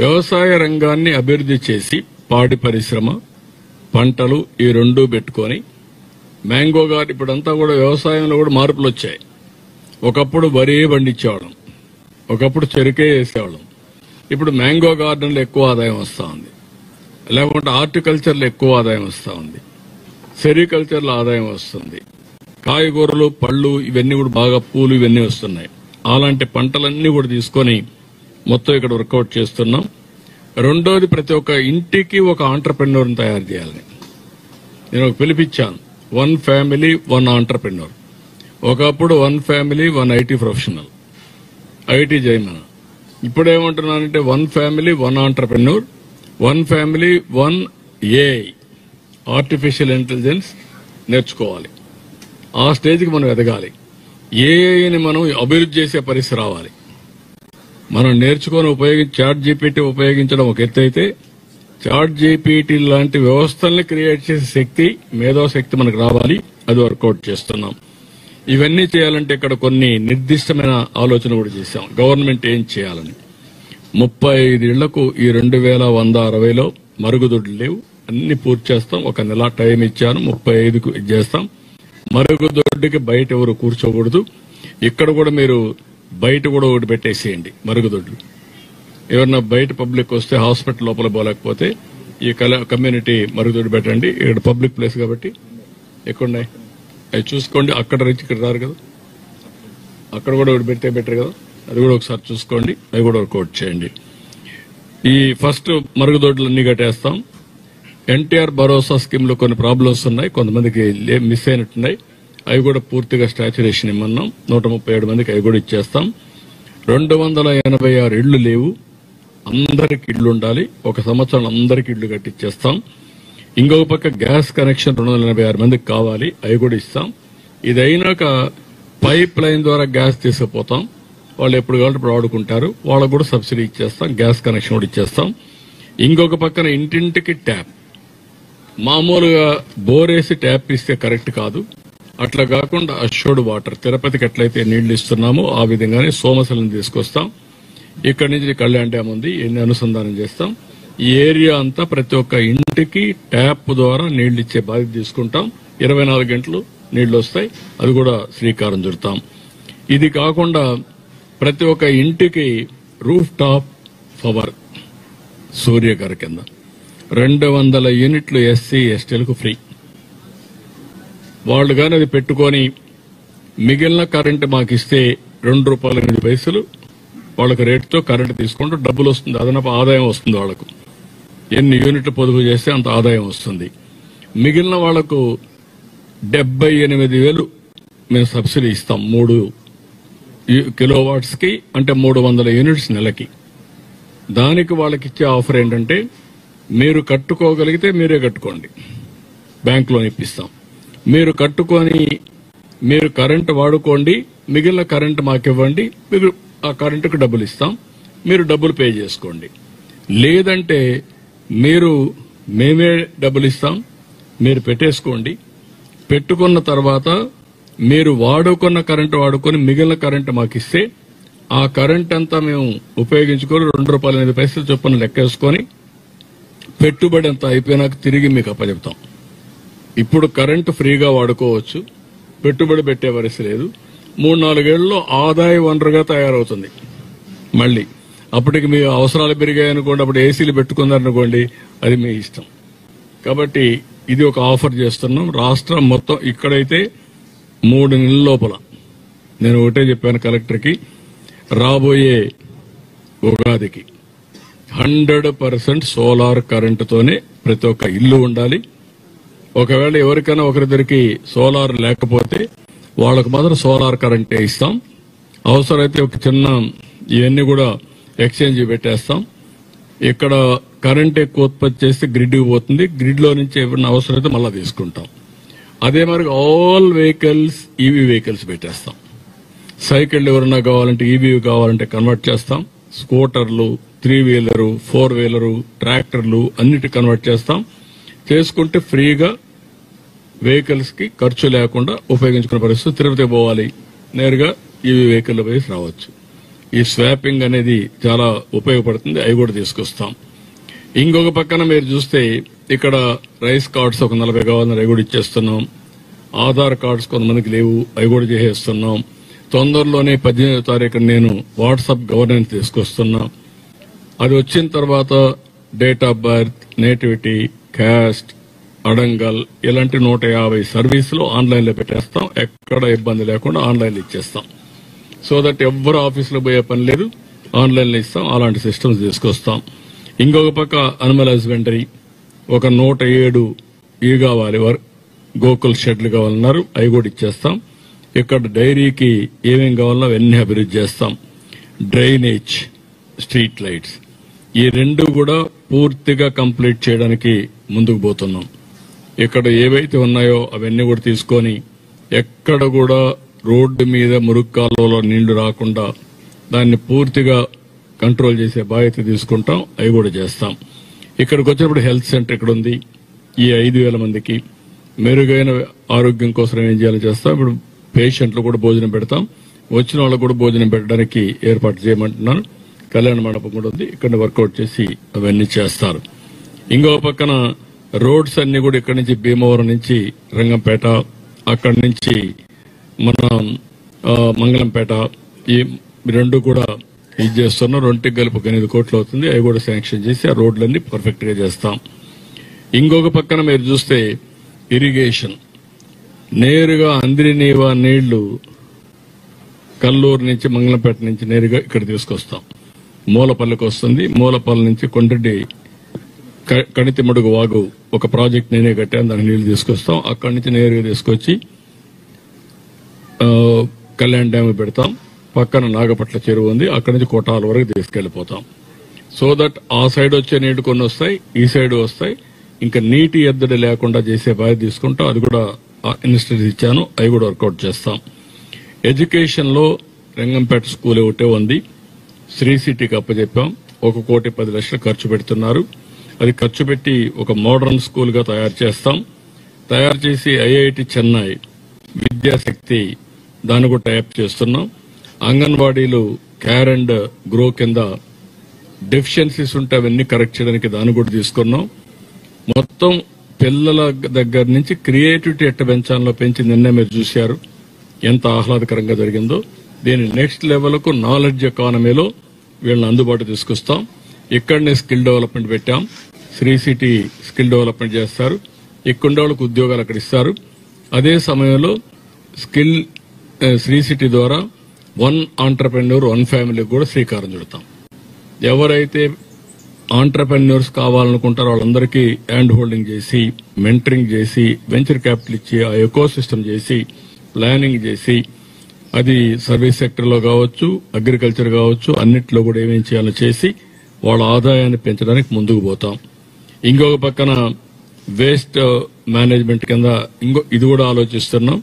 వ్యవసాయ రంగాన్ని అభివృద్ధి చేసి పాడి పరిశ్రమ, పంటలు ఈ 2 పెట్టుకొని మ్యాంగో గార్డెన్, ఇప్పుడంతా కూడా వ్యవసాయంలో కూడా మార్పులు వచ్చాయి. ఒకప్పుడు వరి పండించేవాళ్ళం, ఒకప్పుడు చెరుకే వేసేవాళ్ళం. ఇప్పుడు మ్యాంగో గార్డెన్లో ఎక్కువ ఆదాయం వస్తూ ఉంది, లేకుంటే హార్టికల్చర్లో ఎక్కువ ఆదాయం వస్తూ ఉంది, సెరికల్చర్లో ఆదాయం వస్తుంది, కాయగూరలు, పళ్ళు ఇవన్నీ కూడా బాగా, పూలు ఇవన్నీ వస్తున్నాయి. అలాంటి పంటలన్నీ కూడా తీసుకొని మొత్తం ఇక్కడ వర్కౌట్ చేస్తున్నాం. రెండోది, ప్రతి ఒక్క ఇంటికి ఒక ఆంటర్ప్రెన్యూర్ని తయారు చేయాలని నేను ఒక పిలిపించాను. 1 ఫ్యామిలీ 1 ఆంటర్ప్రెన్యూర్. ఒకప్పుడు 1 ఫ్యామిలీ 1 ఐటీ ప్రొఫెషనల్, ఐటీ చేయమని. ఇప్పుడేమంటున్నానంటే 1 family 1 entrepreneur, 1 family 1 AI, artificial intelligence నేర్చుకోవాలి. ఆ స్టేజ్కి మనం ఎదగాలి. ఏఐని మనం అభివృద్ధి చేసే పరిస్థితి రావాలి. మనం నేర్చుకొని చాట్ జీపీటీ ఉపయోగించడం ఒక ఎత్తు అయితే, చాట్ జీపీటీ లాంటి వ్యవస్థల్ని క్రియేట్ చేసే శక్తి, మేధోశక్తి మనకు రావాలి. అది వర్కౌట్ చేస్తున్నాం. ఇవన్నీ చేయాలంటే ఇక్కడ కొన్ని నిర్దిష్టమైన ఆలోచన కూడా చేశాం. గవర్నమెంట్ ఏం చేయాలని 35 ఇళ్లకు ఈ 2160లో మరుగుదొడ్లు లేవు, అన్ని పూర్తి చేస్తాం. 1 నెల టైం ఇచ్చాను, 35కు చేస్తాం. మరుగుదొడ్డుకి బయట ఎవరు కూర్చోకూడదు. ఇక్కడ కూడా మీరు బయట కూడా ఒకటి పెట్టేసేయండి మరుగుదొడ్లు. ఎవరన్నా బయట పబ్లిక్ వస్తే హాస్పిటల్ లోపల పోలేకపోతే ఈ కమ్యూనిటీ మరుగుదొడ్డు పెట్టండి. ఇక్కడ పబ్లిక్ ప్లేస్ కాబట్టి ఎక్కడున్నాయి అవి చూసుకోండి. అక్కడ రించి ఇక్కడ రారు కదా, అక్కడ కూడా ఒకటి పెడితే బెటర్ కదా. అది కూడా ఒకసారి చూసుకోండి, అవి కూడా వర్కౌట్ చేయండి. ఈ ఫస్ట్ మరుగుదొడ్లు అన్ని కట్టేస్తాం. ఎన్టీఆర్ భరోసా స్కీమ్ లో కొన్ని ప్రాబ్లమ్స్ ఉన్నాయి, కొంతమందికి మిస్ అయినట్టున్నాయి. అవి కూడా పూర్తిగా స్టాచ్యురేషన్ ఇమ్మన్నాం. 137 మందికి అవి కూడా ఇచ్చేస్తాం. 286 ఇళ్లు లేవు, అందరికి ఇళ్లు ఉండాలి. 1 సంవత్సరం అందరికి ఇళ్లు కట్టిచ్చేస్తాం. ఇంకొక పక్క గ్యాస్ కనెక్షన్ 286 మందికి కావాలి, అవి కూడా ఇస్తాం. ఇది అయినాక పైప్ లైన్ ద్వారా గ్యాస్ తీసుకుపోతాం. వాళ్ళు ఎప్పుడు కావాలంటే ఇప్పుడు వాడుకుంటారు. వాళ్ళకు కూడా సబ్సిడీ ఇచ్చేస్తాం, గ్యాస్ కనెక్షన్ కూడా ఇచ్చేస్తాం. ఇంకొక పక్కన ఇంటింటికి ట్యాప్. మామూలుగా బోరేసి ట్యాప్ ఇస్తే కరెక్ట్ కాదు. అట్లా కాకుండా అష్యూర్డ్ వాటర్, తిరుపతికి ఎట్లయితే నీళ్లు ఇస్తున్నామో ఆ విధంగానే సోమశిలను తీసుకొస్తాం. ఇక్కడి నుంచి కళ్యాణ్ డ్యామ్ ఉంది, ఎన్ని అనుసంధానం చేస్తాం. ఈ ఏరియా అంతా ప్రతి ఒక్క ఇంటికి ట్యాప్ ద్వారా నీళ్లు ఇచ్చే బాధ్యత తీసుకుంటాం. 24 గంటలు నీళ్లు వస్తాయి, అది కూడా శ్రీకారం చుడతాం. ఇది కాకుండా ప్రతి ఒక్క ఇంటికి రూఫ్ టాప్ పవర్ సూర్యగార కింద 200 యూనిట్లు ఎస్సీ ఎస్టీలకు ఫ్రీ. వాళ్ళు కానీ అది పెట్టుకొని మిగిలిన కరెంటు మాకు ఇస్తే ₹2.8 వాళ్ళకి రేటుతో కరెంటు తీసుకుంటూ డబ్బులు వస్తుంది, అదనపు ఆదాయం వస్తుంది. వాళ్ళకు ఎన్ని యూనిట్లు పొదుపు చేస్తే అంత ఆదాయం వస్తుంది. మిగిలిన వాళ్లకు 78,000 మేము సబ్సిడీ ఇస్తాం 3 కిలోవాట్స్ కి, అంటే 300 యూనిట్స్ నెలకి. దానికి వాళ్ళకి ఇచ్చే ఆఫర్ ఏంటంటే మీరు కట్టుకోగలిగితే మీరే కట్టుకోండి, బ్యాంక్ లోన్ ఇప్పిస్తాం. మీరు కట్టుకొని మీరు కరెంటు వాడుకోండి, మిగిలిన కరెంటు మాకివ్వండి, మీరు ఆ కరెంటుకు డబ్బులు ఇస్తాం, మీరు డబ్బులు పే చేసుకోండి. లేదంటే మేమే డబ్బులు ఇస్తాం, మీరు పెట్టేసుకోండి. పెట్టుకున్న తర్వాత మీరు వాడుకున్న కరెంటు వాడుకొని మిగిలిన కరెంటు మాకు ఇస్తే ఆ కరెంట్ అంతా మేము ఉపయోగించుకొని ₹2.8 చొప్పున లెక్కేసుకొని పెట్టుబడి అంతా అయిపోయినాక తిరిగి మీకు అప్పచెప్తాం. ఇప్పుడు కరెంటు ఫ్రీగా వాడుకోవచ్చు, పెట్టుబడి పెట్టే పరిస్థితి లేదు. 3-4 ఏళ్లలో ఆదాయ వనరుగా తయారవుతుంది. మళ్ళీ అప్పటికి మీ అవసరాలు పెరిగాయనుకోండి, అప్పుడు ఏసీలు పెట్టుకున్నారనుకోండి, అది మీ ఇష్టం. కాబట్టి ఇది ఒక ఆఫర్ చేస్తున్నాం. రాష్ట్రం మొత్తం ఇక్కడైతే 3 నెలల లోపల, నేను ఒకటే చెప్పాను కలెక్టర్కి, రాబోయే ఉగాదికి 100% సోలార్ కరెంటుతోనే ప్రతి ఒక్క ఇల్లు ఉండాలి. ఒకవేళ ఎవరికైనా ఒకరిద్దరికి సోలార్ లేకపోతే వాళ్ళకు మాత్రం సోలార్ కరెంటే ఇస్తాం. అవసరమైతే ఒక చిన్న ఇవన్నీ కూడా ఎక్స్చేంజ్ పెట్టేస్తాం. ఇక్కడ కరెంట్ ఎక్కువ ఉత్పత్తి చేస్తే గ్రిడ్కి పోతుంది, గ్రిడ్ లో నుంచి ఏమైనా అవసరమైతే మళ్ళా తీసుకుంటాం. అదే మరి ఆల్ వెహికల్స్ ఈవీ వెహికల్స్ పెట్టేస్తాం. సైకిళ్లు ఎవరన్నా కావాలంటే ఈవీ కావాలంటే కన్వర్ట్ చేస్తాం. స్కూటర్లు, 3 వీలరు, 4 వీలరు, ట్రాక్టర్లు అన్నిటి కన్వర్ట్ చేస్తాం. చేసుకుంటే ఫ్రీగా వెహికల్స్ కి ఖర్చు లేకుండా ఉపయోగించుకునే పరిస్థితి. తిరుపతి పోవాలి, నేరుగా ఈవీ వెహికల్ పోయి రావచ్చు. ఈ స్వాపింగ్ అనేది చాలా ఉపయోగపడుతుంది, అవి కూడా తీసుకొస్తాం. ఇంకొక పక్కన మీరు చూస్తే ఇక్కడ రైస్ కార్డ్స్ ఒక 40 కావాలని అవి కూడా ఇచ్చేస్తున్నాం. ఆధార్ కార్డ్స్ కొంతమందికి లేవు, అవి కూడా చేసేస్తున్నాం. తొందరలోనే 18వ తారీఖున నేను వాట్సాప్ గవర్నెన్స్ తీసుకొస్తున్నా. అది వచ్చిన తర్వాత date of birth, nativity, caste, adangal ఇలాంటి 150 సర్వీసులు ఆన్లైన్ లో పెట్టేస్తాం. ఎక్కడ ఇబ్బంది లేకుండా ఆన్లైన్ లో ఇచ్చేస్తాం. సో దట్ ఎవ్వరు ఆఫీసులో పోయే పని లేదు, ఆన్లైన్ లో ఇస్తాం. అలాంటి సిస్టమ్స్ తీసుకొస్తాం. ఇంకొక పక్క అనిమల్ హస్బెండరీ ఒక 107 ఇవి కావాలి, గోకుల్ షెడ్లు కావాలన్నారు, అవి కూడా ఇచ్చేస్తాం. ఇక్కడ డైరీకి ఏమేం కావాలన్నా అవన్నీ అభివృద్ధి చేస్తాం. డ్రైనేజ్, స్ట్రీట్ లైట్స్, ఈ 2 కూడా పూర్తిగా కంప్లీట్ చేయడానికి ముందుకు పోతున్నాం. ఇక్కడ ఏవైతే ఉన్నాయో అవన్నీ కూడా తీసుకొని ఎక్కడ కూడా రోడ్డు మీద మురుగు కాలువలో నీళ్లు రాకుండా దాన్ని పూర్తిగా కంట్రోల్ చేసే బాధ్యత తీసుకుంటాం. అవి కూడా చేస్తాం. ఇక్కడికి వచ్చినప్పుడు హెల్త్ సెంటర్ ఇక్కడ ఉంది. ఈ 5,000 మందికి మెరుగైన ఆరోగ్యం కోసం ఏం చేయాలో చేస్తాం. ఇప్పుడు పేషెంట్లు కూడా భోజనం పెడతాం. వచ్చిన వాళ్ళకు కూడా భోజనం పెట్టడానికి ఏర్పాటు చేయమంటున్నాను. కళ్యాణ మండపం కూడా ఉంది, ఇక్కడ వర్కౌట్ చేసి అవన్నీ చేస్తారు. ఇంకో పక్కన రోడ్స్ అన్ని కూడా ఇక్కడి నుంచి భీమవరం నుంచి రంగంపేట, అక్కడి నుంచి మన మంగళంపేట, ఈ 2 కూడా ఇది చేస్తున్నాం. 2 కలిపి 8 కోట్లు అవుతుంది. అవి కూడా శాంక్షన్ చేసి ఆ రోడ్లన్నీ పర్ఫెక్ట్ గా చేస్తాం. ఇంకొక పక్కన మీరు చూస్తే ఇరిగేషన్, నేరుగా అంద్రినీవా నీళ్లు కల్లూరు నుంచి మంగళంపేట నుంచి నేరుగా ఇక్కడ తీసుకొస్తాం. మూలపల్లికి వస్తుంది. మూలపల్లి నుంచి కొండ్రెడ్డి కణితిమడుగు వాగు ఒక ప్రాజెక్ట్ నేనే కట్టాను, దానికి నీళ్లు తీసుకొస్తాం. అక్కడి నుంచి నేరుగా తీసుకొచ్చి కళ్యాణ్ డ్యామ్ పెడతాం. పక్కన నాగపట్ల చెరువు ఉంది, అక్కడి నుంచి కోటాల వరకు తీసుకెళ్లిపోతాం. సో దట్ ఆ సైడ్ వచ్చే నీళ్లు కొన్ని వస్తాయి, ఈ సైడ్ వస్తాయి. ఇంకా నీటి ఎద్దడి లేకుండా చేసే బాధ్యత తీసుకుంటాం. అది కూడా ఇన్స్టిట్యూట్ ఇచ్చాను, అవి కూడా వర్కౌట్ చేస్తాం. ఎడ్యుకేషన్లో రంగంపేట స్కూల్ ఒకటే ఉంది. శ్రీ సిటీకి అప్పచెప్పాం. 1,10,00,000 ఖర్చు పెడుతున్నారు. అది ఖర్చు పెట్టి ఒక మోడర్న్ స్కూల్ గా తయారు చేస్తాం. తయారు చేసి ఐఐటి చెన్నై, విద్యాశక్తి దాన్ని కూడా టైప్ చేస్తున్నాం. అంగన్వాడీలు కేర్ అండ్ గ్రో కింద డెఫిషియన్సీస్ ఉంటే అవన్నీ కరెక్ట్ చేయడానికి దాన్ని కూడా తీసుకున్నాం. మొత్తం పిల్లల దగ్గర నుంచి క్రియేటివిటీ ఎట్ట పెంచాలో పెంచి నిన్నే మీరు చూశారు ఎంత ఆహ్లాదకరంగా జరిగిందో. దీని నెక్స్ట్ లెవెల్కు నాలెడ్జ్ ఎకానమీలో వీళ్ళని అందుబాటు తీసుకొస్తాం. ఇక్కడనే స్కిల్ డెవలప్మెంట్ పెట్టాం. శ్రీ సిటీ స్కిల్ డెవలప్మెంట్ చేస్తారు. ఇక్కడ వాళ్ళకు ఉద్యోగాలు అక్కడ ఇస్తారు. అదే సమయంలో స్కిల్ శ్రీ సిటీ ద్వారా 1 ఆంటర్ప్రెన్యూర్ 1 ఫ్యామిలీకి కూడా శ్రీకారం చుడతాం. ఎవరైతే ఆంటర్ప్రెన్యూర్స్ కావాలనుకుంటారో వాళ్ళందరికీ హ్యాండ్ హోల్డింగ్ చేసి, మెంటరింగ్ చేసి, వెంచర్ క్యాపిటల్ ఇచ్చి, ఆ ఎకో సిస్టమ్ చేసి, ప్లానింగ్ చేసి, అది సర్వీస్ సెక్టర్లో కావచ్చు, అగ్రికల్చర్ కావచ్చు, అన్నిట్లో కూడా ఏమేం చేయాలో చేసి వాళ్ళ ఆదాయాన్ని పెంచడానికి ముందుకు పోతాం. ఇంకొక పక్కన వేస్ట్ మేనేజ్మెంట్ కింద ఇది కూడా ఆలోచిస్తున్నాం.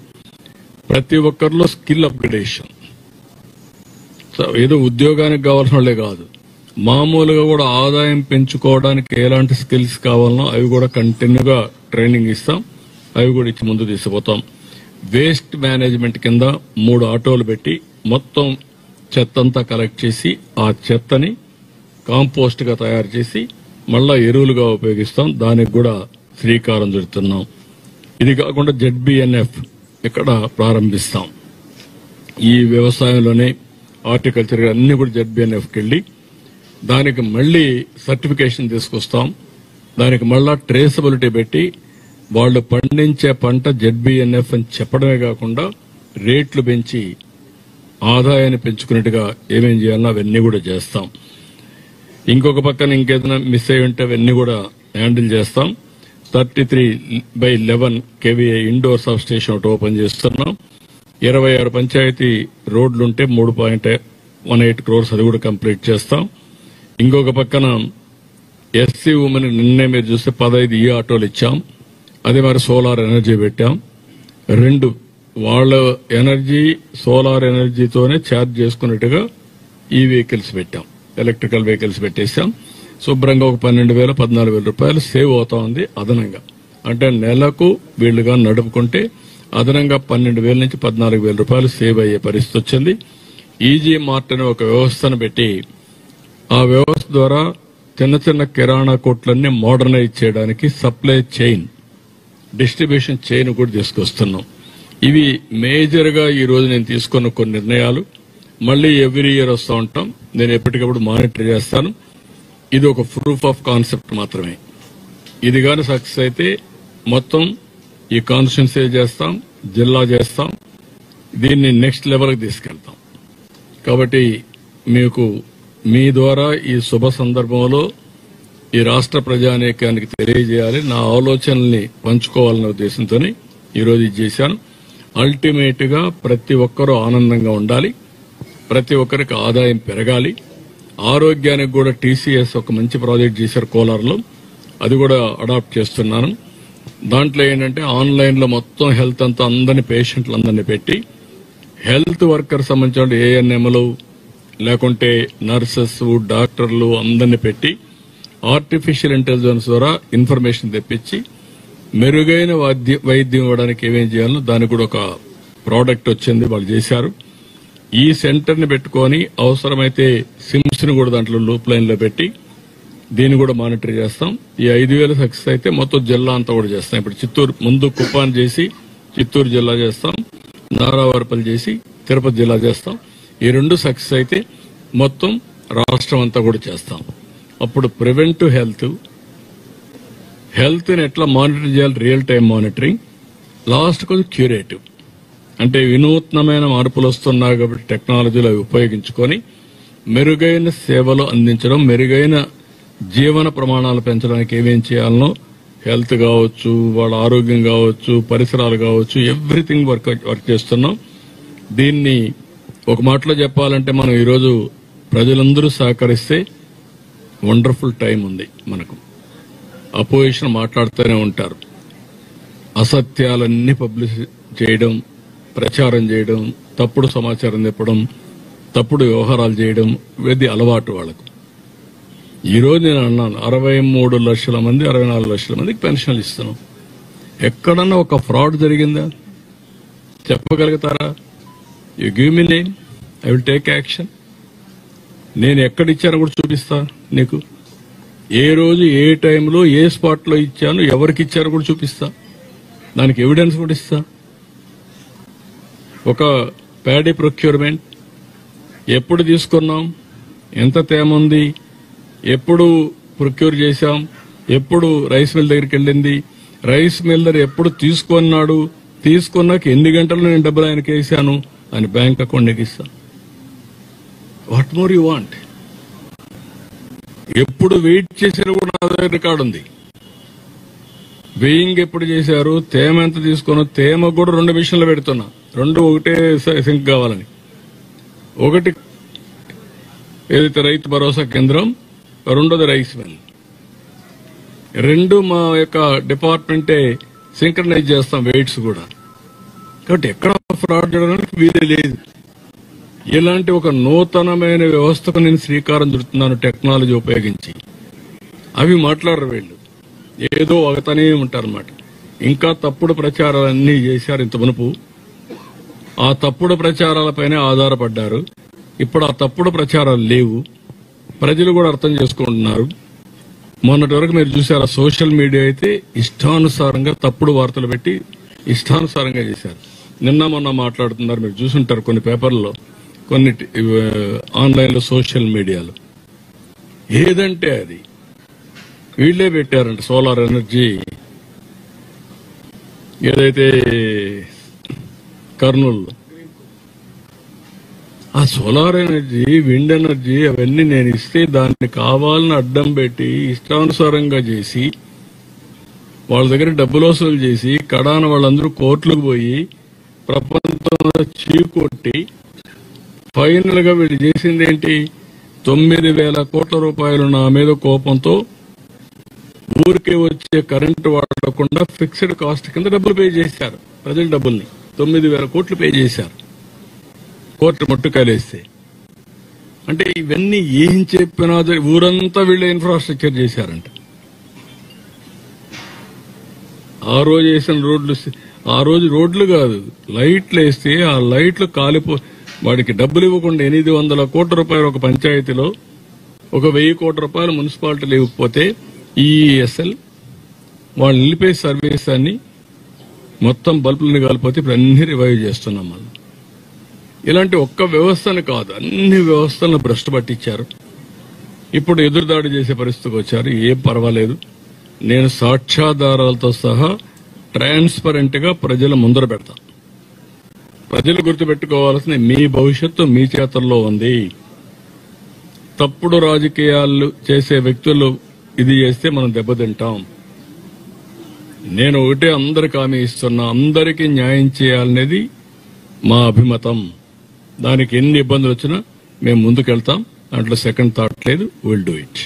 ప్రతి ఒక్కరిలో స్కిల్ అప్గ్రేడేషన్. ఏదో ఉద్యోగానికి కావాల్సిన వాళ్ళే కాదు, మామూలుగా కూడా ఆదాయం పెంచుకోవడానికి ఎలాంటి స్కిల్స్ కావాలనో అవి కూడా కంటిన్యూగా ట్రైనింగ్ ఇస్తాం. అవి కూడా ఇచ్చి ముందు తీసుకుపోతాం. వేస్ట్ మేనేజ్మెంట్ కింద 3 ఆటోలు పెట్టి మొత్తం చెత్తంతా కలెక్ట్ చేసి ఆ చెత్తని కాంపోస్ట్ గా తయారు చేసి మళ్ళా ఎరువులుగా ఉపయోగిస్తాం. దానికి కూడా శ్రీకారం చుడుతున్నాం. ఇది కాకుండా ZBNF ఇక్కడ ప్రారంభిస్తాం. ఈ వ్యవసాయంలోనే హార్టికల్చర్ అన్ని కూడా ZBNFకి వెళ్లి దానికి మళ్లీ సర్టిఫికేషన్ తీసుకొస్తాం. దానికి మళ్ళా ట్రేసబిలిటీ పెట్టి వాళ్ళు పండించే పంట ZBNF అని చెప్పడమే కాకుండా రేట్లు పెంచి ఆదాయాన్ని పెంచుకున్నట్టుగా ఏమేం చేయాలన్నా అవన్నీ కూడా చేస్తాం. ఇంకొక పక్కన ఇంకేదైనా మిస్ అయి ఉంటే అవన్నీ కూడా హ్యాండిల్ చేస్తాం. 33/11 KVA ఇండోర్ సబ్ స్టేషన్ ఒకటి ఓపెన్ చేస్తున్నాం. 26 పంచాయతీ రోడ్లుంటే 3.18 crores అది కూడా కంప్లీట్ చేస్తాం. ఇంకొక పక్కన SC ఉమెన్ నిన్నే మీరు చూస్తే 15 ఈ ఆటోలు ఇచ్చాం. అదే మరి సోలార్ ఎనర్జీ పెట్టాం. 2 వాళ్ళ ఎనర్జీ సోలార్ ఎనర్జీతోనే ఛార్జ్ చేసుకున్నట్టుగా ఈ వెహికల్స్ పెట్టాం. ఎలక్ట్రికల్ వెహికల్స్ పెట్టేశాం. శుభ్రంగా ఒక 12,000 14,000 రూపాయలు సేవ్ అవుతా ఉంది అదనంగా. అంటే నెలకు వీళ్లుగా నడుపుకుంటే అదనంగా 12,000 నుంచి 14,000 రూపాయలు సేవ్ అయ్యే పరిస్థితి వచ్చింది. ఈజీ మార్ట్ అనే ఒక వ్యవస్థను పెట్టి ఆ వ్యవస్థ ద్వారా చిన్న చిన్న కిరాణా కొట్లన్నీ మోడర్నైజ్ చేయడానికి సప్లై చైన్, డిస్ట్రిబ్యూషన్ చైన్ కూడా తీసుకొస్తున్నాం. ఇవి మేజర్ గా ఈ రోజు నేను తీసుకున్న కొన్ని నిర్ణయాలు. మళ్లీ ఎవ్రీ ఇయర్ వస్తూ ఉంటాం. నేను ఎప్పటికప్పుడు మానిటర్ చేస్తాను. ఇది ఒక ప్రూఫ్ ఆఫ్ కాన్సెప్ట్ మాత్రమే. ఇది గాని సక్సెస్ అయితే మొత్తం ఈ కాన్స్టిట్యున్సీ చేస్తాం, జిల్లా చేస్తాం, దీన్ని నెక్స్ట్ లెవెల్కి తీసుకెళ్తాం. కాబట్టి మీకు మీ ద్వారా ఈ శుభ సందర్భంలో ఈ రాష్ట్ర ప్రజానీకానికి తెలియజేయాలి, నా ఆలోచనల్ని పంచుకోవాలనే ఉద్దేశంతో ఈరోజు ఇది చేశాను. అల్టిమేట్ గా ప్రతి ఒక్కరూ ఆనందంగా ఉండాలి, ప్రతి ఒక్కరికి ఆదాయం పెరగాలి. ఆరోగ్యానికి కూడా TCS ఒక మంచి ప్రాజెక్ట్ చేశారు కోలార్లో, అది కూడా అడాప్ట్ చేస్తున్నాను. దాంట్లో ఏంటంటే ఆన్లైన్ లో మొత్తం హెల్త్ అంతా అందరినీ పేషెంట్లందరినీ పెట్టి హెల్త్ వర్కర్ సంబంధించిన ANMలు లేకుంటే నర్సెస్, డాక్టర్లు అందరినీ పెట్టి ఆర్టిఫిషియల్ ఇంటెలిజెన్స్ ద్వారా ఇన్ఫర్మేషన్ తెప్పించి మెరుగైన వైద్యం ఇవ్వడానికి ఏమేం చేయాలో దానికి కూడా ఒక ప్రోడక్ట్ వచ్చింది, వాళ్ళు చేశారు. ఈ సెంటర్ ని పెట్టుకుని అవసరమైతే సిమ్స్ ని కూడా దాంట్లో లూప్ లైన్ లో పెట్టి దీన్ని కూడా మానిటర్ చేస్తాం. ఈ 5,000 సక్సెస్ అయితే మొత్తం జిల్లా అంతా కూడా చేస్తాం. ఇప్పుడు చిత్తూరు ముందు కుప్పాన్ చేసి చిత్తూరు జిల్లా చేస్తాం, నారావారపల్లి చేసి తిరుపతి జిల్లా చేస్తాం. ఈ 2 సక్సెస్ అయితే మొత్తం రాష్ట్రం అంతా కూడా చేస్తాం. అప్పుడు ప్రివెంటివ్ హెల్త్ ని ఎట్లా మానిటర్ చేయాలి, రియల్ టైం మానిటరింగ్. లాస్ట్ కొంచెం క్యూరేటివ్ అంటే వినూత్నమైన మార్పులు వస్తున్నాయి కాబట్టి టెక్నాలజీలు అవి ఉపయోగించుకొని మెరుగైన సేవలు అందించడం, మెరుగైన జీవన ప్రమాణాలు పెంచడానికి ఏమేం చేయాలనో హెల్త్ కావచ్చు, వాళ్ళ ఆరోగ్యం కావచ్చు, పరిసరాలు కావచ్చు, ఎవ్రీథింగ్ వర్క్ చేస్తున్నాం. దీన్ని ఒక మాటలో చెప్పాలంటే మనం ఈరోజు ప్రజలందరూ సహకరిస్తే వండర్ఫుల్ టైం ఉంది మనకు. అపోజిషన్ మాట్లాడుతూనే ఉంటారు, అసత్యాలన్నీ పబ్లిష్ చేయడం, ప్రచారం చేయడం, తప్పుడు సమాచారం చెప్పడం, తప్పుడు వ్యవహారాలు చేయడం ఇది అలవాటు వాళ్ళకు. ఈరోజు నేను అన్నాను 63 లక్షల మంది 64 లక్షల మందికి పెన్షన్లు ఇస్తున్నాం. ఎక్కడన్నా ఒక ఫ్రాడ్ జరిగిందా చెప్పగలుగుతారా? You give me name, I will take action. నేను ఎక్కడిచ్చానో కూడా చూపిస్తా నీకు. ఏ రోజు ఏ టైంలో ఏ స్పాట్లో ఇచ్చాను, ఎవరికి ఇచ్చారో కూడా చూపిస్తా. దానికి ఎవిడెన్స్ కూడా ఇస్తా. ఒక ప్యాడీ ప్రొక్యూర్మెంట్ ఎప్పుడు తీసుకున్నాం, ఎంత తేమ ఉంది, ఎప్పుడు ప్రొక్యూర్ చేశాం, ఎప్పుడు రైస్ మిల్ దగ్గరికి వెళ్ళింది, రైస్ మిల్లర్ ఎప్పుడు తీసుకున్నాడు, తీసుకున్నాక ఎన్ని గంటలు నేను డబ్బులు ఆయనకి వేశాను అని బ్యాంక్ అకౌంట్ నీకు ఇస్తాను. What more you want? ఎప్పుడు వెయిట్ చేశారు కూడా నా దగ్గర రికార్డు ఉంది. వెయింగ్ ఎప్పుడు చేశారు, తేమ ఎంత తీసుకున్నా, తేమ కూడా 2 మిషన్లు పెడుతున్నా, 2 ఒకటే సింక్ కావాలని. ఒకటి ఏదైతే రైతు భరోసా కేంద్రం, రెండోది రైస్ మిల్. 2 మా యొక్క డిపార్ట్మెంటే సింక్రనైజ్ చేస్తాం వెయిట్స్ కూడా. కాబట్టి ఎక్కడ ఫ్రాడ్ చేయడానికి వీలే లేదు. ఇలాంటి ఒక నూతనమైన వ్యవస్థకు నేను శ్రీకారం చుడుతున్నాను టెక్నాలజీ ఉపయోగించి. అవి మాట్లాడరు వీళ్ళు, ఏదో ఒకతనే ఉంటారన్నమాట. ఇంకా తప్పుడు ప్రచారాలన్నీ చేశారు ఇంత మునుపు. ఆ తప్పుడు ప్రచారాలపైనే ఆధారపడ్డారు. ఇప్పుడు ఆ తప్పుడు ప్రచారాలు లేవు, ప్రజలు కూడా అర్థం చేసుకుంటున్నారు. మొన్నటి వరకు మీరు చూసారు, సోషల్ మీడియా అయితే ఇష్టానుసారంగా తప్పుడు వార్తలు పెట్టి ఇష్టానుసారంగా చేశారు. నిన్న మొన్న మాట్లాడుతున్నారు, మీరు చూసుంటారు కొన్ని పేపర్లలో, కొన్ని ఆన్లైన్లో, సోషల్ మీడియాలో. ఏదంటే అది వీళ్లే పెట్టారంట. సోలార్ ఎనర్జీ ఏదైతే కర్నూలులో, ఆ సోలార్ ఎనర్జీ, విండ్ ఎనర్జీ అవన్నీ నేను ఇస్తే దాన్ని కావాలని అడ్డం పెట్టి ఇష్టానుసారంగా చేసి వాళ్ళ దగ్గర డబ్బులు వసూలు చేసి కడాన వాళ్ళందరూ కోర్టులకు పోయి ప్రపంచంలో చీకొట్టి ఫైనల్ గా వీళ్ళు చేసింది ఏంటి? 9,000 కోట్ల రూపాయలు నా మీద కోపంతో ఊరికే వచ్చే కరెంటు వాడకుండా ఫిక్స్డ్ కాస్ట్ కింద డబ్బులు పే చేశారు. ప్రజల డబ్బుల్ని 9,000 కోట్లు పే చేశారు కోర్టు ముట్టుకాయలేస్తే. అంటే ఇవన్నీ ఏం చెప్పినా ఊరంతా వీళ్ళే ఇన్ఫ్రాస్ట్రక్చర్ చేశారంట. ఆ రోజు వేసిన రోడ్లు, ఆ రోజు రోడ్లు కాదు లైట్లు వేస్తే ఆ లైట్లు కాలిపో, వాడికి డబ్బులు ఇవ్వకుండా 800 కోట్ల రూపాయలు ఒక పంచాయతీలో, ఒక 1000 కోట్ల రూపాయలు మున్సిపాలిటీలు ఇవ్వకపోతే ఈఎస్ఎల్ వాళ్ళు నిలిపే సర్వీస్ అన్ని మొత్తం బల్బులను కాలిపోతే ఇప్పుడు అన్ని రివైవ్ చేస్తున్నాం. మళ్ళీ ఇలాంటి ఒక్క వ్యవస్థను కాదు, అన్ని వ్యవస్థలను భ్రష్టు పట్టించారు. ఇప్పుడు ఎదురుదాడి చేసే పరిస్థితికి వచ్చారు. ఏం పర్వాలేదు, నేను సాక్ష్యాధారాలతో సహా ట్రాన్స్పరెంట్ గా ప్రజల ముందర పెడతా. ప్రజలు గుర్తుపెట్టుకోవాల్సిన మీ భవిష్యత్తు మీ చేతుల్లో ఉంది. తప్పుడు రాజకీయాలు చేసే వ్యక్తులు ఇది చేస్తే మనం దెబ్బతింటాం. నేను ఒకటే అందరికి హామీ ఇస్తున్నా, అందరికీ న్యాయం చేయాలనేది మా అభిమతం. దానికి ఎన్ని ఇబ్బందులు వచ్చినా మేము ముందుకెళ్తాం, దాంట్లో సెకండ్ థాట్ లేదు. Will do it.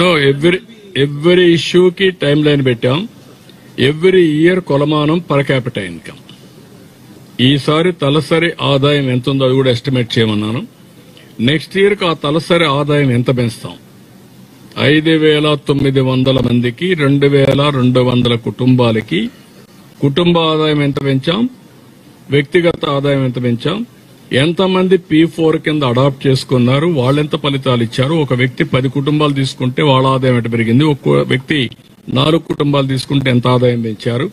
No, every ఇష్యూకి టైం లైన్ పెట్టాం. ఎవ్రీ ఇయర్ కొలమానం పర్ క్యాపిటల్ ఇన్కమ్. ఈసారి తలసరి ఆదాయం ఎంత ఉందో అది కూడా ఎస్టిమేట్ చేయమన్నాను. నెక్స్ట్ ఇయర్కి ఆ తలసరి ఆదాయం ఎంత పెంచుతాం? 5,900 మందికి, 2,200 కుటుంబాలకి కుటుంబ ఆదాయం ఎంత పెంచాం, వ్యక్తిగత ఆదాయం ఎంత పెంచాం, ఎంతమంది P4 కింద అడాప్ట్ చేసుకున్నారు, వాళ్ళెంత ఫలితాలు ఇచ్చారు. ఒక వ్యక్తి 10 కుటుంబాలు తీసుకుంటే వాళ్ళ ఆదాయం ఎంత పెరిగింది, ఒక్కో వ్యక్తి 4 కుటుంబాలు తీసుకుంటే ఎంత ఆదాయం పెంచారు.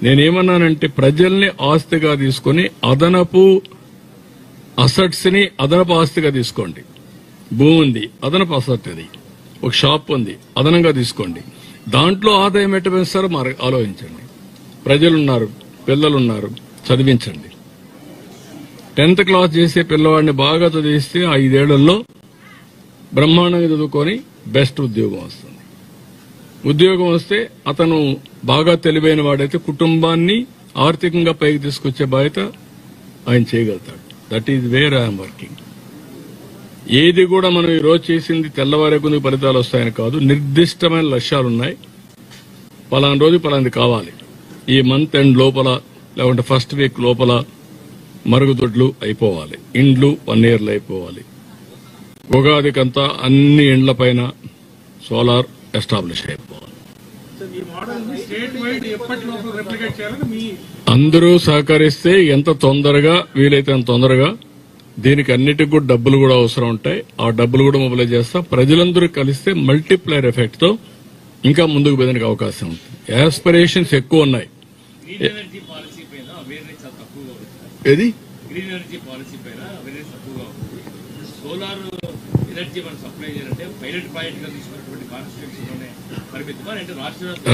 నేనేమన్నానంటే ప్రజల్ని ఆస్తిగా తీసుకుని అదనపు అసెట్స్ ని అదనపు ఆస్తిగా తీసుకోండి. భూమి ఉంది, అదనపు అసెట్ అది. ఒక షాప్ ఉంది, అదనంగా తీసుకోండి. దాంట్లో ఆదాయం ఎట్ట పెంచుతారో మరి ఆలోచించండి. ప్రజలున్నారు, పిల్లలున్నారు, చదివించండి. 10th క్లాస్ చేసే పిల్లవాడిని బాగా చదివిస్తే 5 ఏళ్లలో బ్రహ్మాండంగా చదువుకొని బెస్ట్ ఉద్యోగం వస్తుంది. ఉద్యోగం వస్తే అతను బాగా తెలివైన వాడైతే కుటుంబాన్ని ఆర్థికంగా పైకి తీసుకొచ్చే బాధ్యత ఆయన చేయగలుగుతాడు. That is where I'm working. ఏది కూడా మనం ఈ రోజు చేసింది తెల్లవారే కొన్ని ఫలితాలు వస్తాయని కాదు. నిర్దిష్టమైన లక్ష్యాలున్నాయి. పలానా రోజు పలాంది కావాలి, ఈ మంత్ ఎండ్ లోపల లేకుంటే ఫస్ట్ వీక్ లోపల మరుగుదొడ్లు అయిపోవాలి, ఇండ్లు 1 year లో అయిపోవాలి, ఉగాదికంతా అన్ని ఇండ్ల పైన సోలార్ ఎస్టాబ్లిష్ అయిపోవాలి. అందరూ సహకరిస్తే ఎంత తొందరగా వీలైతే అంత తొందరగా, దీనికి అన్నిటికి కూడా డబ్బులు కూడా అవసరం ఉంటాయి, ఆ డబ్బులు కూడా మొబిలైజ్ చేస్తాం. ప్రజలందరూ కలిస్తే మల్టిప్లైర్ ఎఫెక్ట్ తో ఇంకా ముందుకు పోయేందుకు అవకాశం ఉంటుంది. యాస్పిరేషన్స్ ఎక్కువ ఉన్నాయి. ఏది గ్రీన్ ఎనర్జీ పాలసీ పైన అవేర్నెస్ తక్కువగా ఉంది. సోలార్ ఎనర్జీ మనం సప్లై చేయాలంటే పైలట్ ప్రాజెక్ట్ గా తీసుకున్నటువంటి కాన్స్టిట్యూన్సీలోనే పరిమితమా అంటే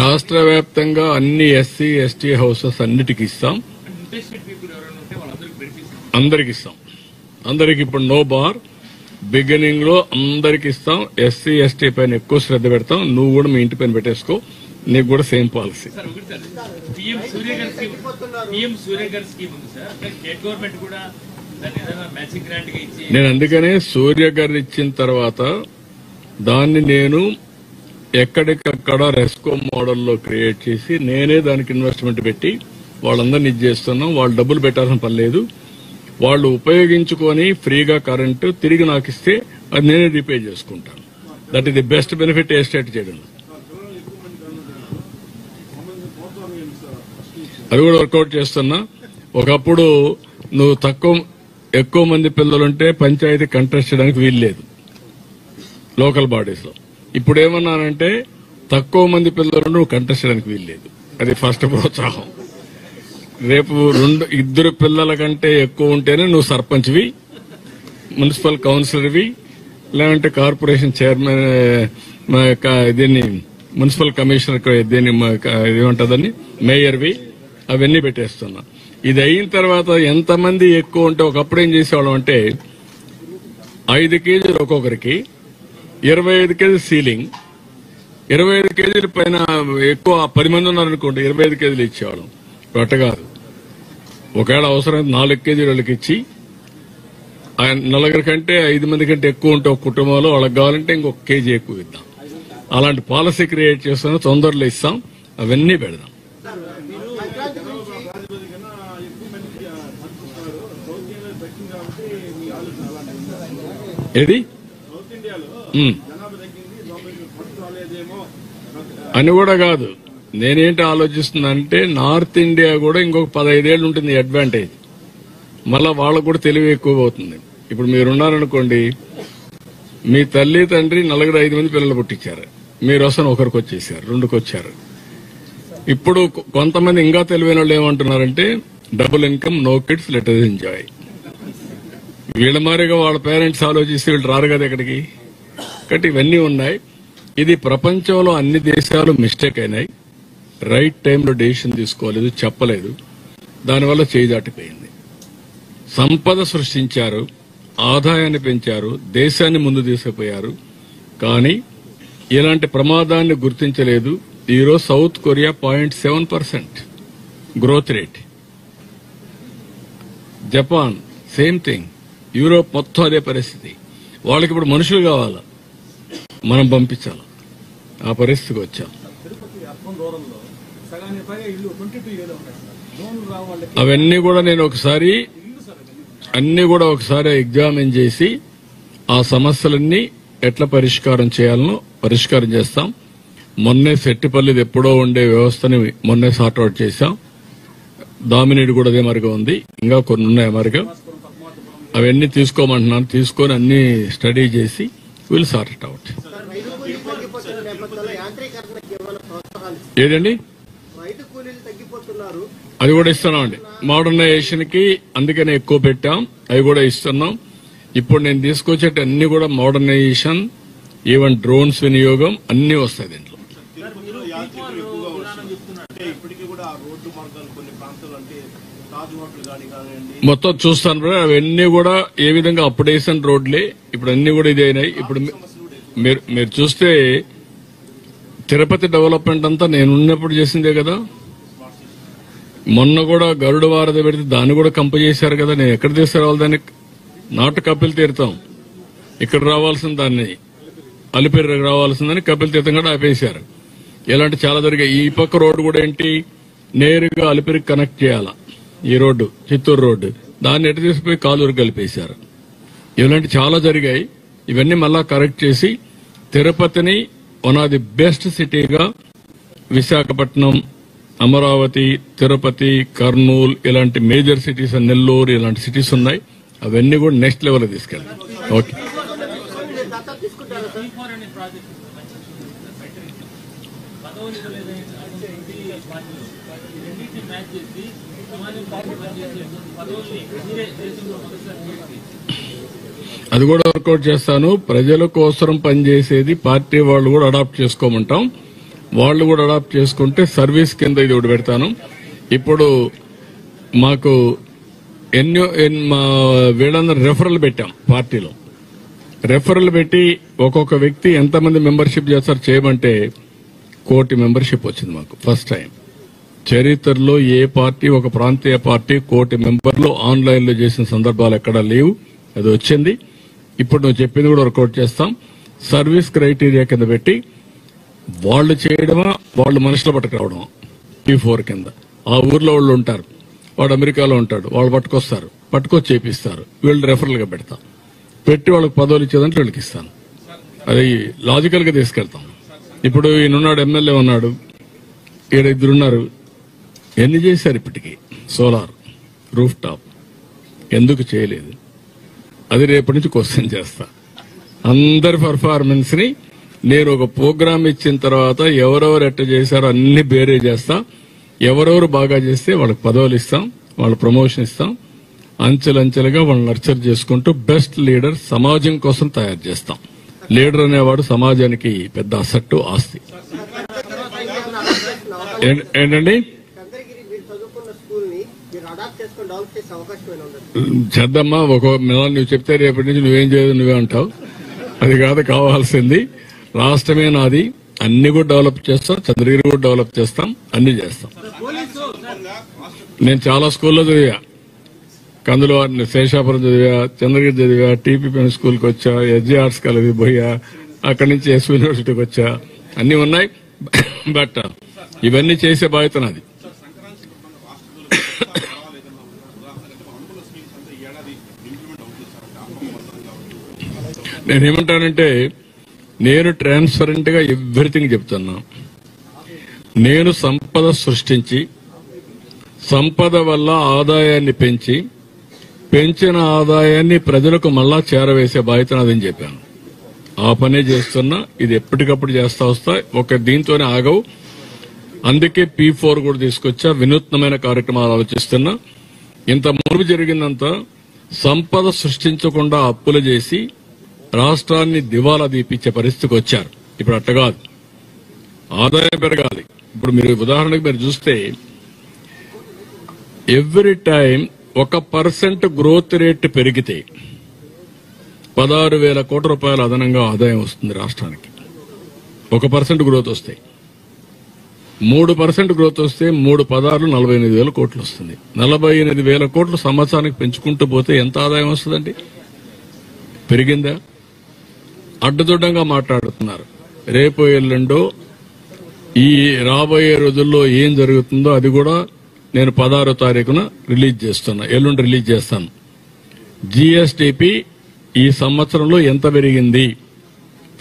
రాష్ట్ర వ్యాప్తంగా అన్ని ఎస్సీ ఎస్టీ హౌసెస్ అన్నిటికీ ఇస్తాం. ఇంట్రెస్టెడ్ పీపుల్ ఎవరైనా ఉంటే వాళ్ళందరికీ బెనిఫిట్స్ అందరికి ఇస్తాం. అందరికి ఇప్పుడు నో బార్, బిగినింగ్ లో అందరికి ఇస్తాం. ఎస్సీ ఎస్టీ పైన ఎక్కువ శ్రద్ధ పెడతాం. నువ్వు కూడా మీ ఇంటి పైన పెట్టేసుకో, నీకు కూడా సేమ్ పాలసీ. సార్ ఒకటి సార్, పీఎం సూర్యఘర్ స్కీమ్ ఉంది సార్, స్టేట్ గవర్నమెంట్ కూడా దాన్ని ఏదైనా మ్యాచింగ్ గ్రాంట్ గా ఇచ్చి, నేను అందుకనే సూర్యఘర్ ఇచ్చిన తర్వాత దాన్ని నేను ఎక్కడికక్కడ రెస్కో మోడల్లో క్రియేట్ చేసి నేనే దానికి ఇన్వెస్ట్మెంట్ పెట్టి వాళ్ళందరినీ ఇది చేస్తున్నాం. వాళ్ళు డబ్బులు పెట్టాల్సిన పని లేదు. వాళ్ళు ఉపయోగించుకొని ఫ్రీగా కరెంటు తిరిగి నాకు ఇస్తే అది నేనే రీపే చేసుకుంటాను. That is the best benefit A state చేయడం. అది కూడా వర్కౌట్ చేస్తున్నా. ఒకప్పుడు నువ్వు ఎక్కువ మంది పిల్లలుంటే పంచాయతీ కంటెస్ట్ చేయడానికి వీలు లేదు లోకల్ బాడీస్ లో. ఇప్పుడు ఏమన్నానంటే తక్కువ మంది పిల్లలు నువ్వు కంటెస్ట్ చేయడానికి వీలు లేదు. అది ఫస్ట్ ప్రోత్సాహం. రేపు 2 పిల్లల కంటే ఎక్కువ ఉంటేనే నువ్వు సర్పంచ్వి, మున్సిపల్ కౌన్సిలర్వి, లేదంటే కార్పొరేషన్ చైర్మన్, దీన్ని మున్సిపల్ కమిషనర్, దీన్ని ఏమంటుందని మేయర్వి, అవన్నీ పెట్టేస్తున్నా. ఇది అయిన తర్వాత ఎంతమంది ఎక్కువ ఉంటే, ఒకప్పుడు ఏం చేసేవాళ్ళం అంటే 5 కేజీలు ఒక్కొక్కరికి, 25 కేజీలు సీలింగ్, 25 కేజీల పైన ఎక్కువ 10 మంది ఉన్నారనుకోండి 25 కేజీలు ఇచ్చేవాళ్ళం. ఇప్పుడు అట్ట కాదు. ఒకవేళ అవసరం 4 కేజీలు వాళ్ళకి ఇచ్చి, 4 కంటే 5 మంది కంటే ఎక్కువ ఉంటే ఒక కుటుంబంలో వాళ్ళకి కావాలంటే ఇంకొక కేజీ ఎక్కువ ఇద్దాం. అలాంటి పాలసీ క్రియేట్ చేస్తాను. తొందరలో ఇస్తాం. అవన్నీ పెడదాం. ఏది అని కూడా కాదు. నేనేంటి ఆలోచిస్తున్నానంటే నార్త్ ఇండియా కూడా ఇంకొక 15 ఏళ్ళు ఉంటుంది అడ్వాంటేజ్. మళ్ళా వాళ్ళకు కూడా తెలివి ఎక్కువ అవుతుంది. ఇప్పుడు మీరున్నారనుకోండి, మీ తల్లి తండ్రి 4-5 మంది పిల్లలు పుట్టించారు, మీరు వస్తాను ఒకరికి వచ్చేసారు, 2కి వచ్చారు. ఇప్పుడు కొంతమంది ఇంకా తెలివైన వాళ్ళు ఏమంటున్నారంటే double income, no kids, let us enjoy. వీళ్ళ మారిగా వాళ్ళ పేరెంట్స్ ఆలోచిస్తే వీళ్ళు రారు కదా ఇక్కడికి. కాబట్టి ఇవన్నీ ఉన్నాయి. ఇది ప్రపంచంలో అన్ని దేశాలు మిస్టేక్ అయినాయి. రైట్ టైంలో డెసిషన్ తీసుకోలేదు, చెప్పలేదు. దానివల్ల చేయి దాటిపోయింది. సంపద సృష్టించారు, ఆదాయాన్ని పెంచారు, దేశాన్ని ముందు తీసుకుపోయారు. కానీ ఇలాంటి ప్రమాదాన్ని గుర్తించలేదు. ఈరోజు south Korea 0.7% growth rate, Japan same thing, Europe మొత్తం అదే పరిస్థితి. వాళ్ళకి ఇప్పుడు మనుషులు కావాలా, మనం పంపించాలి. ఆ పరిస్థితికి వచ్చాం. అవన్నీ కూడా నేను అన్ని కూడా ఒకసారి ఎగ్జామిన్ చేసి ఆ సమస్యలన్నీ ఎట్లా పరిష్కారం చేయాలనో పరిష్కారం చేస్తాం. మొన్నే సెట్టిపల్లిది ఎప్పుడో ఉండే వ్యవస్థని మొన్నే సార్ట్అవుట్ చేశాం. దామినేడు కూడా అదే మరిగా ఉంది, ఇంకా కొన్ని ఉన్నాయి మరిగా. అవన్నీ తీసుకోమంటున్నాను. తీసుకొని అన్ని స్టడీ చేసి విల్ సార్ట్ ఇట్ అవుట్. ఏదండి అది కూడా ఇస్తున్నామండి. మోడర్నైజేషన్ కి అందుకనే ఎక్కువ పెట్టాం. అవి కూడా ఇస్తున్నాం. ఇప్పుడు నేను తీసుకొచ్చేట అన్ని కూడా మోడర్నైజేషన్, ఈవెన్ డ్రోన్స్ వినియోగం అన్ని వస్తాయి దీంట్లో. మొత్తం చూస్తాను బ్రో. అవన్నీ కూడా ఏ విధంగా అప్డేషన్ రోడ్లే ఇప్పుడు అన్ని కూడా ఇది అయినాయి. ఇప్పుడు మీరు చూస్తే తిరుపతి డెవలప్మెంట్ అంతా నేను ఉన్నప్పుడు చేసిందే కదా. మొన్న కూడా గరుడ వారధి పెడితే దాన్ని కూడా కంప చేశారు కదా. నేను ఎక్కడ తీసుకురావాలి దాన్ని? నాటు కపిల్ తీర్థం ఇక్కడ రావాల్సిన దాన్ని అలిపిరికి రావాల్సిందని కపిల్ తీర్థం కూడా ఆపేశారు. ఇలాంటి చాలా జరిగాయి. ఈ పక్క రోడ్డు కూడా ఏంటి, నేరుగా అలిపిరికి కనెక్ట్ చేయాలా ఈ రోడ్డు, చిత్తూరు రోడ్డు, దాన్ని ఎటు తీసుకుపోయి కాలూరు కలిపేశారు. ఇలాంటి చాలా జరిగాయి. ఇవన్నీ మళ్ళా కరెక్ట్ చేసి తిరుపతిని వన్ ఆఫ్ ది బెస్ట్ సిటీగా విశాఖపట్నం, అమరావతి, తిరుపతి, కర్నూలు ఇలాంటి మేజర్ సిటీస్, నెల్లూరు ఇలాంటి సిటీస్ ఉన్నాయి. అవన్నీ కూడా నెక్స్ట్ లెవెల్ తీసుకెళ్ళాలి. ఓకే, అది కూడా వర్కౌట్ చేస్తాను. ప్రజల కోసం పనిచేసేది పార్టీ వాళ్ళు కూడా అడాప్ట్ చేసుకోమంటాం. వాళ్ళు కూడా అడాప్ట్ చేసుకుంటే సర్వీస్ కింద ఇది ఒకటి పెడతాను. ఇప్పుడు మాకు వీళ్ళందరూ రెఫరల్ పెట్టాం. పార్టీలో రెఫరల్ పెట్టి ఒక్కొక్క వ్యక్తి ఎంతమంది మెంబర్షిప్ చేస్తారు చేయమంటే 1 కోటి మెంబర్షిప్ వచ్చింది మాకు. ఫస్ట్ టైం చరిత్రలో ఏ పార్టీ, ఒక ప్రాంతీయ పార్టీ 1 కోటి మెంబర్లు ఆన్లైన్ లో చేసిన సందర్భాలు ఎక్కడా లేవు. అది వచ్చింది. ఇప్పుడు నువ్వు చెప్పింది కూడా వర్కౌట్ చేస్తాం. సర్వీస్ క్రైటీరియా కింద పెట్టి వాళ్ళు చేయడమా, వాళ్ళు మనుషులు పట్టుకురావడమా, P4 కింద. ఆ ఊర్లో వాళ్ళు ఉంటారు, వాడు అమెరికాలో ఉంటాడు, వాళ్ళు పట్టుకొచ్చి చేపిస్తారు. వీళ్ళు రెఫరల్ గా పెడతాం. పెట్టి వాళ్ళకి పదవులు ఇచ్చేదంటే వీళ్ళకి ఇస్తాను. అది లాజికల్ గా తీసుకెళ్తాం. ఇప్పుడు ఈయనున్నాడు, ఎమ్మెల్యే ఉన్నాడు, ఈడ 2 ఉన్నారు. ఎన్ని చేశారు ఇప్పటికీ? సోలార్ రూఫ్ టాప్ ఎందుకు చేయలేదు? అది రేపటి నుంచి క్వశ్చన్ చేస్తా. అందరి పర్ఫార్మెన్స్ ని నేను ఒక ప్రోగ్రామ్ ఇచ్చిన తర్వాత ఎవరెవరు ఎట్ట చేశారో అన్ని బేరే చేస్తా. ఎవరెవరు బాగా చేస్తే వాళ్ళకి పదవులు ఇస్తాం, వాళ్ళ ప్రమోషన్ ఇస్తాం. అంచెలంచెలుగా వాళ్ళని నర్చర్ చేసుకుంటూ బెస్ట్ లీడర్ సమాజం కోసం తయారు చేస్తాం. లీడర్ అనేవాడు సమాజానికి పెద్ద అసట్టు, ఆస్తి. ఏంటండి చేద్దామా? ఒక నువ్వు చెప్తే రేపటి నుంచి నువ్వేం చేయదు నువ్వే అంటావు. అది కాదు కావాల్సింది. రాష్ట్రమే నాది, అన్ని కూడా డెవలప్ చేస్తాం, చంద్రగిరి కూడా డెవలప్ చేస్తాం, అన్ని చేస్తాం. నేను చాలా స్కూల్లో చదివా. కందులో శేషాపురం చదివా, చంద్రగిరి చదివా, టీపీపీ స్కూల్కి వచ్చా, ఎస్జే ఆర్ట్స్ కాలేజ్ పోయా, అక్కడి నుంచి ఎస్వి యూనివర్సిటీకి వచ్చా. అన్ని ఉన్నాయి. బట్ ఇవన్నీ చేసే బాధ్యత నాది. నేనేమంటానంటే, నేను ట్రాన్స్పరెంట్ గా ఎవ్రీథింగ్ చెప్తున్నా. నేను సంపద సృష్టించి, సంపద వల్ల ఆదాయాన్ని పెంచి, పెంచిన ఆదాయాన్ని ప్రజలకు మళ్ళా చేరవేసే బాధ్యత నాదని చెప్పాను. ఆ పనే చేస్తున్నా. ఇది ఎప్పటికప్పుడు చేస్తా వస్తా. ఒక దీంతోనే ఆగవు. అందుకే P4 కూడా తీసుకొచ్చా. వినూత్నమైన కార్యక్రమాలు ఆలోచిస్తున్నా. ఇంత మునుపు జరిగిందంతా సంపద సృష్టించకుండా అప్పులు చేసి రాష్ట్రాన్ని దివాలా తీపిచ్చే పరిస్థితికి వచ్చారు. ఇప్పుడు అట్ట కాదు, ఆదాయం పెరగాలి. ఇప్పుడు మీరు ఉదాహరణకు మీరు చూస్తే ఎవ్రీ టైం 1% గ్రోత్ రేట్ పెరిగితే 16,000 కోట్ల రూపాయల అదనంగా ఆదాయం వస్తుంది రాష్ట్రానికి. 1% గ్రోత్ వస్తే, 3% గ్రోత్ వస్తే 3 16 48,000 కోట్లు వస్తుంది. 48,000 కోట్లు సంవత్సరానికి పెంచుకుంటూ పోతే ఎంత ఆదాయం వస్తుందండి? పెరిగిందా? అడ్డదొడ్డంగా మాట్లాడుతున్నారు. రేపు ఎల్లుండో ఈ రాబోయే రోజుల్లో ఏం జరుగుతుందో అది కూడా నేను 16వ తారీఖున రిలీజ్ చేస్తున్నా. ఎల్లుండి రిలీజ్ చేస్తాను. జీఎస్టీపీ ఈ సంవత్సరంలో ఎంత పెరిగింది,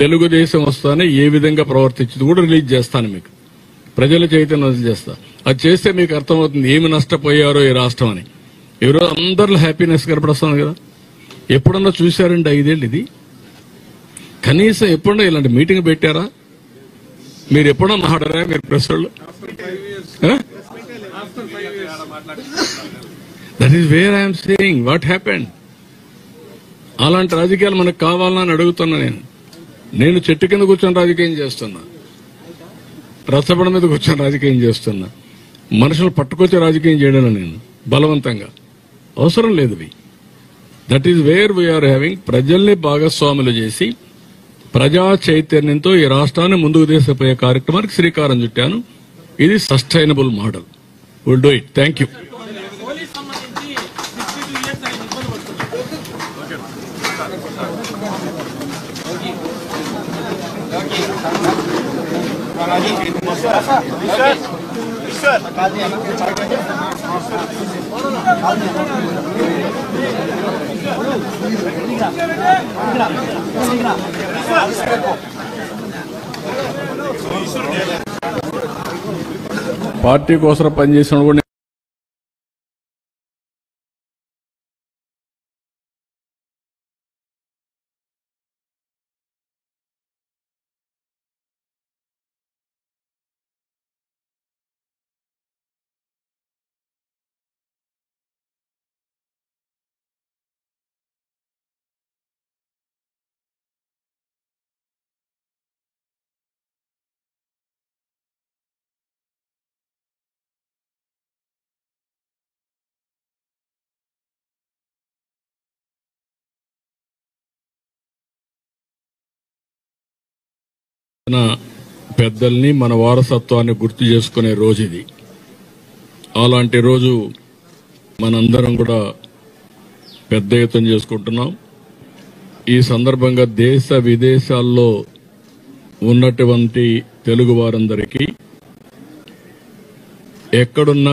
తెలుగుదేశం వస్తానే ఏ విధంగా ప్రవర్తించింది కూడా రిలీజ్ చేస్తాను. మీకు ప్రజల చైతన్యం చేస్తా. అది చేస్తే మీకు అర్థమవుతుంది ఏమి నష్టపోయారో ఈ రాష్ట్రం అని. ఈరోజు అందరిలో హ్యాపీనెస్ కనపడుస్తుంది కదా. ఎప్పుడన్నా చూశారండి 5 ఏళ్ళు ఇది? కనీసం ఎప్పుడన్నా ఇలాంటి మీటింగ్ పెట్టారా? మీరు ఎప్పుడన్నా మాట్లాడారా? మీరు ప్రెస్ వాళ్ళు? That is where I'm saying what happened. అలాంటి రాజకీయాలు మనకు కావాలని అడుగుతున్నా. నేను చెట్టు కింద కూర్చొని రాజకీయం చేస్తున్నా, రచ్చబండ మీద కూర్చొని రాజకీయం చేస్తున్నా. మనుషులు పట్టుకొచ్చే రాజకీయం చేయడం నేను బలవంతంగా అవసరం లేదు. That is where we are having. ప్రజల్ని భాగస్వాములు చేసి ప్రజా చైతన్యంతో ఈ రాష్ట్రాన్ని ముందుకు తీసుకుపోయే కార్యక్రమానికి శ్రీకారం చుట్టాను. ఇది sustainable model. Will do it. Thank you. Party కోసం పనిచేసిన కూడా పెద్దల్ని మన వారసత్వాన్ని గుర్తు చేసుకునే రోజు ఇది. అలాంటి రోజు మనందరం కూడా పెద్ద ఎత్తున చేసుకుంటున్నాం. ఈ సందర్భంగా దేశ విదేశాల్లో ఉన్నటువంటి తెలుగు వారందరికీ ఎక్కడున్నా